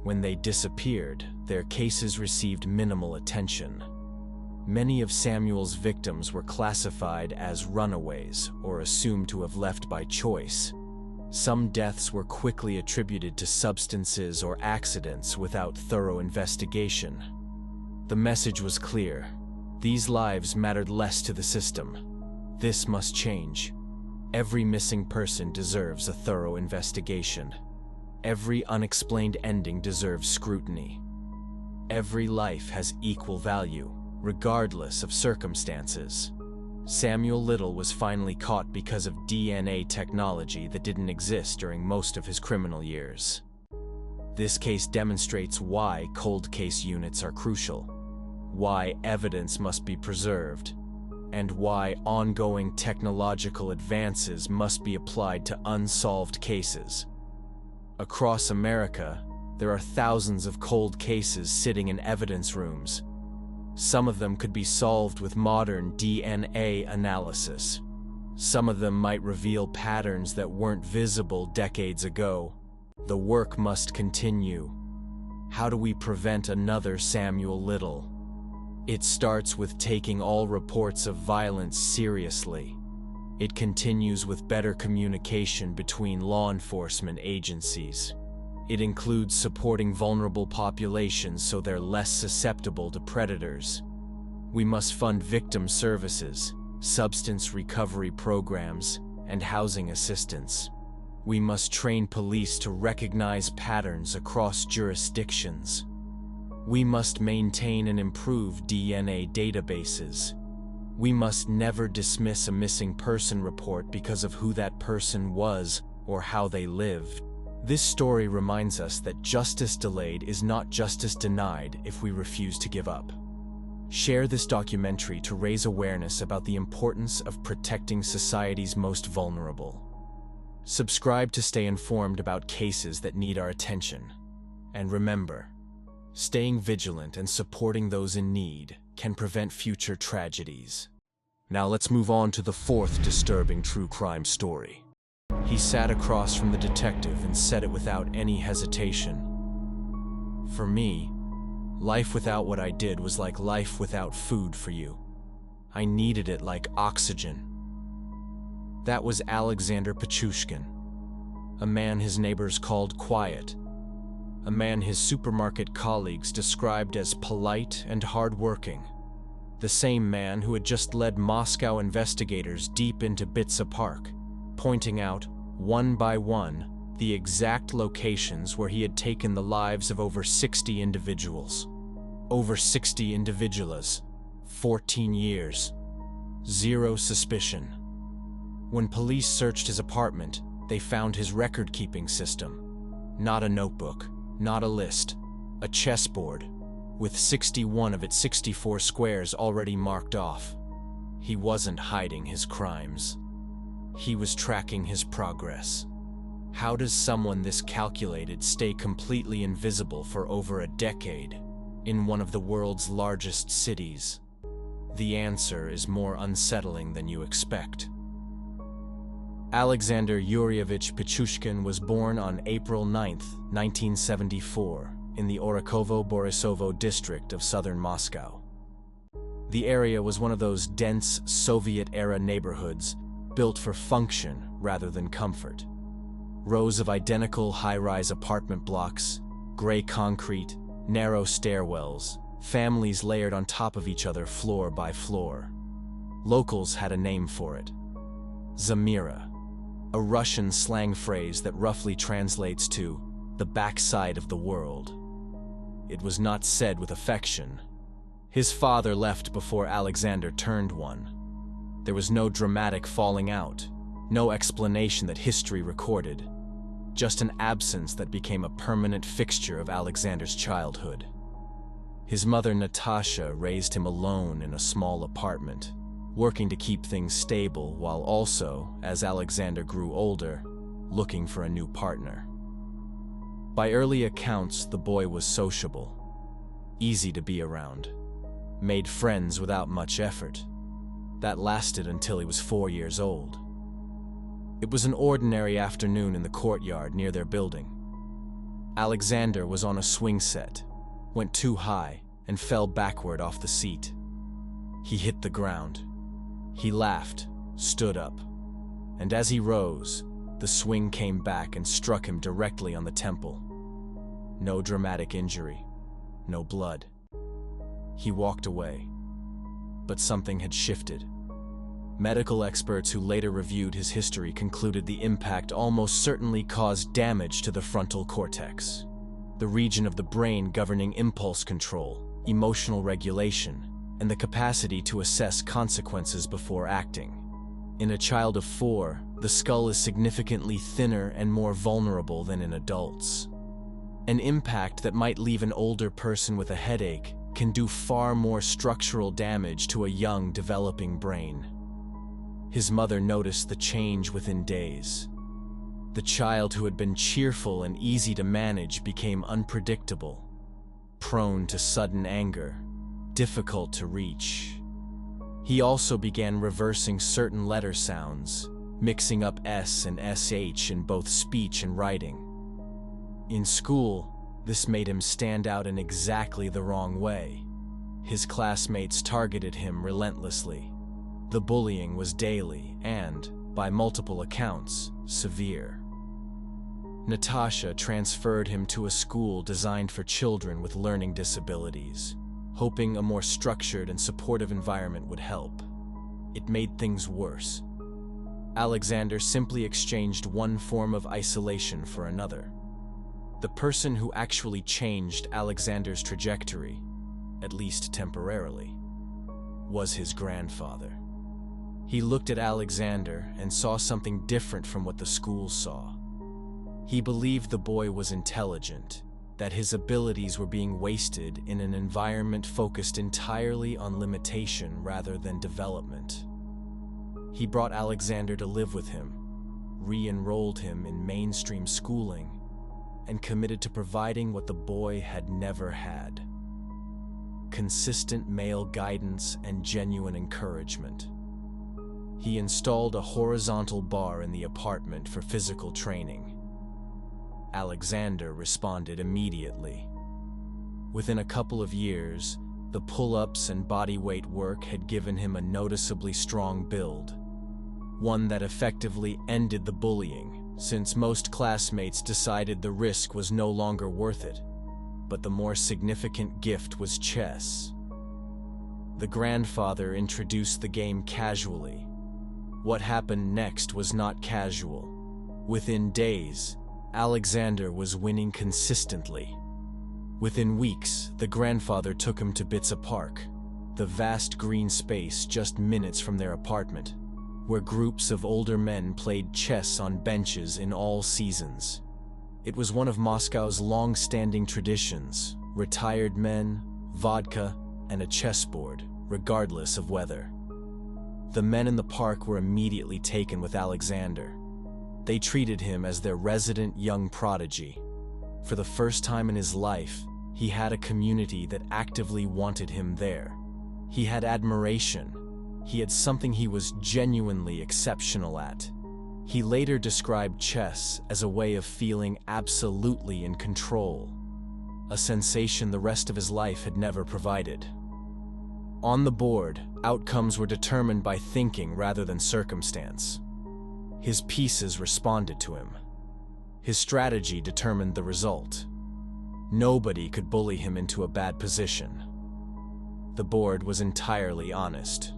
When they disappeared, their cases received minimal attention. Many of Samuel's victims were classified as runaways or assumed to have left by choice. Some deaths were quickly attributed to substances or accidents without thorough investigation. The message was clear. These lives mattered less to the system. This must change. Every missing person deserves a thorough investigation. Every unexplained ending deserves scrutiny. Every life has equal value, regardless of circumstances. Samuel Little was finally caught because of DNA technology that didn't exist during most of his criminal years. This case demonstrates why cold case units are crucial, why evidence must be preserved, and why ongoing technological advances must be applied to unsolved cases. Across America, there are thousands of cold cases sitting in evidence rooms. Some of them could be solved with modern DNA analysis. Some of them might reveal patterns that weren't visible decades ago. The work must continue. How do we prevent another Samuel Little? It starts with taking all reports of violence seriously. It continues with better communication between law enforcement agencies. It includes supporting vulnerable populations so they're less susceptible to predators. We must fund victim services, substance recovery programs, and housing assistance. We must train police to recognize patterns across jurisdictions. We must maintain and improve DNA databases. We must never dismiss a missing person report because of who that person was or how they lived. This story reminds us that justice delayed is not justice denied if we refuse to give up. Share this documentary to raise awareness about the importance of protecting society's most vulnerable. Subscribe to stay informed about cases that need our attention. And remember, staying vigilant and supporting those in need can prevent future tragedies. Now let's move on to the fourth disturbing true crime story. He sat across from the detective and said it without any hesitation. For me, life without what I did was like life without food for you. I needed it like oxygen. That was Alexander Pichushkin, a man his neighbors called quiet, a man his supermarket colleagues described as polite and hardworking, the same man who had just led Moscow investigators deep into Bitsa Park, pointing out, one by one, the exact locations where he had taken the lives of over 60 individuals. Over 60 individuals, 14 years, zero suspicion. When police searched his apartment, they found his record-keeping system. Not a notebook, not a list, a chessboard, with 61 of its 64 squares already marked off. He wasn't hiding his crimes. He was tracking his progress. How does someone this calculated stay completely invisible for over a decade in one of the world's largest cities? The answer is more unsettling than you expect. Alexander Yuryevich Pichushkin was born on April 9, 1974, in the Orakovo-Borisovo district of southern Moscow. The area was one of those dense Soviet-era neighborhoods built for function rather than comfort. Rows of identical high-rise apartment blocks, gray concrete, narrow stairwells, families layered on top of each other floor by floor. Locals had a name for it. Zamira, a Russian slang phrase that roughly translates to the backside of the world. It was not said with affection. His father left before Alexander turned one. There was no dramatic falling out, no explanation that history recorded, just an absence that became a permanent fixture of Alexander's childhood. His mother Natasha raised him alone in a small apartment, working to keep things stable while also, as Alexander grew older, looking for a new partner. By early accounts, the boy was sociable, easy to be around, made friends without much effort. That lasted until he was 4 years old. It was an ordinary afternoon in the courtyard near their building. Alexander was on a swing set, went too high, and fell backward off the seat. He hit the ground. He laughed, stood up, and as he rose, the swing came back and struck him directly on the temple. No dramatic injury, no blood. He walked away, but something had shifted. Medical experts who later reviewed his history concluded the impact almost certainly caused damage to the frontal cortex, the region of the brain governing impulse control, emotional regulation, and the capacity to assess consequences before acting. In a child of 4, the skull is significantly thinner and more vulnerable than in adults. An impact that might leave an older person with a headache can do far more structural damage to a young, developing brain. His mother noticed the change within days. The child who had been cheerful and easy to manage became unpredictable, prone to sudden anger, difficult to reach. He also began reversing certain letter sounds, mixing up S and SH in both speech and writing. In school, this made him stand out in exactly the wrong way. His classmates targeted him relentlessly. The bullying was daily and, by multiple accounts, severe. Natasha transferred him to a school designed for children with learning disabilities, hoping a more structured and supportive environment would help. It made things worse. Alexander simply exchanged one form of isolation for another. The person who actually changed Alexander's trajectory, at least temporarily, was his grandfather. He looked at Alexander and saw something different from what the school saw. He believed the boy was intelligent, that his abilities were being wasted in an environment focused entirely on limitation rather than development. He brought Alexander to live with him, re-enrolled him in mainstream schooling, and committed to providing what the boy had never had: consistent male guidance and genuine encouragement. He installed a horizontal bar in the apartment for physical training. Alexander responded immediately. Within a couple of years, the pull-ups and body weight work had given him a noticeably strong build, one that effectively ended the bullying, since most classmates decided the risk was no longer worth it. But the more significant gift was chess. The grandfather introduced the game casually. What happened next was not casual. Within days, Alexander was winning consistently. Within weeks, the grandfather took him to Bitsa Park, the vast green space just minutes from their apartment, where groups of older men played chess on benches in all seasons. It was one of Moscow's long-standing traditions: retired men, vodka, and a chessboard, regardless of weather. The men in the park were immediately taken with Alexander. They treated him as their resident young prodigy. For the first time in his life, he had a community that actively wanted him there. He had admiration. He had something he was genuinely exceptional at. He later described chess as a way of feeling absolutely in control, a sensation the rest of his life had never provided. On the board, outcomes were determined by thinking rather than circumstance. His pieces responded to him. His strategy determined the result. Nobody could bully him into a bad position. the board was entirely honest.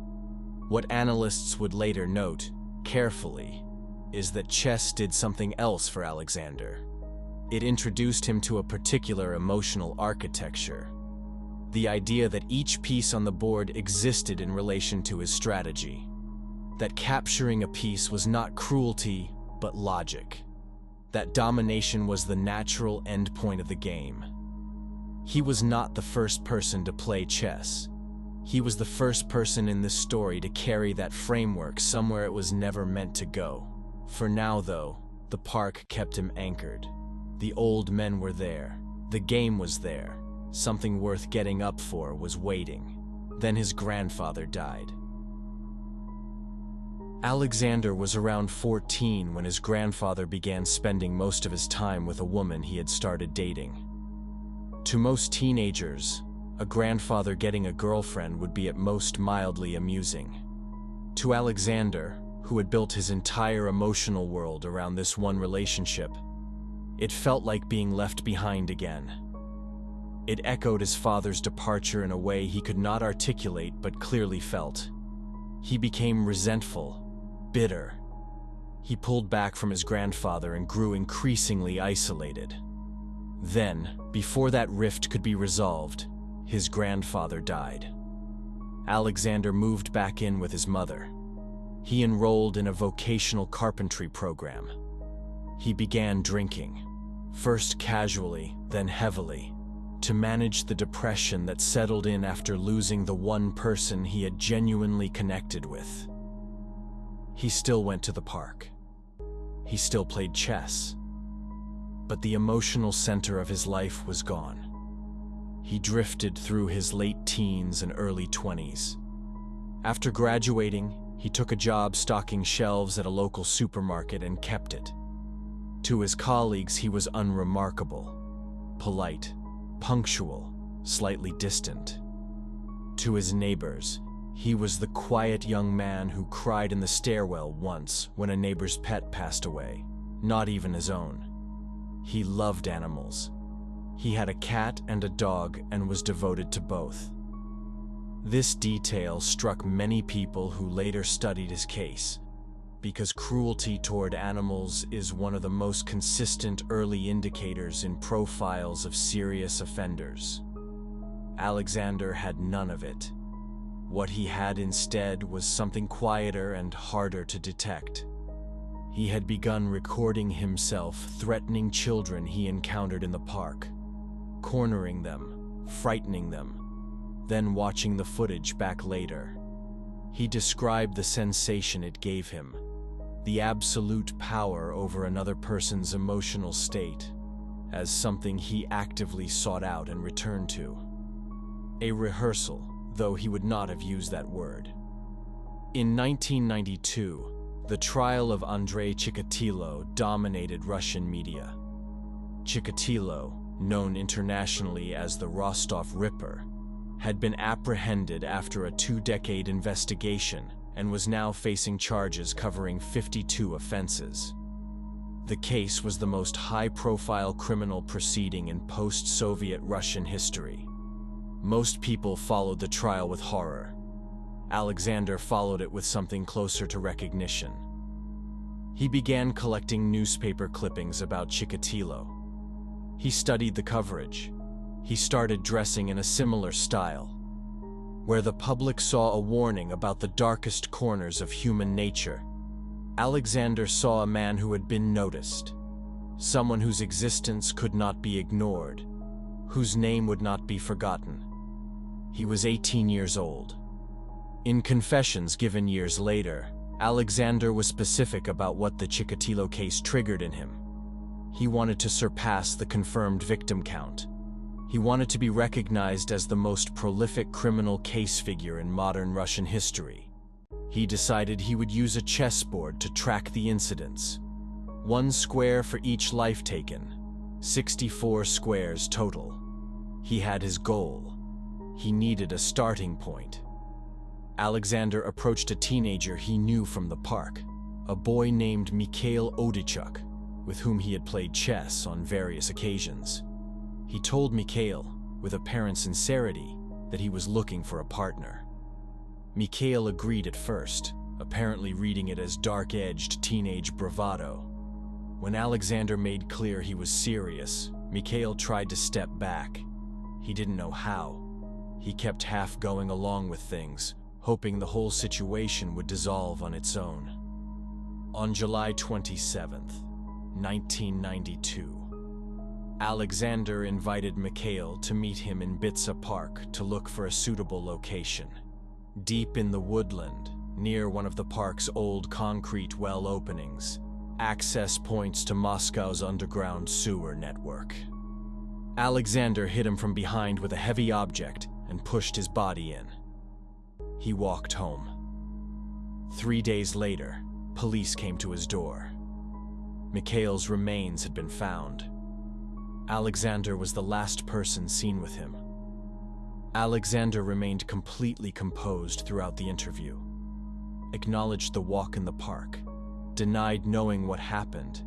What analysts would later note, carefully, is that chess did something else for Alexander. It introduced him to a particular emotional architecture. The idea that each piece on the board existed in relation to his strategy. That capturing a piece was not cruelty, but logic. That domination was the natural endpoint of the game. He was not the first person to play chess. He was the first person in this story to carry that framework somewhere it was never meant to go. For now, though, the park kept him anchored. The old men were there. The game was there. Something worth getting up for was waiting. Then his grandfather died. Alexander was around 14 when his grandfather began spending most of his time with a woman he had started dating. To most teenagers, a grandfather getting a girlfriend would be at most mildly amusing. To Alexander, who had built his entire emotional world around this one relationship, it felt like being left behind again. It echoed his father's departure in a way he could not articulate but clearly felt. He became resentful, bitter. He pulled back from his grandfather and grew increasingly isolated. Then, before that rift could be resolved, his grandfather died. Alexander moved back in with his mother. He enrolled in a vocational carpentry program. He began drinking, first casually, then heavily, to manage the depression that settled in after losing the one person he had genuinely connected with. He still went to the park. He still played chess. But the emotional center of his life was gone. He drifted through his late teens and early 20s. After graduating, he took a job stocking shelves at a local supermarket and kept it. To his colleagues, he was unremarkable, polite, punctual, slightly distant. To his neighbors, he was the quiet young man who cried in the stairwell once when a neighbor's pet passed away, not even his own. He loved animals. He had a cat and a dog and was devoted to both. This detail struck many people who later studied his case, because cruelty toward animals is one of the most consistent early indicators in profiles of serious offenders. Alexander had none of it. What he had instead was something quieter and harder to detect. He had begun recording himself threatening children he encountered in the park, cornering them, frightening them, then watching the footage back later. He described the sensation it gave him, the absolute power over another person's emotional state, as something he actively sought out and returned to. A rehearsal, though he would not have used that word. In 1992, the trial of Andrei Chikatilo dominated Russian media. Chikatilo, known internationally as the Rostov Ripper, had been apprehended after a 2-decade investigation and was now facing charges covering 52 offenses. The case was the most high-profile criminal proceeding in post-Soviet Russian history. Most people followed the trial with horror. Alexander followed it with something closer to recognition. He began collecting newspaper clippings about Chikatilo. He studied the coverage. He started dressing in a similar style. Where the public saw a warning about the darkest corners of human nature, Alexander saw a man who had been noticed, someone whose existence could not be ignored, whose name would not be forgotten. He was 18 years old. In confessions given years later, Alexander was specific about what the Chikatilo case triggered in him. He wanted to surpass the confirmed victim count. He wanted to be recognized as the most prolific criminal case figure in modern Russian history. He decided he would use a chessboard to track the incidents. 1 square for each life taken, 64 squares total. He had his goal. He needed a starting point. Alexander approached a teenager he knew from the park, a boy named Mikhail Odichuk, with whom he had played chess on various occasions. He told Mikhail, with apparent sincerity, that he was looking for a partner. Mikhail agreed at first, apparently reading it as dark-edged teenage bravado. When Alexander made clear he was serious, Mikhail tried to step back. He didn't know how. He kept half going along with things, hoping the whole situation would dissolve on its own. On July 27th, 1992, Alexander invited Mikhail to meet him in Bitsa Park to look for a suitable location. Deep in the woodland, near one of the park's old concrete well openings, access points to Moscow's underground sewer network. Alexander hit him from behind with a heavy object and pushed his body in. He walked home. 3 days later, police came to his door. Mikhail's remains had been found. Alexander was the last person seen with him. Alexander remained completely composed throughout the interview, acknowledged the walk in the park, denied knowing what happened,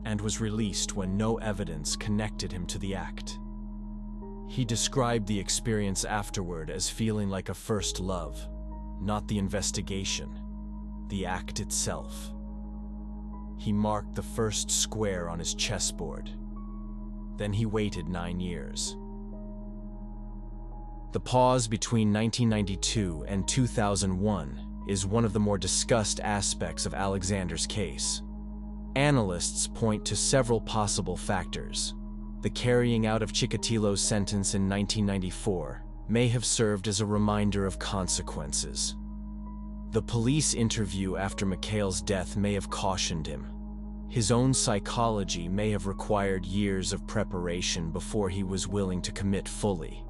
and was released when no evidence connected him to the act. He described the experience afterward as feeling like a first love, not the investigation, the act itself. He marked the first square on his chessboard. Then he waited 9 years. The pause between 1992 and 2001 is one of the more discussed aspects of Alexander's case. Analysts point to several possible factors. The carrying out of Chikatilo's sentence in 1994 may have served as a reminder of consequences. The police interview after Mikhail's death may have cautioned him. His own psychology may have required years of preparation before he was willing to commit fully.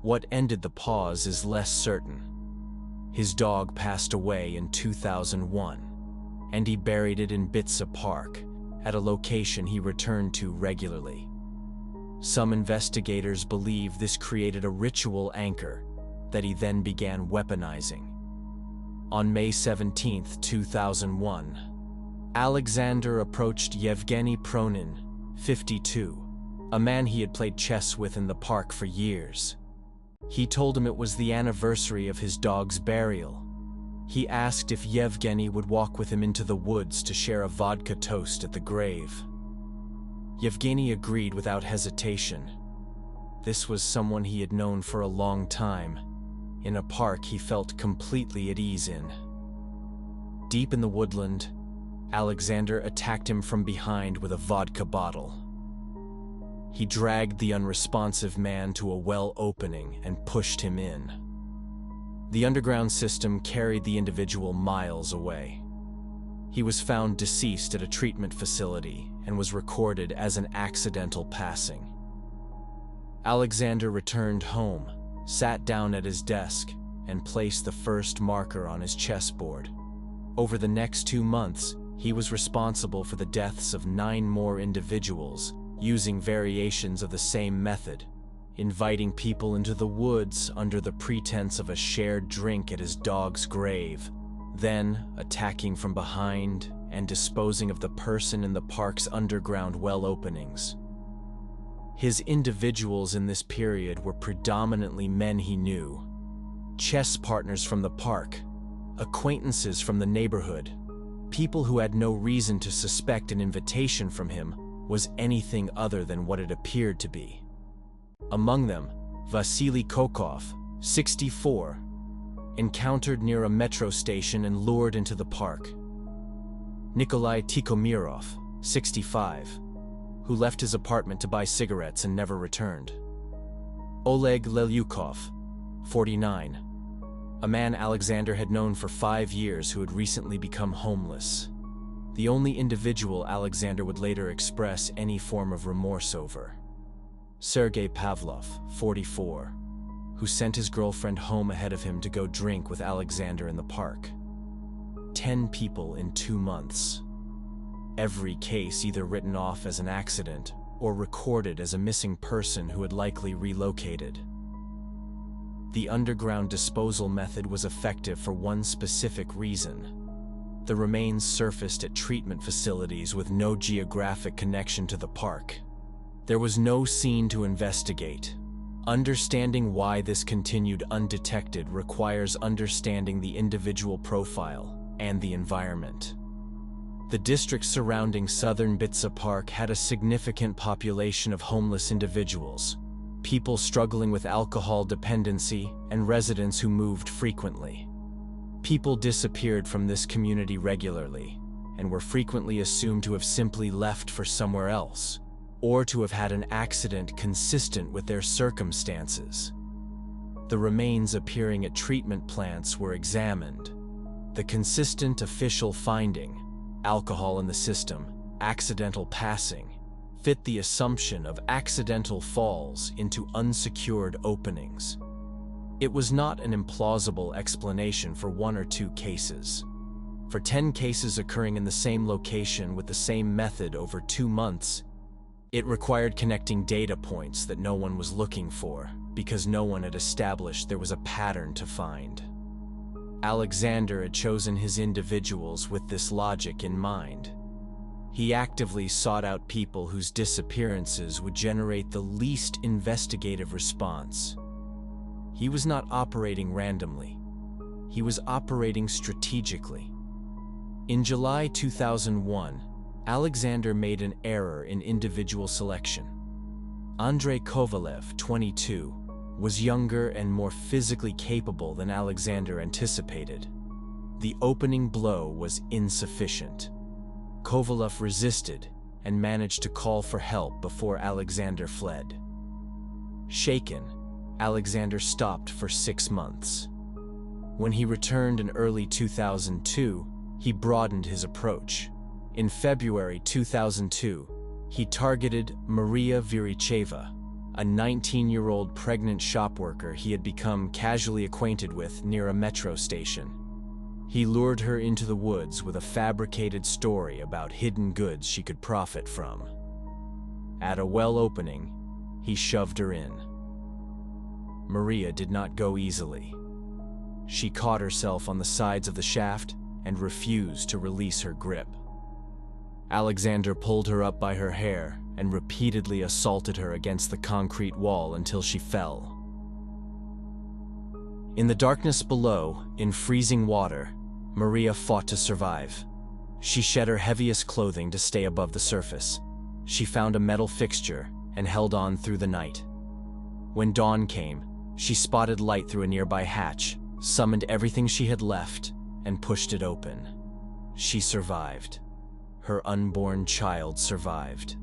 What ended the pause is less certain. His dog passed away in 2001, and he buried it in Bitsa Park, at a location he returned to regularly. Some investigators believe this created a ritual anchor that he then began weaponizing. On May 17, 2001, Alexander approached Yevgeny Pronin, 52, a man he had played chess with in the park for years. He told him it was the anniversary of his dog's burial. He asked if Yevgeny would walk with him into the woods to share a vodka toast at the grave. Yevgeny agreed without hesitation. This was someone he had known for a long time, in a park he felt completely at ease in. Deep in the woodland, Alexander attacked him from behind with a vodka bottle. He dragged the unresponsive man to a well opening and pushed him in. The underground system carried the individual miles away. He was found deceased at a treatment facility and was recorded as an accidental passing. Alexander returned home, sat down at his desk, and placed the first marker on his chessboard. Over the next 2 months, he was responsible for the deaths of 9 more individuals, using variations of the same method, inviting people into the woods under the pretense of a shared drink at his dog's grave, then attacking from behind and disposing of the person in the park's underground well openings. His individuals in this period were predominantly men he knew, chess partners from the park, acquaintances from the neighborhood, people who had no reason to suspect an invitation from him was anything other than what it appeared to be. Among them, Vasily Kokov, 64, encountered near a metro station and lured into the park. Nikolai Tikhomirov, 65, who left his apartment to buy cigarettes and never returned. Oleg Lelyukov, 49, a man Alexander had known for 5 years who had recently become homeless. The only individual Alexander would later express any form of remorse over. Sergei Pavlov, 44, who sent his girlfriend home ahead of him to go drink with Alexander in the park. 10 people in 2 months. Every case either written off as an accident or recorded as a missing person who had likely relocated. The underground disposal method was effective for one specific reason. The remains surfaced at treatment facilities with no geographic connection to the park. There was no scene to investigate, Understanding why this continued undetected requires understanding the individual profile and the environment. The district surrounding southern Bitsa Park had a significant population of homeless individuals, people struggling with alcohol dependency, and residents who moved frequently. People disappeared from this community regularly, and were frequently assumed to have simply left for somewhere else, or to have had an accident consistent with their circumstances. The remains appearing at treatment plants were examined. The consistent official finding, alcohol in the system, accidental passing, fit the assumption of accidental falls into unsecured openings. It was not an implausible explanation for 1 or 2 cases. For 10 cases occurring in the same location with the same method over 2 months, it required connecting data points that no one was looking for, because no one had established there was a pattern to find. Alexander had chosen his individuals with this logic in mind. He actively sought out people whose disappearances would generate the least investigative response. He was not operating randomly. He was operating strategically. In July 2001, Alexander made an error in individual selection. Andrei Kovalev, 22, was younger and more physically capable than Alexander anticipated. The opening blow was insufficient. Kovalev resisted and managed to call for help before Alexander fled. Shaken, Alexander stopped for 6 months. When he returned in early 2002, he broadened his approach. In February 2002, he targeted Maria Viricheva, a 19-year-old pregnant shop worker he had become casually acquainted with near a metro station. He lured her into the woods with a fabricated story about hidden goods she could profit from. At a well opening, he shoved her in. Maria did not go easily. She caught herself on the sides of the shaft and refused to release her grip. Alexander pulled her up by her hair and repeatedly assaulted her against the concrete wall until she fell. In the darkness below, in freezing water, Maria fought to survive. She shed her heaviest clothing to stay above the surface. She found a metal fixture and held on through the night. When dawn came, she spotted light through a nearby hatch, summoned everything she had left, and pushed it open. She survived. Her unborn child survived.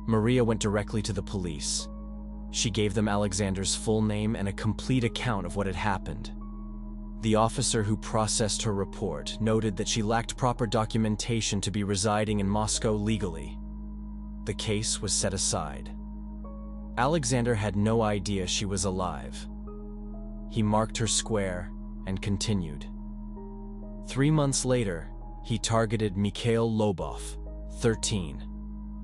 Maria went directly to the police. She gave them Alexander's full name and a complete account of what had happened. The officer who processed her report noted that she lacked proper documentation to be residing in Moscow legally. The case was set aside. Alexander had no idea she was alive. He marked her square and continued. 3 months later, he targeted Mikhail Lobov, 13,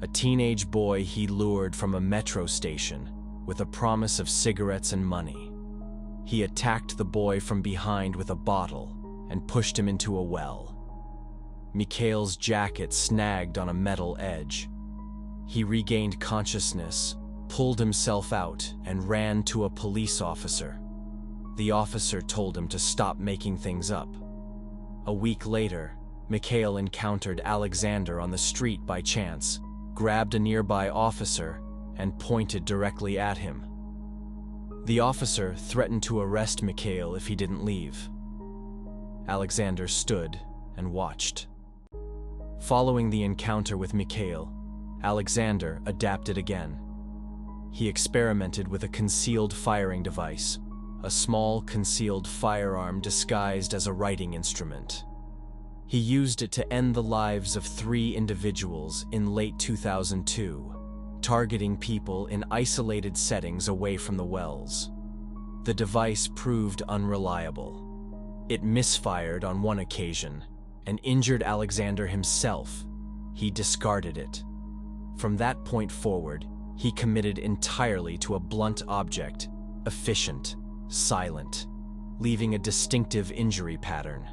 a teenage boy he lured from a metro station with a promise of cigarettes and money. He attacked the boy from behind with a bottle and pushed him into a well. Mikhail's jacket snagged on a metal edge. He regained consciousness, pulled himself out, and ran to a police officer. The officer told him to stop making things up. A week later, Mikhail encountered Alexander on the street by chance, grabbed a nearby officer, and pointed directly at him. The officer threatened to arrest Mikhail if he didn't leave. Alexander stood and watched. Following the encounter with Mikhail, Alexander adapted again. He experimented with a concealed firing device, a small concealed firearm disguised as a writing instrument. He used it to end the lives of 3 individuals in late 2002, targeting people in isolated settings away from the wells. The device proved unreliable. It misfired on one occasion and injured Alexander himself. He discarded it. From that point forward, he committed entirely to a blunt object, efficient, silent, leaving a distinctive injury pattern.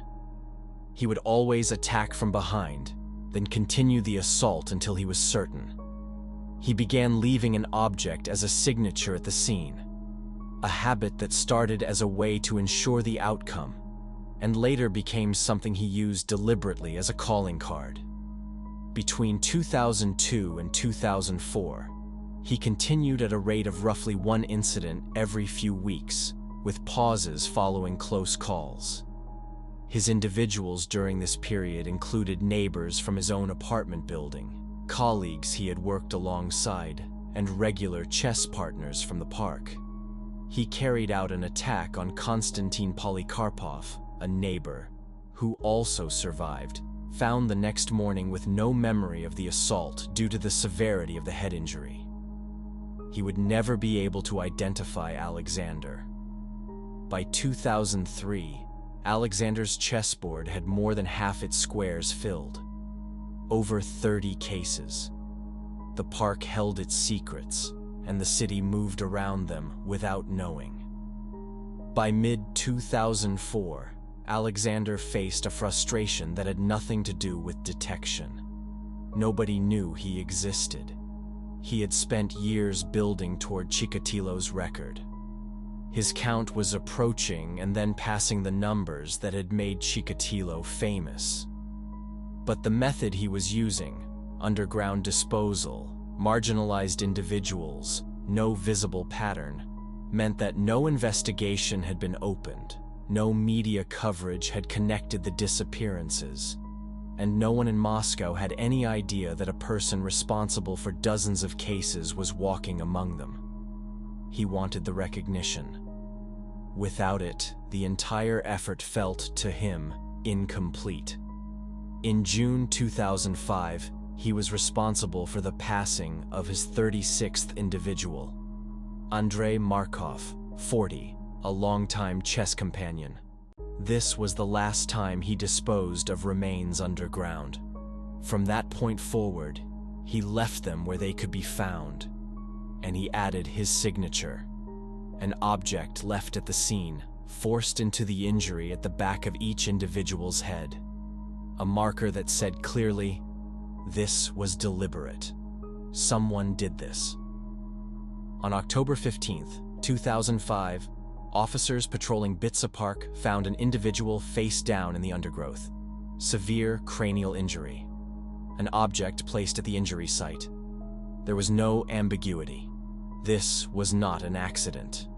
He would always attack from behind, then continue the assault until he was certain. He began leaving an object as a signature at the scene, a habit that started as a way to ensure the outcome and later became something he used deliberately as a calling card. Between 2002 and 2004, he continued at a rate of roughly one incident every few weeks, with pauses following close calls. His individuals during this period included neighbors from his own apartment building, colleagues he had worked alongside, and regular chess partners from the park. He carried out an attack on Konstantin Polikarpov, a neighbor, who also survived, found the next morning with no memory of the assault due to the severity of the head injury. He would never be able to identify Alexander. By 2003, Alexander's chessboard had more than half its squares filled. Over 30 cases. The park held its secrets, and the city moved around them without knowing. By mid-2004, Alexander faced a frustration that had nothing to do with detection. Nobody knew he existed. He had spent years building toward Chikatilo's record. His count was approaching and then passing the numbers that had made Chikatilo famous. But the method he was using, underground disposal, marginalized individuals, no visible pattern, meant that no investigation had been opened, no media coverage had connected the disappearances, and no one in Moscow had any idea that a person responsible for dozens of cases was walking among them. He wanted the recognition. Without it, the entire effort felt, to him, incomplete. In June 2005, he was responsible for the passing of his 36th individual, Andrei Markov, 40, a longtime chess companion. This was the last time he disposed of remains underground. From that point forward, he left them where they could be found, and he added his signature, an object left at the scene, forced into the injury at the back of each individual's head, a marker that said clearly, this was deliberate. Someone did this. On October 15th, 2005, officers patrolling Bitsa Park found an individual face down in the undergrowth. Severe cranial injury. An object placed at the injury site. There was no ambiguity. This was not an accident.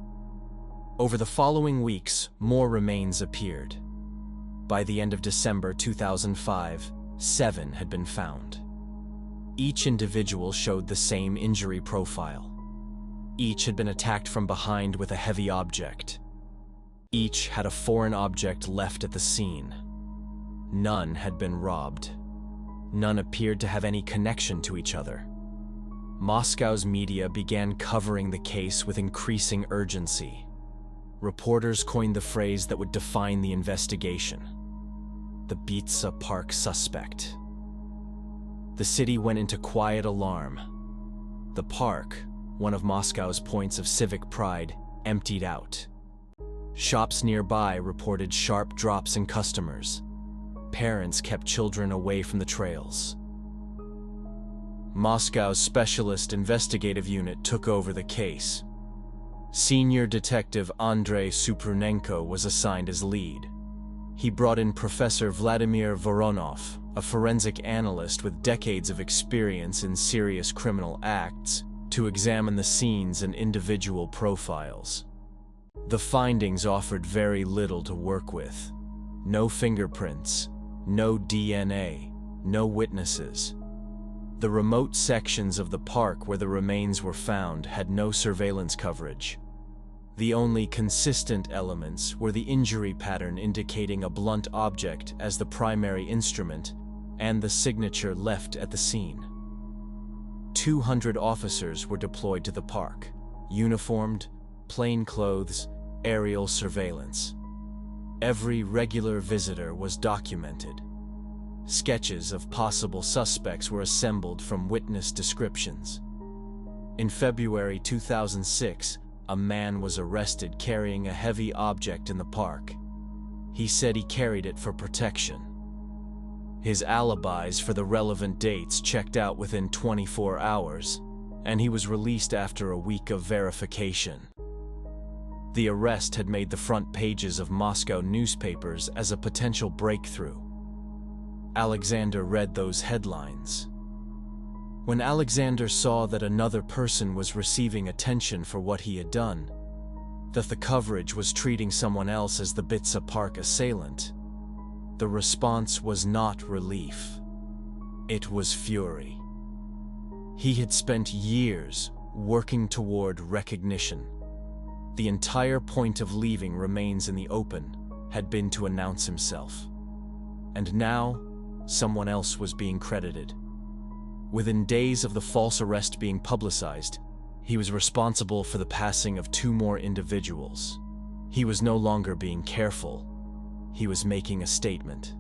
Over the following weeks, more remains appeared. By the end of December 2005, 7 had been found. Each individual showed the same injury profile. Each had been attacked from behind with a heavy object. Each had a foreign object left at the scene. None had been robbed. None appeared to have any connection to each other. Moscow's media began covering the case with increasing urgency. Reporters coined the phrase that would define the investigation: the Bitsa Park suspect. The city went into quiet alarm. The park, one of Moscow's points of civic pride, emptied out. Shops nearby reported sharp drops in customers. Parents kept children away from the trails. Moscow's Specialist Investigative Unit took over the case. Senior Detective Andrei Suprunenko was assigned as lead. He brought in Professor Vladimir Voronov, a forensic analyst with decades of experience in serious criminal acts, to examine the scenes and individual profiles. The findings offered very little to work with. No fingerprints, no DNA, no witnesses. The remote sections of the park where the remains were found had no surveillance coverage. The only consistent elements were the injury pattern indicating a blunt object as the primary instrument and the signature left at the scene. 200 officers were deployed to the park, uniformed, plainclothes, aerial surveillance. Every regular visitor was documented. Sketches of possible suspects were assembled from witness descriptions. In February 2006, a man was arrested carrying a heavy object in the park. He said he carried it for protection. His alibis for the relevant dates checked out within 24 hours, and he was released after a week of verification. The arrest had made the front pages of Moscow newspapers as a potential breakthrough. Alexander read those headlines. When Alexander saw that another person was receiving attention for what he had done, that the coverage was treating someone else as the Bitsa Park assailant, the response was not relief. It was fury. He had spent years working toward recognition. The entire point of leaving remains in the open had been to announce himself. And now, someone else was being credited. Within days of the false arrest being publicized, he was responsible for the passing of 2 more individuals. He was no longer being careful. He was making a statement.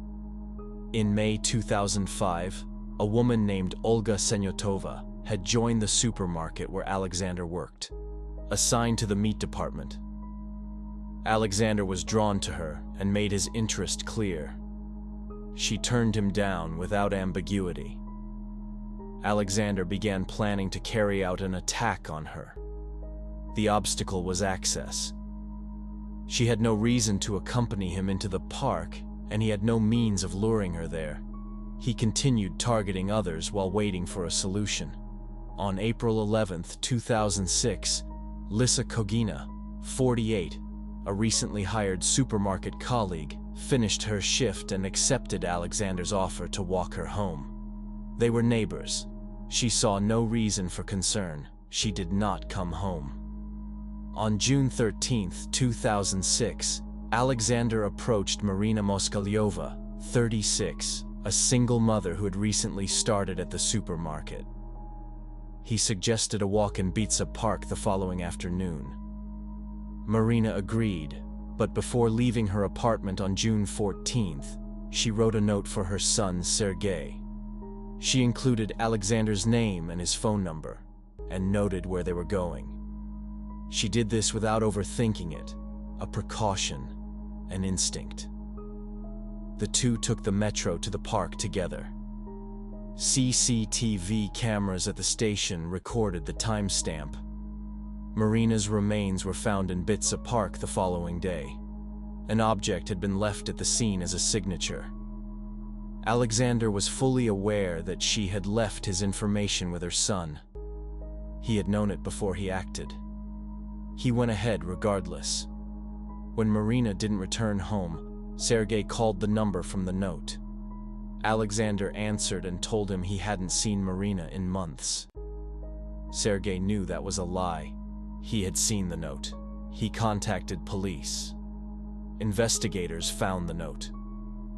In May 2005, a woman named Olga Senyotova had joined the supermarket where Alexander worked, assigned to the meat department. Alexander was drawn to her and made his interest clear. She turned him down without ambiguity. Alexander began planning to carry out an attack on her. The obstacle was access. She had no reason to accompany him into the park, and he had no means of luring her there. He continued targeting others while waiting for a solution. On April 11, 2006, Lisa Kogina, 48, a recently hired supermarket colleague, finished her shift and accepted Alexander's offer to walk her home. They were neighbors. She saw no reason for concern. She did not come home. On June 13, 2006, Alexander approached Marina Moskalyova, 36, a single mother who had recently started at the supermarket. He suggested a walk in Bitsa Park the following afternoon. Marina agreed, but before leaving her apartment on June 14th, she wrote a note for her son, Sergei. She included Alexander's name and his phone number, and noted where they were going. She did this without overthinking it, a precaution, an instinct. The two took the metro to the park together. CCTV cameras at the station recorded the timestamp. Marina's remains were found in Bitsa Park the following day. An object had been left at the scene as a signature. Alexander was fully aware that she had left his information with her son. He had known it before he acted. He went ahead regardless. When Marina didn't return home, Sergei called the number from the note. Alexander answered and told him he hadn't seen Marina in months. Sergei knew that was a lie. He had seen the note. He contacted police. Investigators found the note.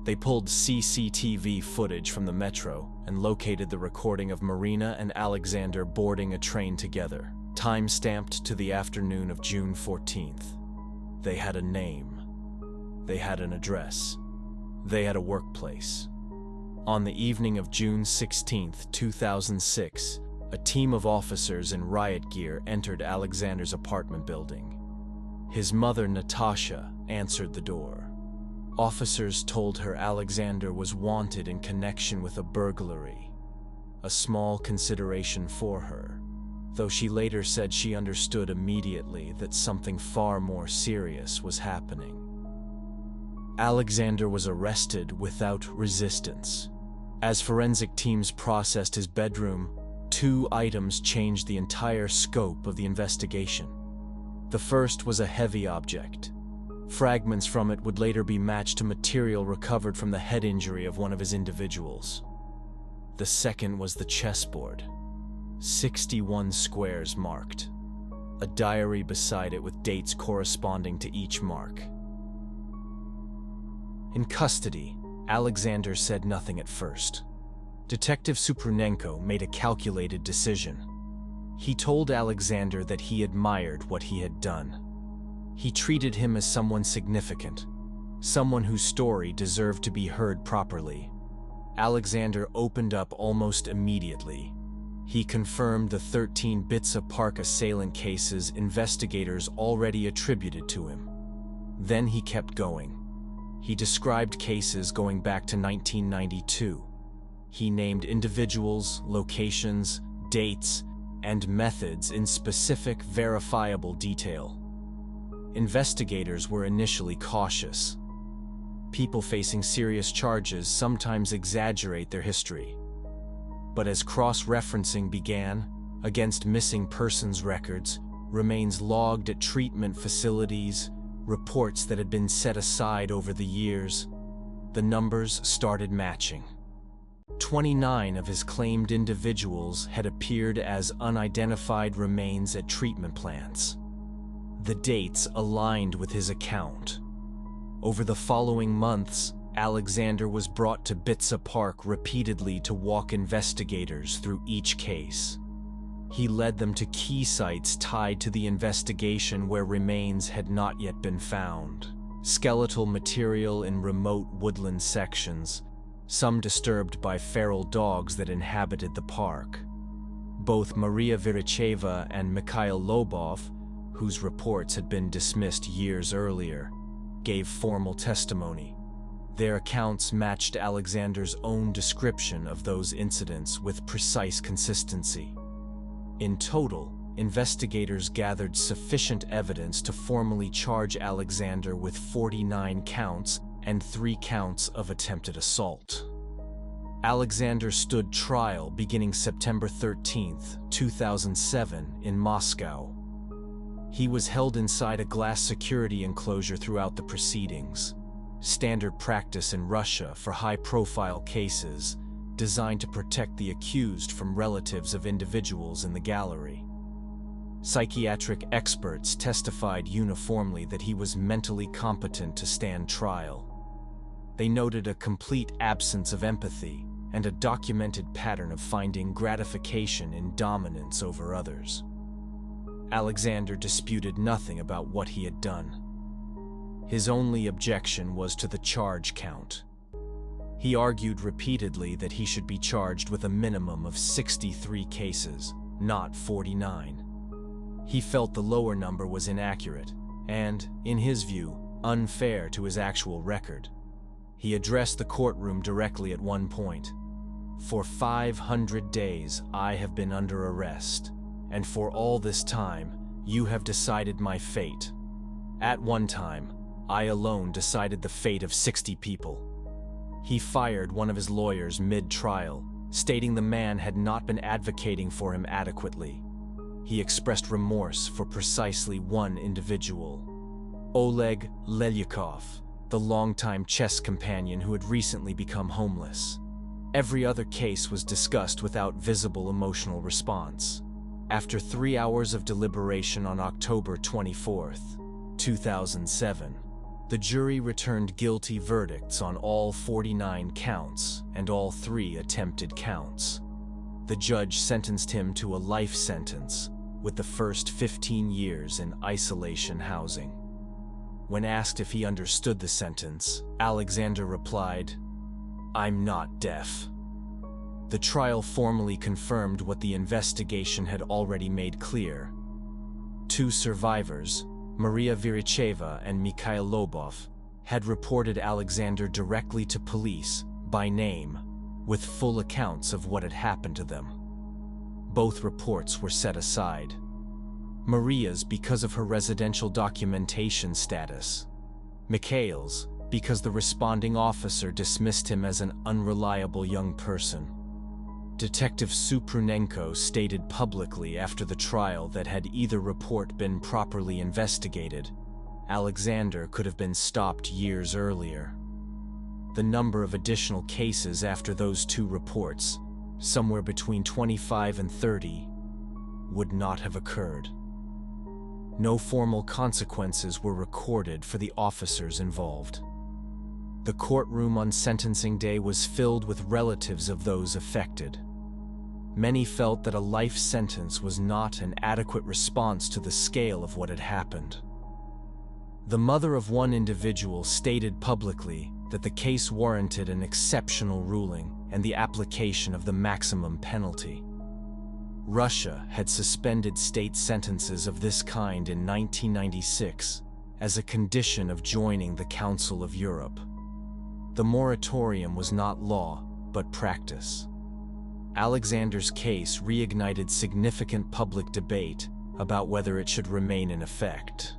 They pulled CCTV footage from the metro and located the recording of Marina and Alexander boarding a train together, time-stamped to the afternoon of June 14th. They had a name. They had an address. They had a workplace. On the evening of June 16, 2006, a team of officers in riot gear entered Alexander's apartment building. His mother, Natasha, answered the door. Officers told her Alexander was wanted in connection with a burglary, a small consideration for her, though she later said she understood immediately that something far more serious was happening. Alexander was arrested without resistance. As forensic teams processed his bedroom, 2 items changed the entire scope of the investigation. The first was a heavy object. Fragments from it would later be matched to material recovered from the head injury of one of his individuals. The second was the chessboard. 61 squares marked. A diary beside it with dates corresponding to each mark. In custody, Alexander said nothing at first. Detective Supranenko made a calculated decision. He told Alexander that he admired what he had done. He treated him as someone significant, someone whose story deserved to be heard properly. Alexander opened up almost immediately. He confirmed the 13 Bitsa Park assailant cases investigators already attributed to him. Then he kept going. He described cases going back to 1992. He named individuals, locations, dates, and methods in specific, verifiable detail. investigators were initially cautious. People facing serious charges sometimes exaggerate their history. But as cross-referencing began against missing persons records, remains logged at treatment facilities, reports that had been set aside over the years, the numbers started matching. 29 of his claimed individuals had appeared as unidentified remains at treatment plants. The dates aligned with his account. Over the following months, Alexander was brought to Bitsa Park repeatedly to walk investigators through each case. He led them to key sites tied to the investigation where remains had not yet been found. Skeletal material in remote woodland sections, some disturbed by feral dogs that inhabited the park. Both Maria Viricheva and Mikhail Lobov, whose reports had been dismissed years earlier, gave formal testimony. Their accounts matched Alexander's own description of those incidents with precise consistency. In total, investigators gathered sufficient evidence to formally charge Alexander with 49 counts and 3 counts of attempted assault. Alexander stood trial beginning September 13, 2007, in Moscow. He was held inside a glass security enclosure throughout the proceedings, standard practice in Russia for high-profile cases, designed to protect the accused from relatives of individuals in the gallery. Psychiatric experts testified uniformly that he was mentally competent to stand trial. They noted a complete absence of empathy and a documented pattern of finding gratification in dominance over others. Alexander disputed nothing about what he had done. His only objection was to the charge count. He argued repeatedly that he should be charged with a minimum of 63 cases, not 49. He felt the lower number was inaccurate and, in his view, unfair to his actual record. He addressed the courtroom directly at one point. "For 500 days I have been under arrest, and for all this time you have decided my fate. At one time, I alone decided the fate of 60 people." He fired one of his lawyers mid-trial, stating the man had not been advocating for him adequately. He expressed remorse for precisely one individual, Oleg Lelyakov, the longtime chess companion who had recently become homeless. Every other case was discussed without visible emotional response. After 3 hours of deliberation on October 24, 2007, the jury returned guilty verdicts on all 49 counts and all 3 attempted counts. The judge sentenced him to a life sentence, with the first 15 years in isolation housing. When asked if he understood the sentence, Alexander replied, "I'm not deaf." The trial formally confirmed what the investigation had already made clear. 2 survivors, Maria Viricheva and Mikhail Lobov, had reported Alexander directly to police, by name, with full accounts of what had happened to them. Both reports were set aside. Maria's because of her residential documentation status. Mikhail's because the responding officer dismissed him as an unreliable young person. Detective Suprunenko stated publicly after the trial that had either report been properly investigated, Alexander could have been stopped years earlier. The number of additional cases after those 2 reports, somewhere between 25 and 30, would not have occurred. No formal consequences were recorded for the officers involved. The courtroom on sentencing day was filled with relatives of those affected. Many felt that a life sentence was not an adequate response to the scale of what had happened. The mother of one individual stated publicly that the case warranted an exceptional ruling and the application of the maximum penalty. Russia had suspended state sentences of this kind in 1996 as a condition of joining the Council of Europe. The moratorium was not law, but practice. Alexander's case reignited significant public debate about whether it should remain in effect.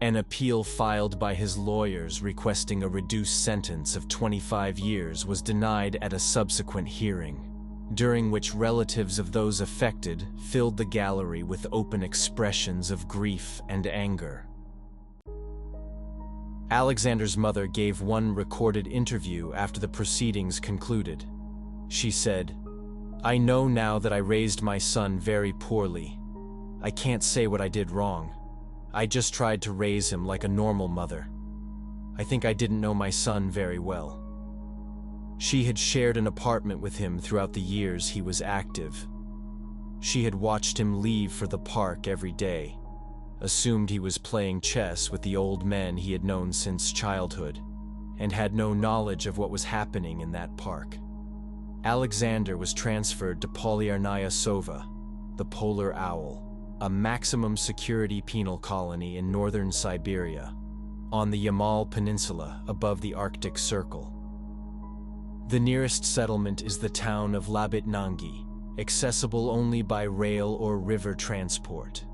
An appeal filed by his lawyers requesting a reduced sentence of 25 years was denied at a subsequent hearing, during which relatives of those affected filled the gallery with open expressions of grief and anger. Alexander's mother gave one recorded interview after the proceedings concluded. She said, "I know now that I raised my son very poorly. I can't say what I did wrong. I just tried to raise him like a normal mother. I think I didn't know my son very well." She had shared an apartment with him throughout the years he was active. She had watched him leave for the park every day, assumed he was playing chess with the old men he had known since childhood, and had no knowledge of what was happening in that park. Alexander was transferred to Polyarnaya Sova, the Polar Owl, a maximum security penal colony in northern Siberia, on the Yamal Peninsula above the Arctic Circle. The nearest settlement is the town of Labitnangi, accessible only by rail or river transport.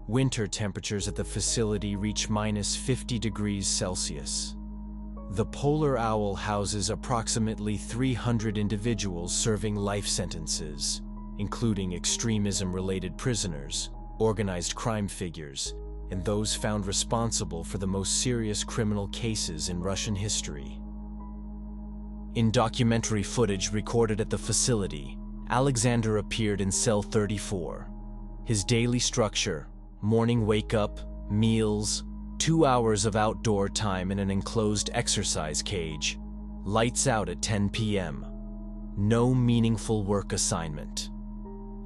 Winter temperatures at the facility reach -50 degrees Celsius. The Polar Owl houses approximately 300 individuals serving life sentences, including extremism-related prisoners, organized crime figures, and those found responsible for the most serious criminal cases in Russian history. In documentary footage recorded at the facility, Alexander appeared in cell 34. His daily structure: morning wake-up, meals, 2 hours of outdoor time in an enclosed exercise cage, lights out at 10 p.m. No meaningful work assignment.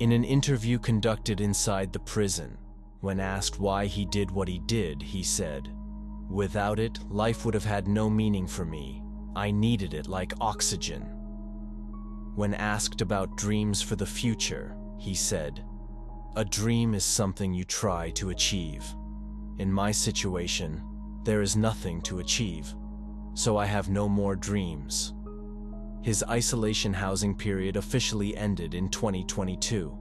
In an interview conducted inside the prison, when asked why he did what he did, he said, "Without it, life would have had no meaning for me. I needed it like oxygen." When asked about dreams for the future, he said, "A dream is something you try to achieve. In my situation, there is nothing to achieve, so I have no more dreams." His isolation housing period officially ended in 2022.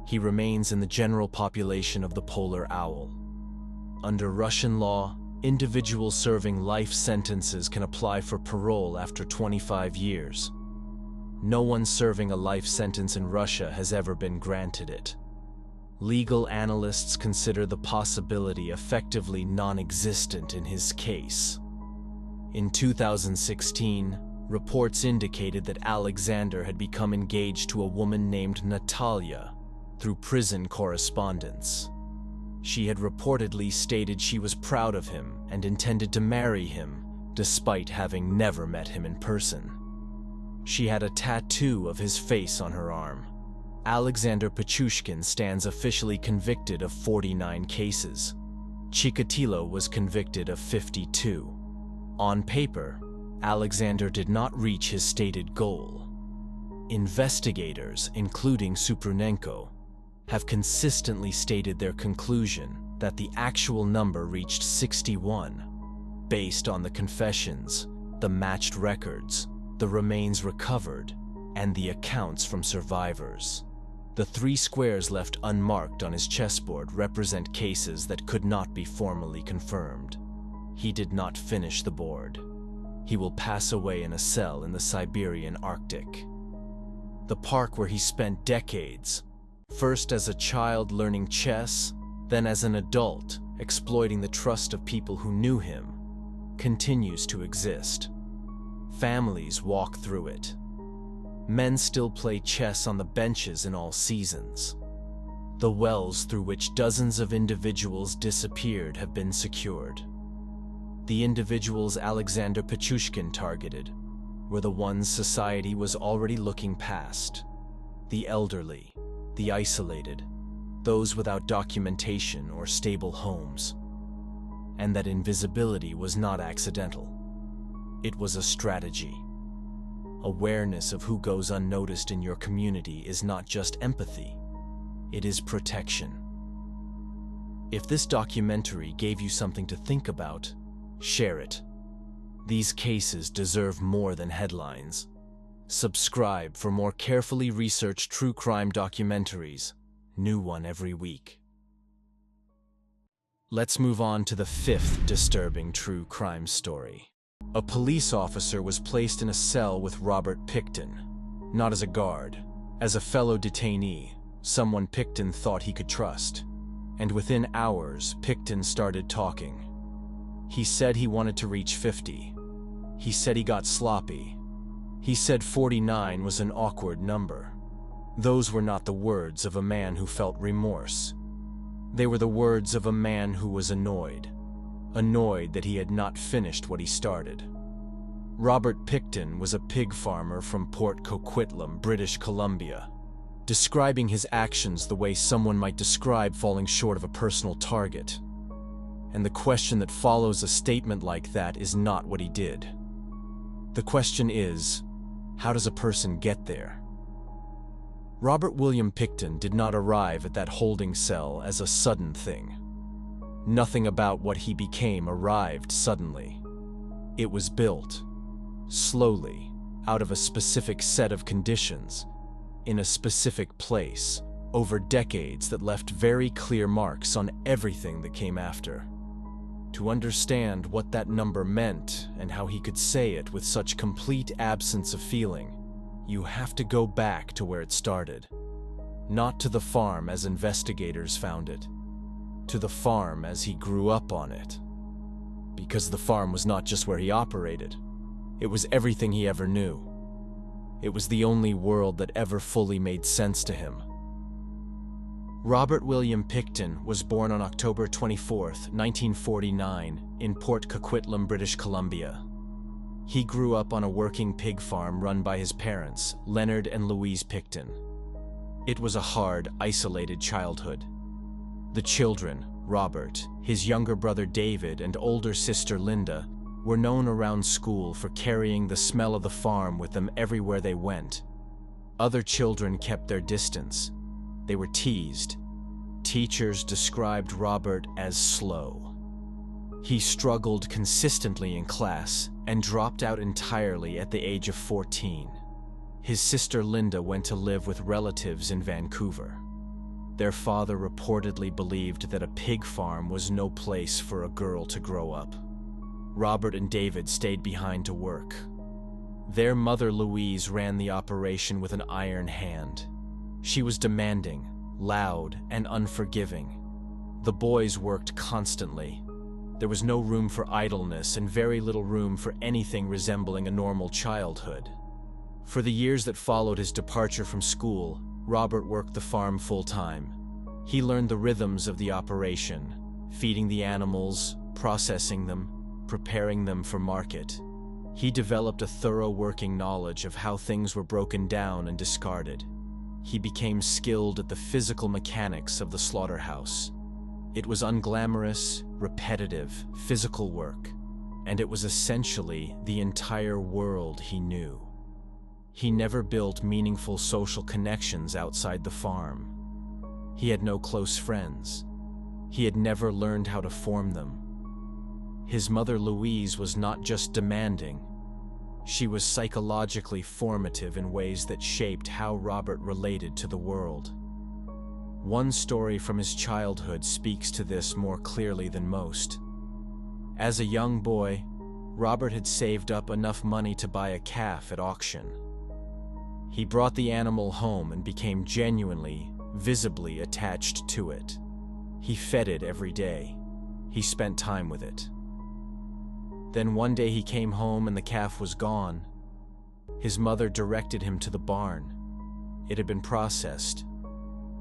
He remains in the general population of the Polar Owl. Under Russian law, individuals serving life sentences can apply for parole after 25 years. No one serving a life sentence in Russia has ever been granted it. Legal analysts consider the possibility effectively non-existent in his case. In 2016, reports indicated that Alexander had become engaged to a woman named Natalia through prison correspondence. She had reportedly stated she was proud of him and intended to marry him, despite having never met him in person. She had a tattoo of his face on her arm. Alexander Pichushkin stands officially convicted of 49 cases. Chikatilo was convicted of 52. On paper, Alexander did not reach his stated goal. Investigators, including Supranenko, have consistently stated their conclusion that the actual number reached 61, based on the confessions, the matched records, the remains recovered, and the accounts from survivors. The 3 squares left unmarked on his chessboard represent cases that could not be formally confirmed. He did not finish the board. He will pass away in a cell in the Siberian Arctic. The park where he spent decades, first as a child learning chess, then as an adult exploiting the trust of people who knew him, continues to exist. Families walk through it. Men still play chess on the benches in all seasons. The wells through which dozens of individuals disappeared have been secured. The individuals Alexander Pichushkin targeted were the ones society was already looking past: the elderly, the isolated, those without documentation or stable homes. And that invisibility was not accidental. It was a strategy. Awareness of who goes unnoticed in your community is not just empathy, it is protection. If this documentary gave you something to think about, share it. These cases deserve more than headlines. Subscribe for more carefully researched true crime documentaries, new one every week. Let's move on to the fifth disturbing true crime story. A police officer was placed in a cell with Robert Pickton, not as a guard, as a fellow detainee, someone Pickton thought he could trust. And within hours, Pickton started talking. He said he wanted to reach 50. He said he got sloppy. He said 49 was an awkward number. Those were not the words of a man who felt remorse. They were the words of a man who was annoyed that he had not finished what he started. Robert Pickton was a pig farmer from Port Coquitlam, British Columbia, describing his actions the way someone might describe falling short of a personal target. And the question that follows a statement like that is not what he did. The question is, how does a person get there? Robert William Pickton did not arrive at that holding cell as a sudden thing. Nothing about what he became arrived suddenly. It was built, slowly, out of a specific set of conditions, in a specific place, over decades that left very clear marks on everything that came after. To understand what that number meant and how he could say it with such complete absence of feeling, you have to go back to where it started. Not to the farm as investigators found it, to the farm as he grew up on it. Because the farm was not just where he operated, it was everything he ever knew. It was the only world that ever fully made sense to him. Robert William Pickton was born on October 24, 1949, in Port Coquitlam, British Columbia. He grew up on a working pig farm run by his parents, Leonard and Louise Pickton. It was a hard, isolated childhood. The children, Robert, his younger brother David, and older sister Linda, were known around school for carrying the smell of the farm with them everywhere they went. Other children kept their distance. They were teased. Teachers described Robert as slow. He struggled consistently in class and dropped out entirely at the age of 14. His sister Linda went to live with relatives in Vancouver. Their father reportedly believed that a pig farm was no place for a girl to grow up. Robert and David stayed behind to work. Their mother Louise ran the operation with an iron hand. She was demanding, loud, and unforgiving. The boys worked constantly. There was no room for idleness and very little room for anything resembling a normal childhood. For the years that followed his departure from school, Robert worked the farm full-time. He learned the rhythms of the operation, feeding the animals, processing them, preparing them for market. He developed a thorough working knowledge of how things were broken down and discarded. He became skilled at the physical mechanics of the slaughterhouse. It was unglamorous, repetitive, physical work, and it was essentially the entire world he knew. He never built meaningful social connections outside the farm. He had no close friends. He had never learned how to form them. His mother Louise was not just demanding. She was psychologically formative in ways that shaped how Robert related to the world. One story from his childhood speaks to this more clearly than most. As a young boy, Robert had saved up enough money to buy a calf at auction. He brought the animal home and became genuinely, visibly attached to it. He fed it every day. He spent time with it. Then one day he came home and the calf was gone. His mother directed him to the barn. It had been processed.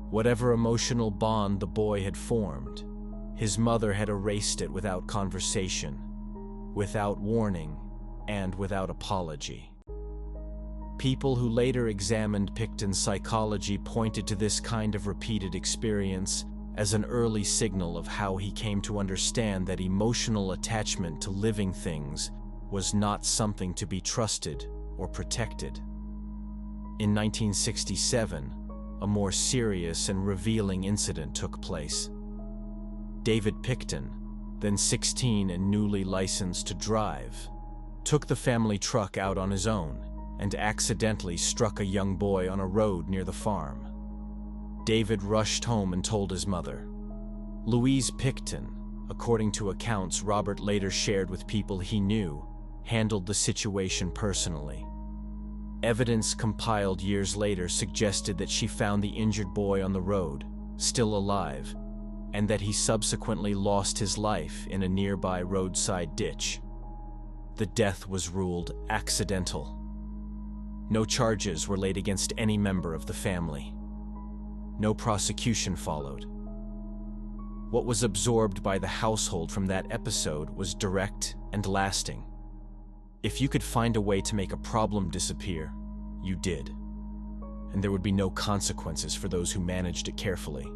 Whatever emotional bond the boy had formed, his mother had erased it without conversation, without warning, and without apology. People who later examined Pickton's psychology pointed to this kind of repeated experience as an early signal of how he came to understand that emotional attachment to living things was not something to be trusted or protected. In 1967, a more serious and revealing incident took place. David Pickton, then 16 and newly licensed to drive, took the family truck out on his own and accidentally struck a young boy on a road near the farm. David rushed home and told his mother. Louise Pickton, according to accounts Robert later shared with people he knew, handled the situation personally. Evidence compiled years later suggested that she found the injured boy on the road, still alive, and that he subsequently lost his life in a nearby roadside ditch. The death was ruled accidental. No charges were laid against any member of the family. No prosecution followed. What was absorbed by the household from that episode was direct and lasting. If you could find a way to make a problem disappear, you did. And there would be no consequences for those who managed it carefully.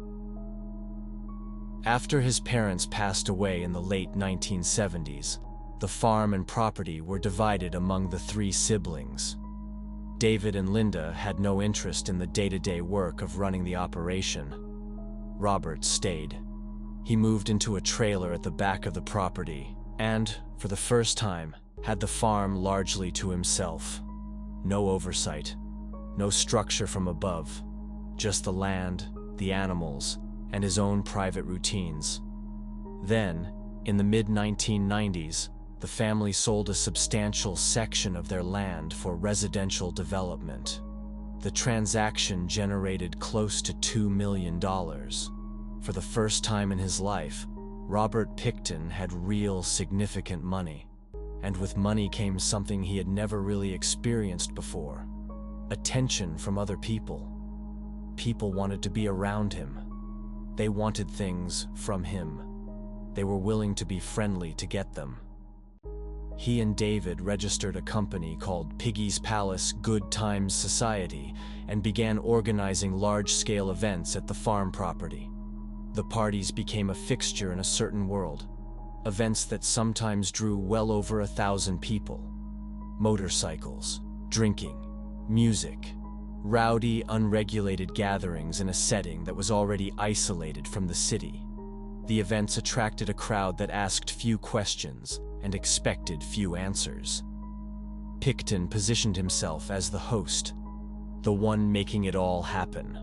After his parents passed away in the late 1970s, the farm and property were divided among the three siblings. David and Linda had no interest in the day-to-day work of running the operation. Robert stayed. He moved into a trailer at the back of the property and, for the first time, had the farm largely to himself. No oversight, no structure from above, just the land, the animals, and his own private routines. Then, in the mid-1990s, the family sold a substantial section of their land for residential development. The transaction generated close to $2 million. For the first time in his life, Robert Pickton had real significant money. And with money came something he had never really experienced before: attention from other people. People wanted to be around him. They wanted things from him. They were willing to be friendly to get them. He and David registered a company called Piggy's Palace Good Times Society and began organizing large-scale events at the farm property. The parties became a fixture in a certain world. Events that sometimes drew well over 1,000 people. Motorcycles, drinking, music, rowdy, unregulated gatherings in a setting that was already isolated from the city. The events attracted a crowd that asked few questions and expected few answers. Pickton positioned himself as the host, the one making it all happen.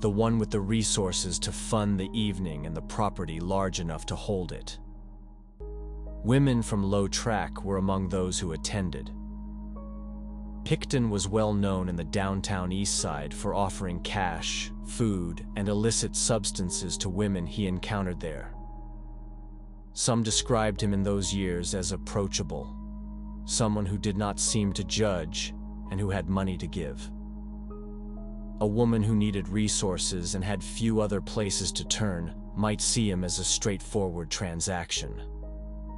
The one with the resources to fund the evening and the property large enough to hold it. Women from low track were among those who attended. Pickton was well known in the downtown East Side for offering cash, food, and illicit substances to women he encountered there. Some described him in those years as approachable, someone who did not seem to judge and who had money to give. A woman who needed resources and had few other places to turn might see him as a straightforward transaction.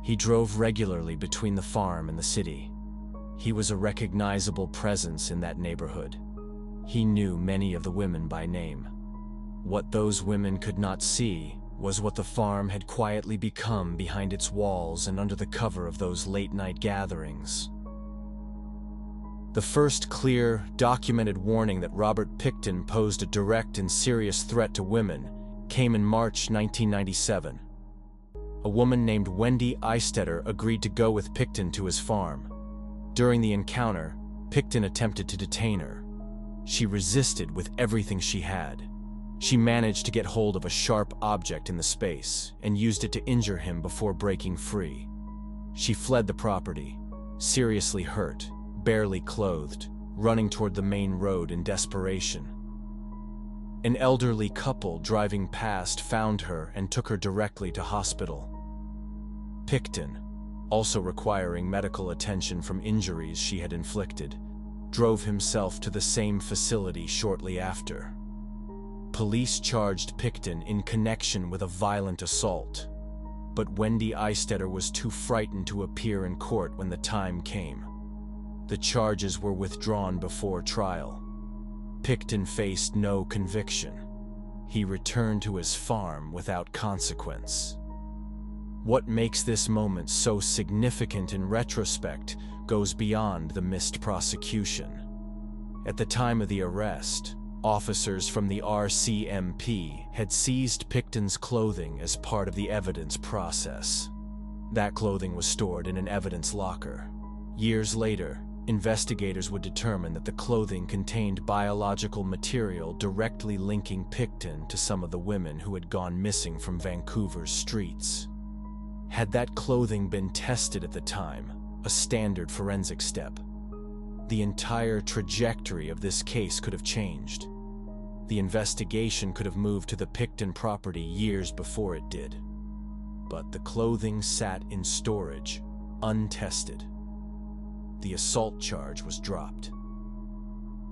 He drove regularly between the farm and the city. He was a recognizable presence in that neighborhood. He knew many of the women by name. What those women could not see was what the farm had quietly become behind its walls and under the cover of those late-night gatherings. The first clear, documented warning that Robert Pickton posed a direct and serious threat to women came in March 1997. A woman named Wendy Eistetter agreed to go with Pickton to his farm. During the encounter, Pickton attempted to detain her. She resisted with everything she had. She managed to get hold of a sharp object in the space and used it to injure him before breaking free. She fled the property, seriously hurt, barely clothed, running toward the main road in desperation. An elderly couple driving past found her and took her directly to hospital. Pickton, also requiring medical attention from injuries she had inflicted, drove himself to the same facility shortly after. Police charged Pickton in connection with a violent assault, but Wendy Eistetter was too frightened to appear in court when the time came. The charges were withdrawn before trial. Pickton faced no conviction. He returned to his farm without consequence. What makes this moment so significant in retrospect goes beyond the missed prosecution. At the time of the arrest, officers from the RCMP had seized Pickton's clothing as part of the evidence process. That clothing was stored in an evidence locker. Years later, investigators would determine that the clothing contained biological material directly linking Pickton to some of the women who had gone missing from Vancouver's streets. Had that clothing been tested at the time, a standard forensic step, the entire trajectory of this case could have changed. The investigation could have moved to the Pickton property years before it did. But the clothing sat in storage, untested. The assault charge was dropped.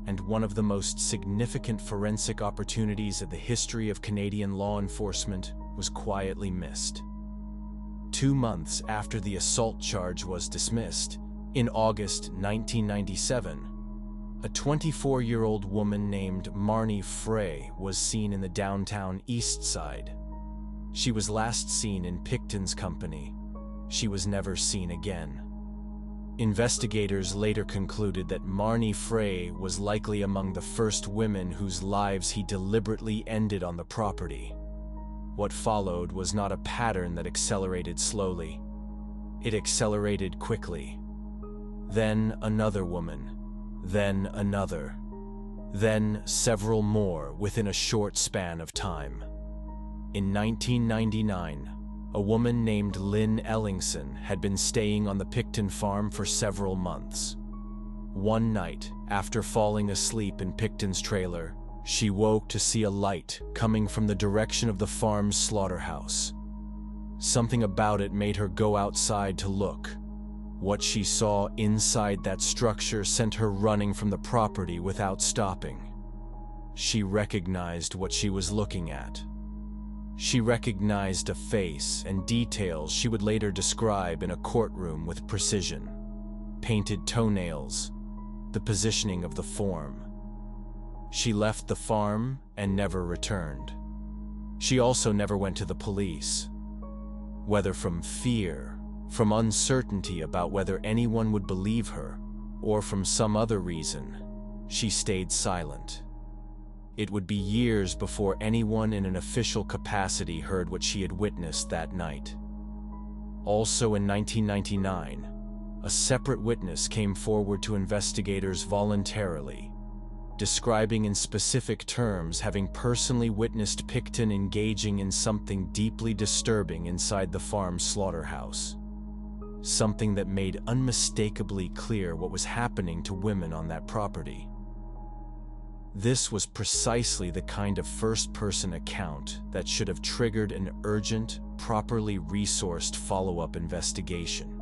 And one of the most significant forensic opportunities in the history of Canadian law enforcement was quietly missed. 2 months after the assault charge was dismissed, in August 1997, a 24-year-old woman named Marnie Frey was seen in the downtown East Side. She was last seen in Pickton's company. She was never seen again. Investigators later concluded that Marnie Frey was likely among the first women whose lives he deliberately ended on the property. What followed was not a pattern that accelerated slowly. It accelerated quickly. Then another woman. Then another. Then several more within a short span of time. In 1999, a woman named Lynn Ellingson had been staying on the Pickton farm for several months. One night, after falling asleep in Pickton's trailer, she woke to see a light coming from the direction of the farm's slaughterhouse. Something about it made her go outside to look. What she saw inside that structure sent her running from the property without stopping. She recognized what she was looking at. She recognized a face and details she would later describe in a courtroom with precision. Painted toenails, the positioning of the form. She left the farm and never returned. She also never went to the police. Whether from fear, from uncertainty about whether anyone would believe her, or from some other reason, she stayed silent. It would be years before anyone in an official capacity heard what she had witnessed that night. Also in 1999, a separate witness came forward to investigators voluntarily, describing in specific terms having personally witnessed Pickton engaging in something deeply disturbing inside the farm's slaughterhouse. Something that made unmistakably clear what was happening to women on that property. This was precisely the kind of first-person account that should have triggered an urgent, properly resourced follow-up investigation.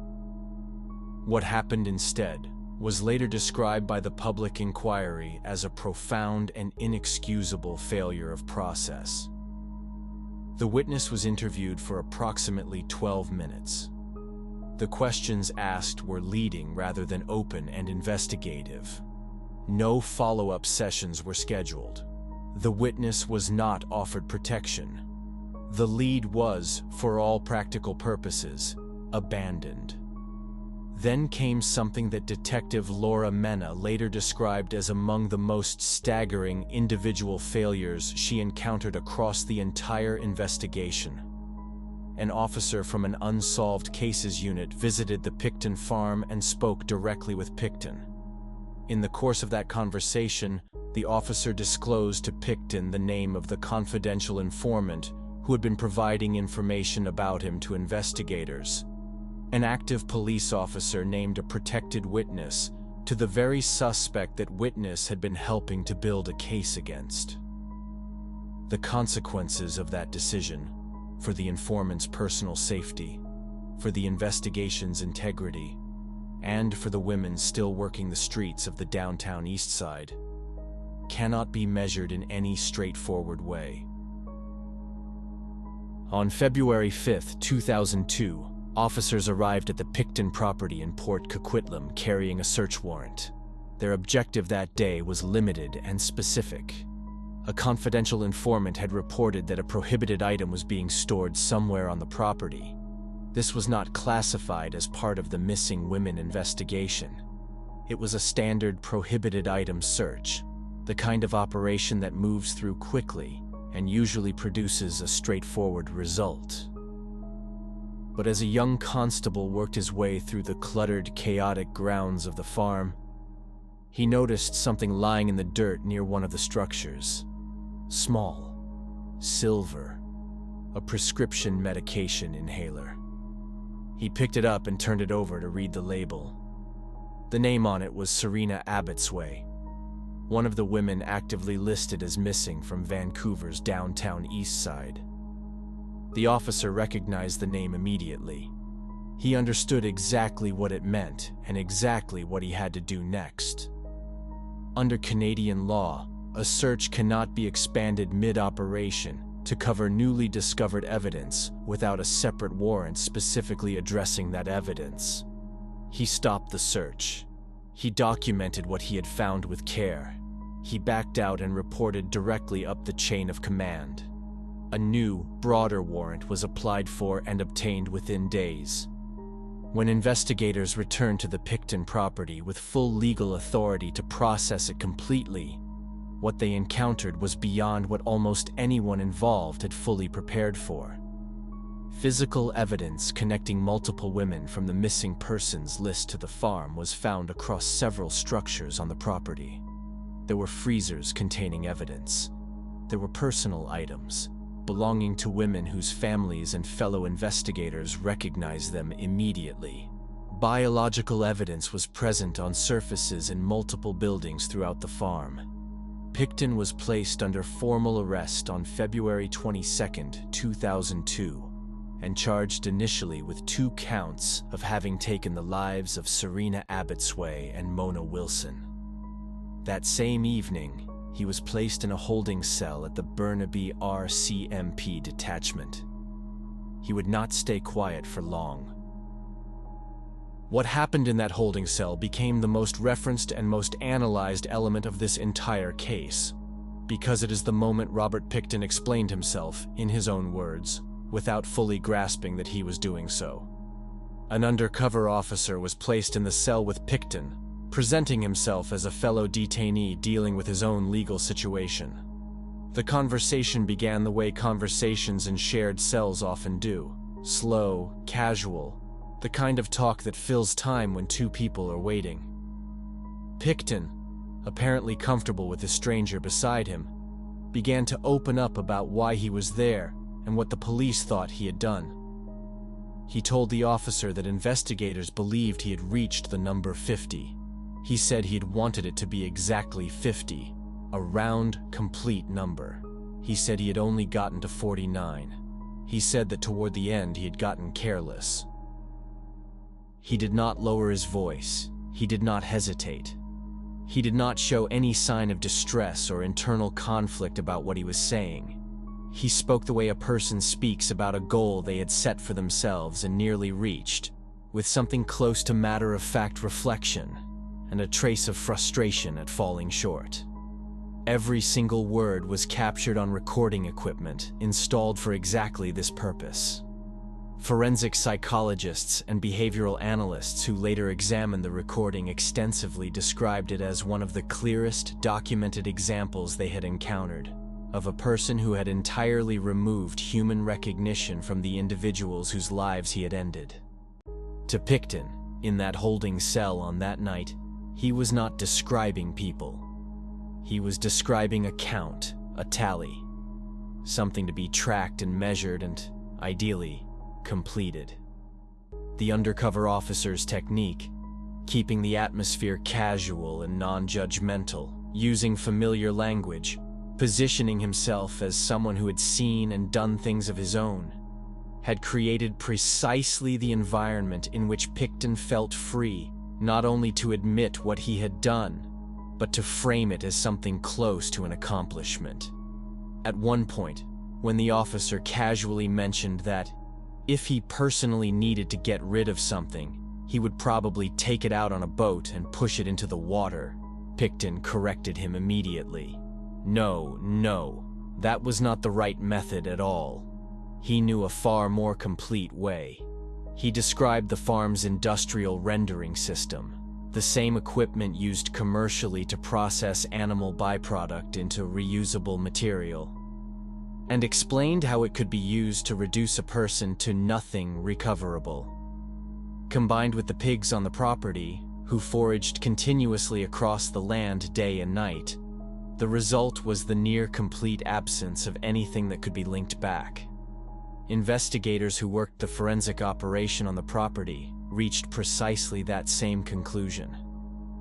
What happened instead was later described by the public inquiry as a profound and inexcusable failure of process. The witness was interviewed for approximately 12 minutes. The questions asked were leading rather than open and investigative. No follow-up sessions were scheduled. The witness was not offered protection. The lead was, for all practical purposes, abandoned. Then came something that Detective Laura Mena later described as among the most staggering individual failures she encountered across the entire investigation. An officer from an unsolved cases unit visited the Pickton farm and spoke directly with Pickton. In the course of that conversation, the officer disclosed to Pickton the name of the confidential informant who had been providing information about him to investigators. An active police officer named a protected witness to the very suspect that witness had been helping to build a case against. The consequences of that decision, for the informant's personal safety, for the investigation's integrity, and for the women still working the streets of the downtown East Side, cannot be measured in any straightforward way. On February 5, 2002, officers arrived at the Pickton property in Port Coquitlam carrying a search warrant. Their objective that day was limited and specific. A confidential informant had reported that a prohibited item was being stored somewhere on the property. This was not classified as part of the missing women investigation. It was a standard prohibited item search, the kind of operation that moves through quickly and usually produces a straightforward result. But as a young constable worked his way through the cluttered, chaotic grounds of the farm, He noticed something lying in the dirt near one of the structures. Small, silver, a prescription medication inhaler. He picked it up and turned it over to read the label. The name on it was Serena Abbotsway, one of the women actively listed as missing from Vancouver's downtown east side. The officer recognized the name immediately. He understood exactly what it meant and exactly what he had to do next. Under Canadian law, a search cannot be expanded mid-operation to cover newly discovered evidence without a separate warrant specifically addressing that evidence. He stopped the search. He documented what he had found with care. He backed out and reported directly up the chain of command. A new, broader warrant was applied for and obtained within days. When investigators returned to the Pickton property with full legal authority to process it completely, what they encountered was beyond what almost anyone involved had fully prepared for. Physical evidence connecting multiple women from the missing persons list to the farm was found across several structures on the property. There were freezers containing evidence. There were personal items belonging to women whose families and fellow investigators recognized them immediately. Biological evidence was present on surfaces in multiple buildings throughout the farm. Pickton was placed under formal arrest on February 22, 2002, and charged initially with 2 counts of having taken the lives of Serena Abbotsway and Mona Wilson. That same evening, he was placed in a holding cell at the Burnaby RCMP detachment. He would not stay quiet for long. What happened in that holding cell became the most referenced and most analyzed element of this entire case, because it is the moment Robert Pickton explained himself, in his own words, without fully grasping that he was doing so. An undercover officer was placed in the cell with Pickton, presenting himself as a fellow detainee dealing with his own legal situation. The conversation began the way conversations in shared cells often do: slow, casual, the kind of talk that fills time when 2 people are waiting. Pickton, apparently comfortable with the stranger beside him, began to open up about why he was there and what the police thought he had done. He told the officer that investigators believed he had reached the number 50. He said he had wanted it to be exactly 50, a round, complete number. He said he had only gotten to 49. He said that toward the end he had gotten careless. He did not lower his voice. He did not hesitate. He did not show any sign of distress or internal conflict about what he was saying. He spoke the way a person speaks about a goal they had set for themselves and nearly reached, with something close to matter-of-fact reflection and a trace of frustration at falling short. Every single word was captured on recording equipment installed for exactly this purpose. Forensic psychologists and behavioral analysts who later examined the recording extensively described it as one of the clearest documented examples they had encountered of a person who had entirely removed human recognition from the individuals whose lives he had ended. To Pickton, in that holding cell on that night, he was not describing people. He was describing a count, a tally, something to be tracked and measured and, ideally, completed. The undercover officer's technique, keeping the atmosphere casual and non-judgmental, using familiar language, positioning himself as someone who had seen and done things of his own, had created precisely the environment in which Pickton felt free, not only to admit what he had done, but to frame it as something close to an accomplishment. At one point, when the officer casually mentioned that, if he personally needed to get rid of something, he would probably take it out on a boat and push it into the water, Pickton corrected him immediately. No, that was not the right method at all. He knew a far more complete way. He described the farm's industrial rendering system, the same equipment used commercially to process animal byproduct into reusable material, and explained how it could be used to reduce a person to nothing recoverable. Combined with the pigs on the property, who foraged continuously across the land day and night. The result was the near-complete absence of anything that could be linked back. Investigators who worked the forensic operation on the property reached precisely that same conclusion.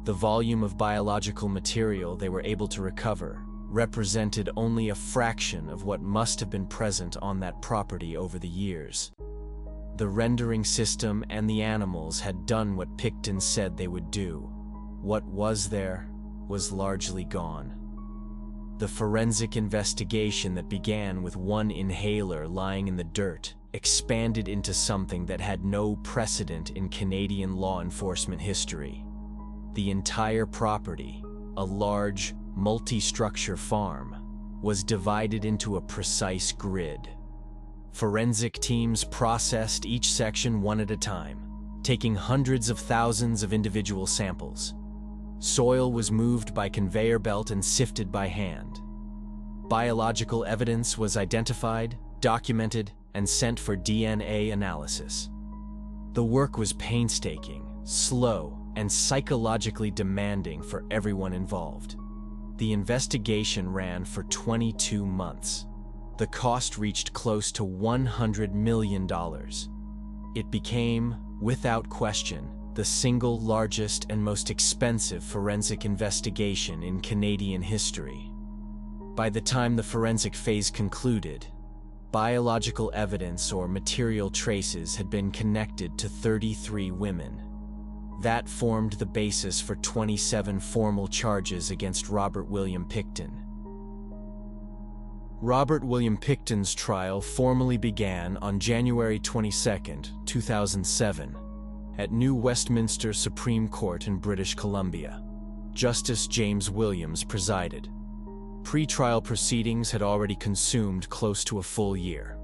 The volume of biological material they were able to recover represented only a fraction of what must have been present on that property over the years. The rendering system and the animals had done what Pickton said they would do. What was there was largely gone. The forensic investigation that began with one inhaler lying in the dirt expanded into something that had no precedent in Canadian law enforcement history. The entire property, a large, multi-structure farm, was divided into a precise grid. Forensic teams processed each section one at a time, taking hundreds of thousands of individual samples. Soil was moved by conveyor belt and sifted by hand. Biological evidence was identified, documented, and sent for DNA analysis. The work was painstaking, slow, and psychologically demanding for everyone involved. The investigation ran for 22 months. The cost reached close to $100 million. It became, without question, the single largest and most expensive forensic investigation in Canadian history. By the time the forensic phase concluded, biological evidence or material traces had been connected to 33 women. That formed the basis for 27 formal charges against Robert William Pickton. Robert William Pickton's trial formally began on January 22, 2007, at New Westminster Supreme Court in British Columbia. Justice James Williams presided. Pre-trial proceedings had already consumed close to a full year.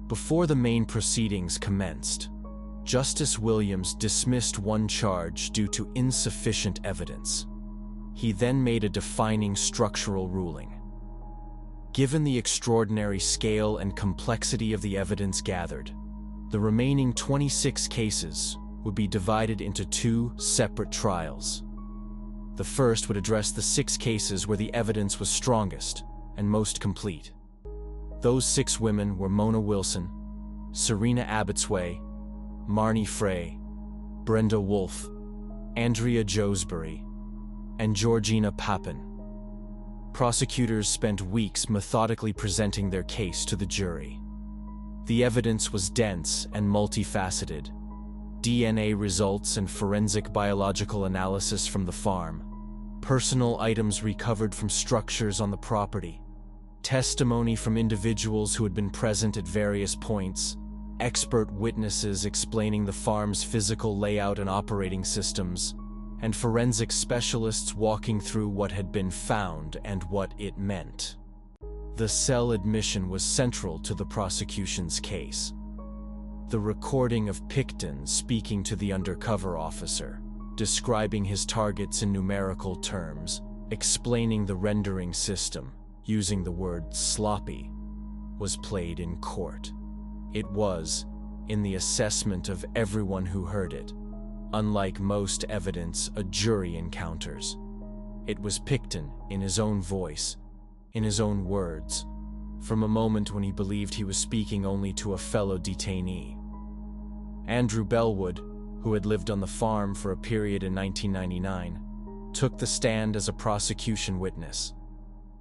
Before the main proceedings commenced, Justice Williams dismissed one charge due to insufficient evidence. He then made a defining structural ruling. Given the extraordinary scale and complexity of the evidence gathered, the remaining 26 cases would be divided into 2 separate trials. The first would address the 6 cases where the evidence was strongest and most complete. Those 6 women were Mona Wilson, Serena Abbotsway, Marnie Frey, Brenda Wolfe, Andrea Josbury, and Georgina Papin. Prosecutors spent weeks methodically presenting their case to the jury. The evidence was dense and multifaceted. DNA results and forensic biological analysis from the farm, personal items recovered from structures on the property, testimony from individuals who had been present at various points, expert witnesses explaining the farm's physical layout and operating systems, and forensic specialists walking through what had been found and what it meant. The cell admission was central to the prosecution's case. The recording of Pickton speaking to the undercover officer, describing his targets in numerical terms, explaining the rendering system, using the word sloppy, was played in court. It was, in the assessment of everyone who heard it, unlike most evidence a jury encounters. It was Pickton, in his own voice, in his own words, from a moment when he believed he was speaking only to a fellow detainee. Andrew Bellwood, who had lived on the farm for a period in 1999, took the stand as a prosecution witness.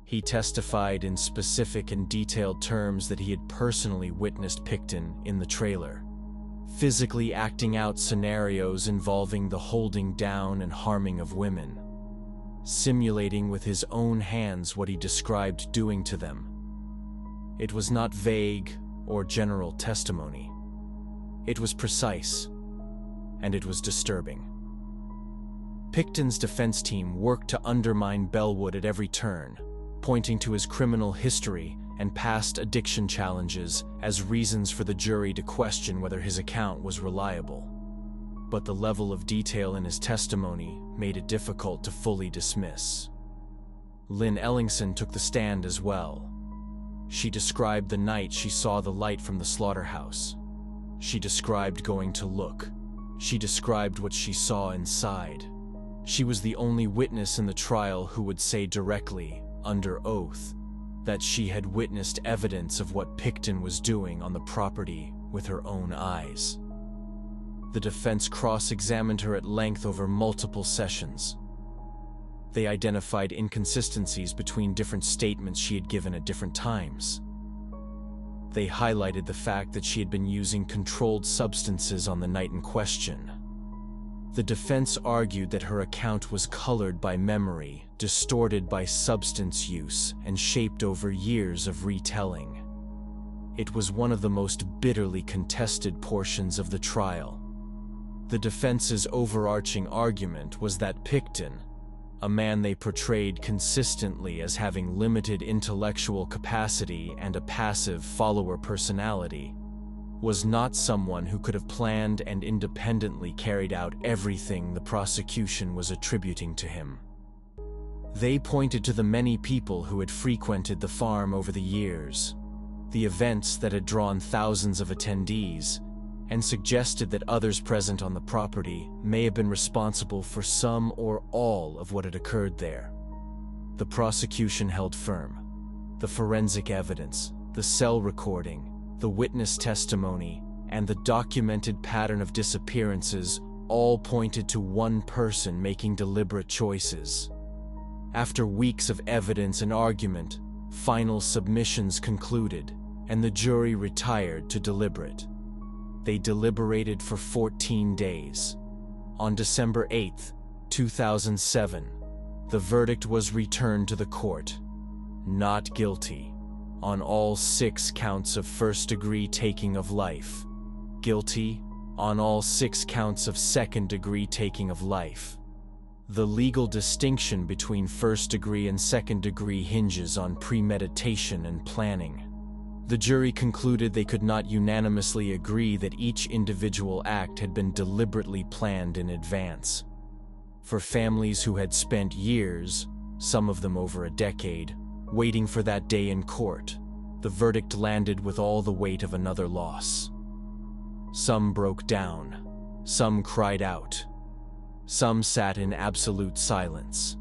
He testified in specific and detailed terms that he had personally witnessed Pickton in the trailer, physically acting out scenarios involving the holding down and harming of women, simulating with his own hands what he described doing to them. It was not vague or general testimony. It was precise, and it was disturbing. Pickton's defense team worked to undermine Bellwood at every turn, pointing to his criminal history and past addiction challenges as reasons for the jury to question whether his account was reliable. But the level of detail in his testimony made it difficult to fully dismiss. Lynn Ellingson took the stand as well. She described the night she saw the light from the slaughterhouse. She described going to look. She described what she saw inside. She was the only witness in the trial who would say directly, under oath, that she had witnessed evidence of what Pickton was doing on the property with her own eyes. The defense cross-examined her at length over multiple sessions. They identified inconsistencies between different statements she had given at different times. They highlighted the fact that she had been using controlled substances on the night in question. The defense argued that her account was colored by memory, distorted by substance use, and shaped over years of retelling. It was one of the most bitterly contested portions of the trial. The defense's overarching argument was that Pickton, a man they portrayed consistently as having limited intellectual capacity and a passive follower personality, was not someone who could have planned and independently carried out everything the prosecution was attributing to him. They pointed to the many people who had frequented the farm over the years, the events that had drawn thousands of attendees, and suggested that others present on the property may have been responsible for some or all of what had occurred there. The prosecution held firm. The forensic evidence, the cell recording, the witness testimony, and the documented pattern of disappearances all pointed to one person making deliberate choices. After weeks of evidence and argument, final submissions concluded, and the jury retired to deliberate. They deliberated for 14 days. On December 8, 2007, the verdict was returned to the court. Not guilty on all 6 counts of first-degree taking of life. Guilty on all 6 counts of second-degree taking of life. The legal distinction between first-degree and second-degree hinges on premeditation and planning. The jury concluded they could not unanimously agree that each individual act had been deliberately planned in advance. For families who had spent years, some of them over a decade, waiting for that day in court, the verdict landed with all the weight of another loss. Some broke down, some cried out, some sat in absolute silence.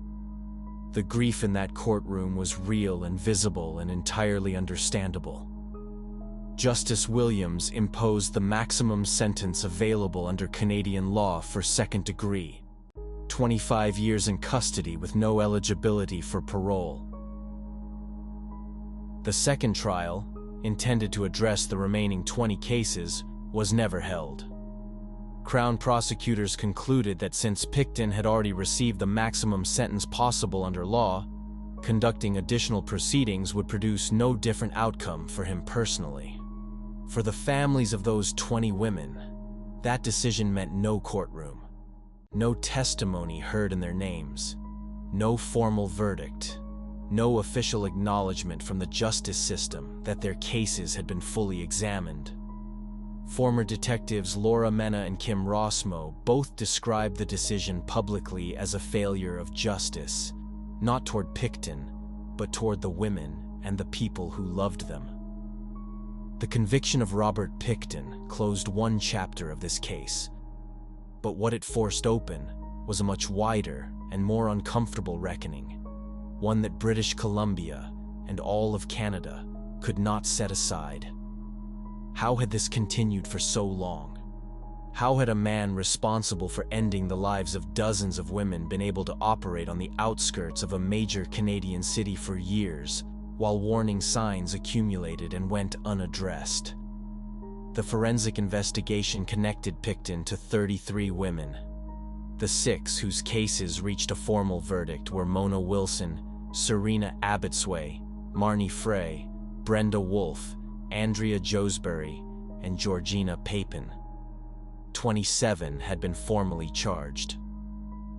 The grief in that courtroom was real and visible and entirely understandable. Justice Williams imposed the maximum sentence available under Canadian law for second degree, 25 years in custody with no eligibility for parole. The second trial, intended to address the remaining 20 cases, was never held. Crown prosecutors concluded that since Pickton had already received the maximum sentence possible under law, conducting additional proceedings would produce no different outcome for him personally. For the families of those 20 women, that decision meant no courtroom, no testimony heard in their names, no formal verdict, no official acknowledgement from the justice system that their cases had been fully examined. Former detectives Laura Mena and Kim Rossmo both described the decision publicly as a failure of justice, not toward Pickton, but toward the women and the people who loved them. The conviction of Robert Pickton closed one chapter of this case, but what it forced open was a much wider and more uncomfortable reckoning, one that British Columbia and all of Canada could not set aside. How had this continued for so long? How had a man responsible for ending the lives of dozens of women been able to operate on the outskirts of a major Canadian city for years, while warning signs accumulated and went unaddressed? The forensic investigation connected Pickton to 33 women. The 6 whose cases reached a formal verdict were Mona Wilson, Serena Abbotsway, Marnie Frey, Brenda Wolfe, Andrea Josbury, and Georgina Papin. 27 had been formally charged.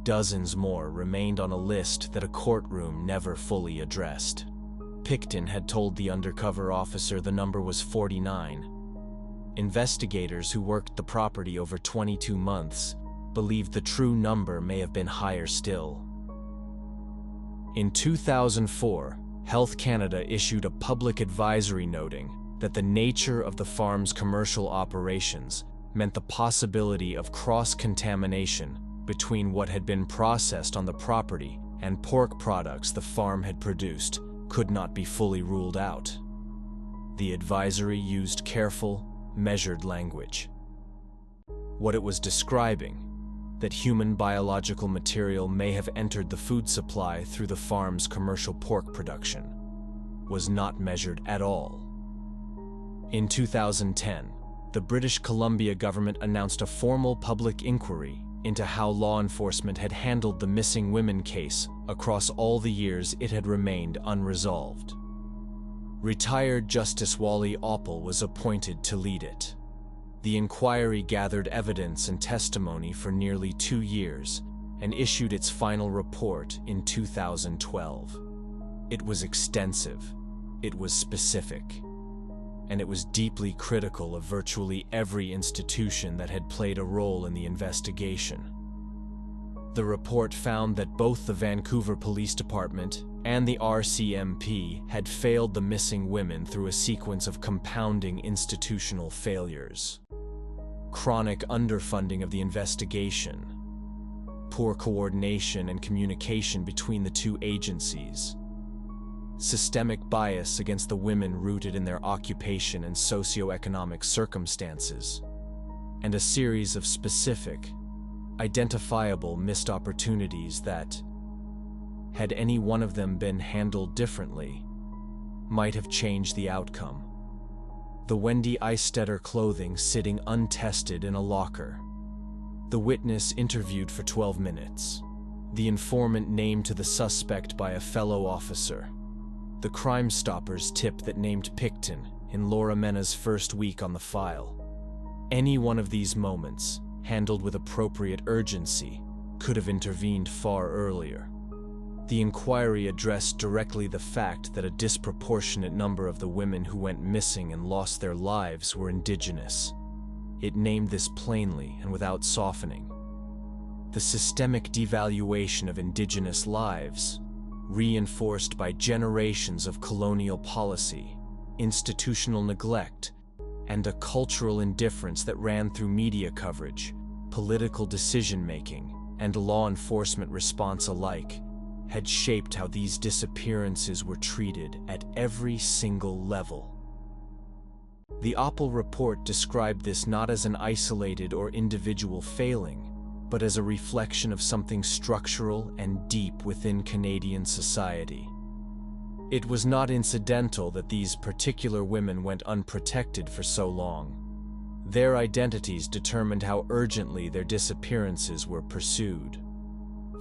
Dozens more remained on a list that a courtroom never fully addressed. Pickton had told the undercover officer the number was 49. Investigators who worked the property over 22 months believed the true number may have been higher still. In 2004, Health Canada issued a public advisory noting that the nature of the farm's commercial operations meant the possibility of cross-contamination between what had been processed on the property and pork products the farm had produced could not be fully ruled out. The advisory used careful, measured language. What it was describing, that human biological material may have entered the food supply through the farm's commercial pork production, was not measured at all. In 2010, the British Columbia government announced a formal public inquiry into how law enforcement had handled the missing women case across all the years it had remained unresolved. Retired Justice Wally Oppel was appointed to lead it. The inquiry gathered evidence and testimony for nearly 2 years and issued its final report in 2012. It was extensive, it was specific, and it was deeply critical of virtually every institution that had played a role in the investigation. The report found that both the Vancouver Police Department and the RCMP had failed the missing women through a sequence of compounding institutional failures. Chronic underfunding of the investigation, poor coordination and communication between the two agencies, systemic bias against the women rooted in their occupation and socioeconomic circumstances, and a series of specific, identifiable missed opportunities that, had any one of them been handled differently, might have changed the outcome. The Wendy Eistetter clothing sitting untested in a locker. The witness interviewed for 12 minutes. The informant named to the suspect by a fellow officer. The Crime Stoppers tip that named Pickton in Laura Mena's first week on the file. Any one of these moments, handled with appropriate urgency, could have intervened far earlier. The inquiry addressed directly the fact that a disproportionate number of the women who went missing and lost their lives were Indigenous. It named this plainly and without softening. The systemic devaluation of Indigenous lives, reinforced by generations of colonial policy, institutional neglect, and a cultural indifference that ran through media coverage, political decision-making, and law enforcement response alike, had shaped how these disappearances were treated at every single level. The Oppel report described this not as an isolated or individual failing, but as a reflection of something structural and deep within Canadian society. It was not incidental that these particular women went unprotected for so long. Their identities determined how urgently their disappearances were pursued.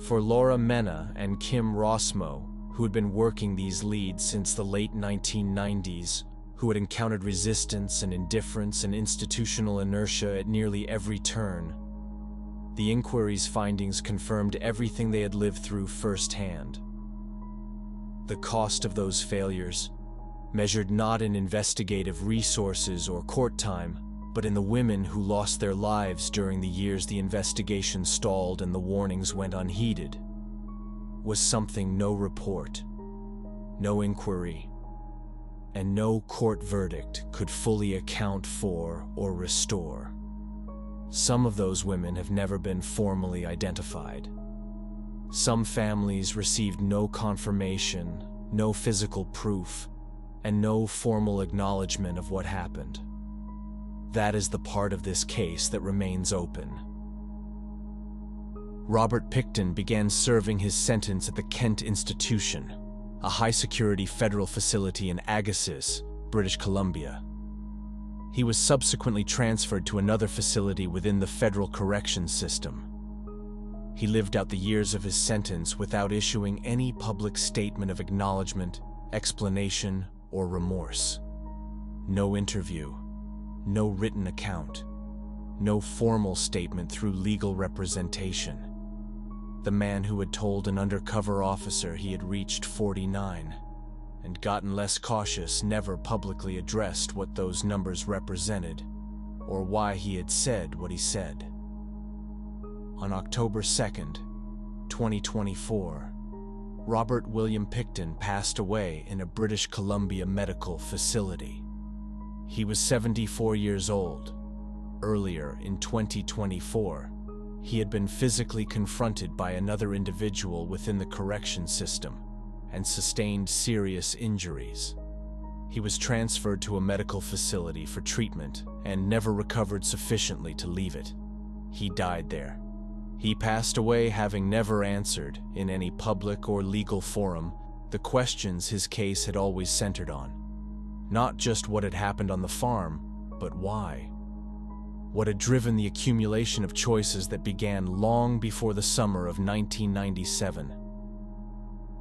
For Laura Mena and Kim Rossmo, who had been working these leads since the late 1990s, who had encountered resistance and indifference and institutional inertia at nearly every turn, the inquiry's findings confirmed everything they had lived through firsthand. The cost of those failures, measured not in investigative resources or court time, but in the women who lost their lives during the years the investigation stalled and the warnings went unheeded, was something no report, no inquiry, and no court verdict could fully account for or restore. Some of those women have never been formally identified. Some families received no confirmation, no physical proof, and no formal acknowledgement of what happened. That is the part of this case that remains open. Robert Pickton began serving his sentence at the Kent Institution, a high-security federal facility in Agassiz, British Columbia. He was subsequently transferred to another facility within the federal corrections system. He lived out the years of his sentence without issuing any public statement of acknowledgement, explanation, or remorse. No interview, no written account, no formal statement through legal representation. The man who had told an undercover officer he had reached 49 and gotten less cautious never publicly addressed what those numbers represented or why he had said what he said. On October 2nd, 2024, Robert William Pickton passed away in a British Columbia medical facility. He was 74 years old, earlier, in 2024, he had been physically confronted by another individual within the correction system and sustained serious injuries. He was transferred to a medical facility for treatment and never recovered sufficiently to leave it. He died there. He passed away having never answered, in any public or legal forum, the questions his case had always centered on. Not just what had happened on the farm, but why. What had driven the accumulation of choices that began long before the summer of 1997.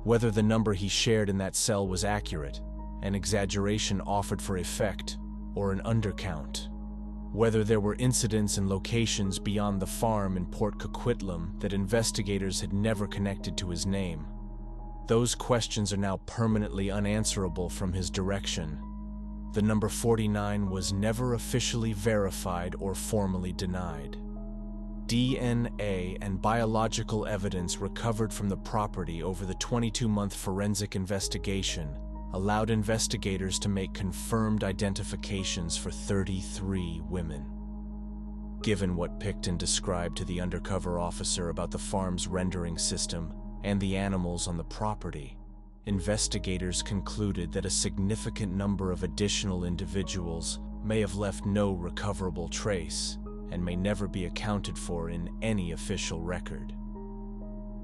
Whether the number he shared in that cell was accurate, an exaggeration offered for effect, or an undercount. Whether there were incidents and locations beyond the farm in Port Coquitlam that investigators had never connected to his name. Those questions are now permanently unanswerable from his direction. The number 49 was never officially verified or formally denied. DNA and biological evidence recovered from the property over the 22-month forensic investigation allowed investigators to make confirmed identifications for 33 women. Given what Pickton described to the undercover officer about the farm's rendering system and the animals on the property, investigators concluded that a significant number of additional individuals may have left no recoverable trace and may never be accounted for in any official record.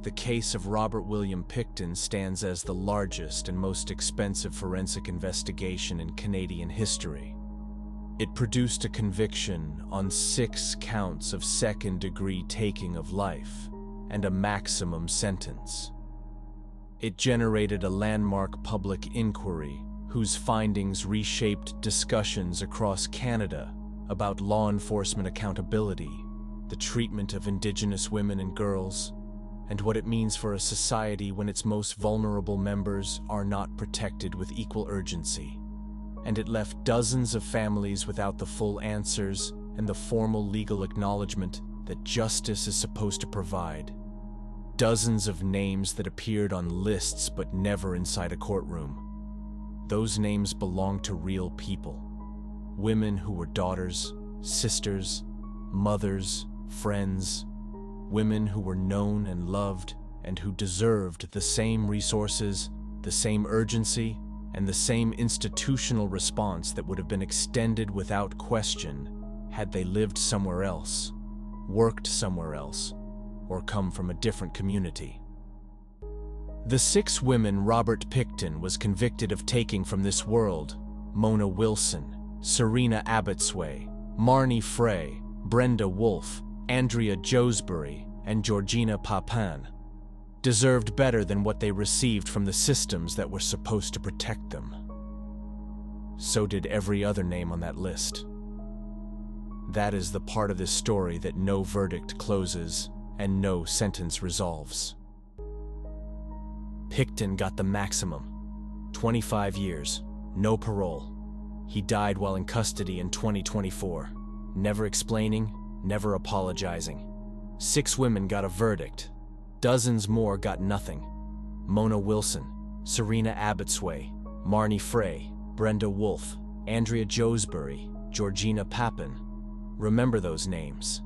The case of Robert William Pickton stands as the largest and most expensive forensic investigation in Canadian history. It produced a conviction on 6 counts of second-degree taking of life and a maximum sentence. It generated a landmark public inquiry whose findings reshaped discussions across Canada about law enforcement accountability, the treatment of Indigenous women and girls, and what it means for a society when its most vulnerable members are not protected with equal urgency. And it left dozens of families without the full answers and the formal legal acknowledgement that justice is supposed to provide. Dozens of names that appeared on lists but never inside a courtroom. Those names belonged to real people. Women who were daughters, sisters, mothers, friends. Women who were known and loved and who deserved the same resources, the same urgency, and the same institutional response that would have been extended without question had they lived somewhere else, worked somewhere else, or come from a different community. The 6 women Robert Pickton was convicted of taking from this world, Mona Wilson, Serena Abbotsway, Marnie Frey, Brenda Wolfe, Andrea Joesbury, and Georgina Papin, deserved better than what they received from the systems that were supposed to protect them. So did every other name on that list. That is the part of this story that no verdict closes and no sentence resolves. Pickton got the maximum, 25 years, no parole. He died while in custody in 2024, never explaining, never apologizing. 6 women got a verdict. Dozens more got nothing. Mona Wilson, Serena Abbotsway, Marnie Frey, Brenda Wolfe, Andrea Joesbury, Georgina Papin. Remember those names.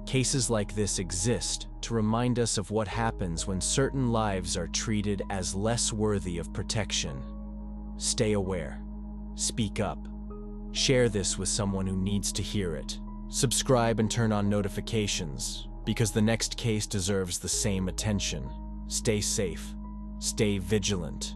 Cases like this exist to remind us of what happens when certain lives are treated as less worthy of protection. Stay aware. Speak up. Share this with someone who needs to hear it. Subscribe and turn on notifications, because the next case deserves the same attention. Stay safe. Stay vigilant.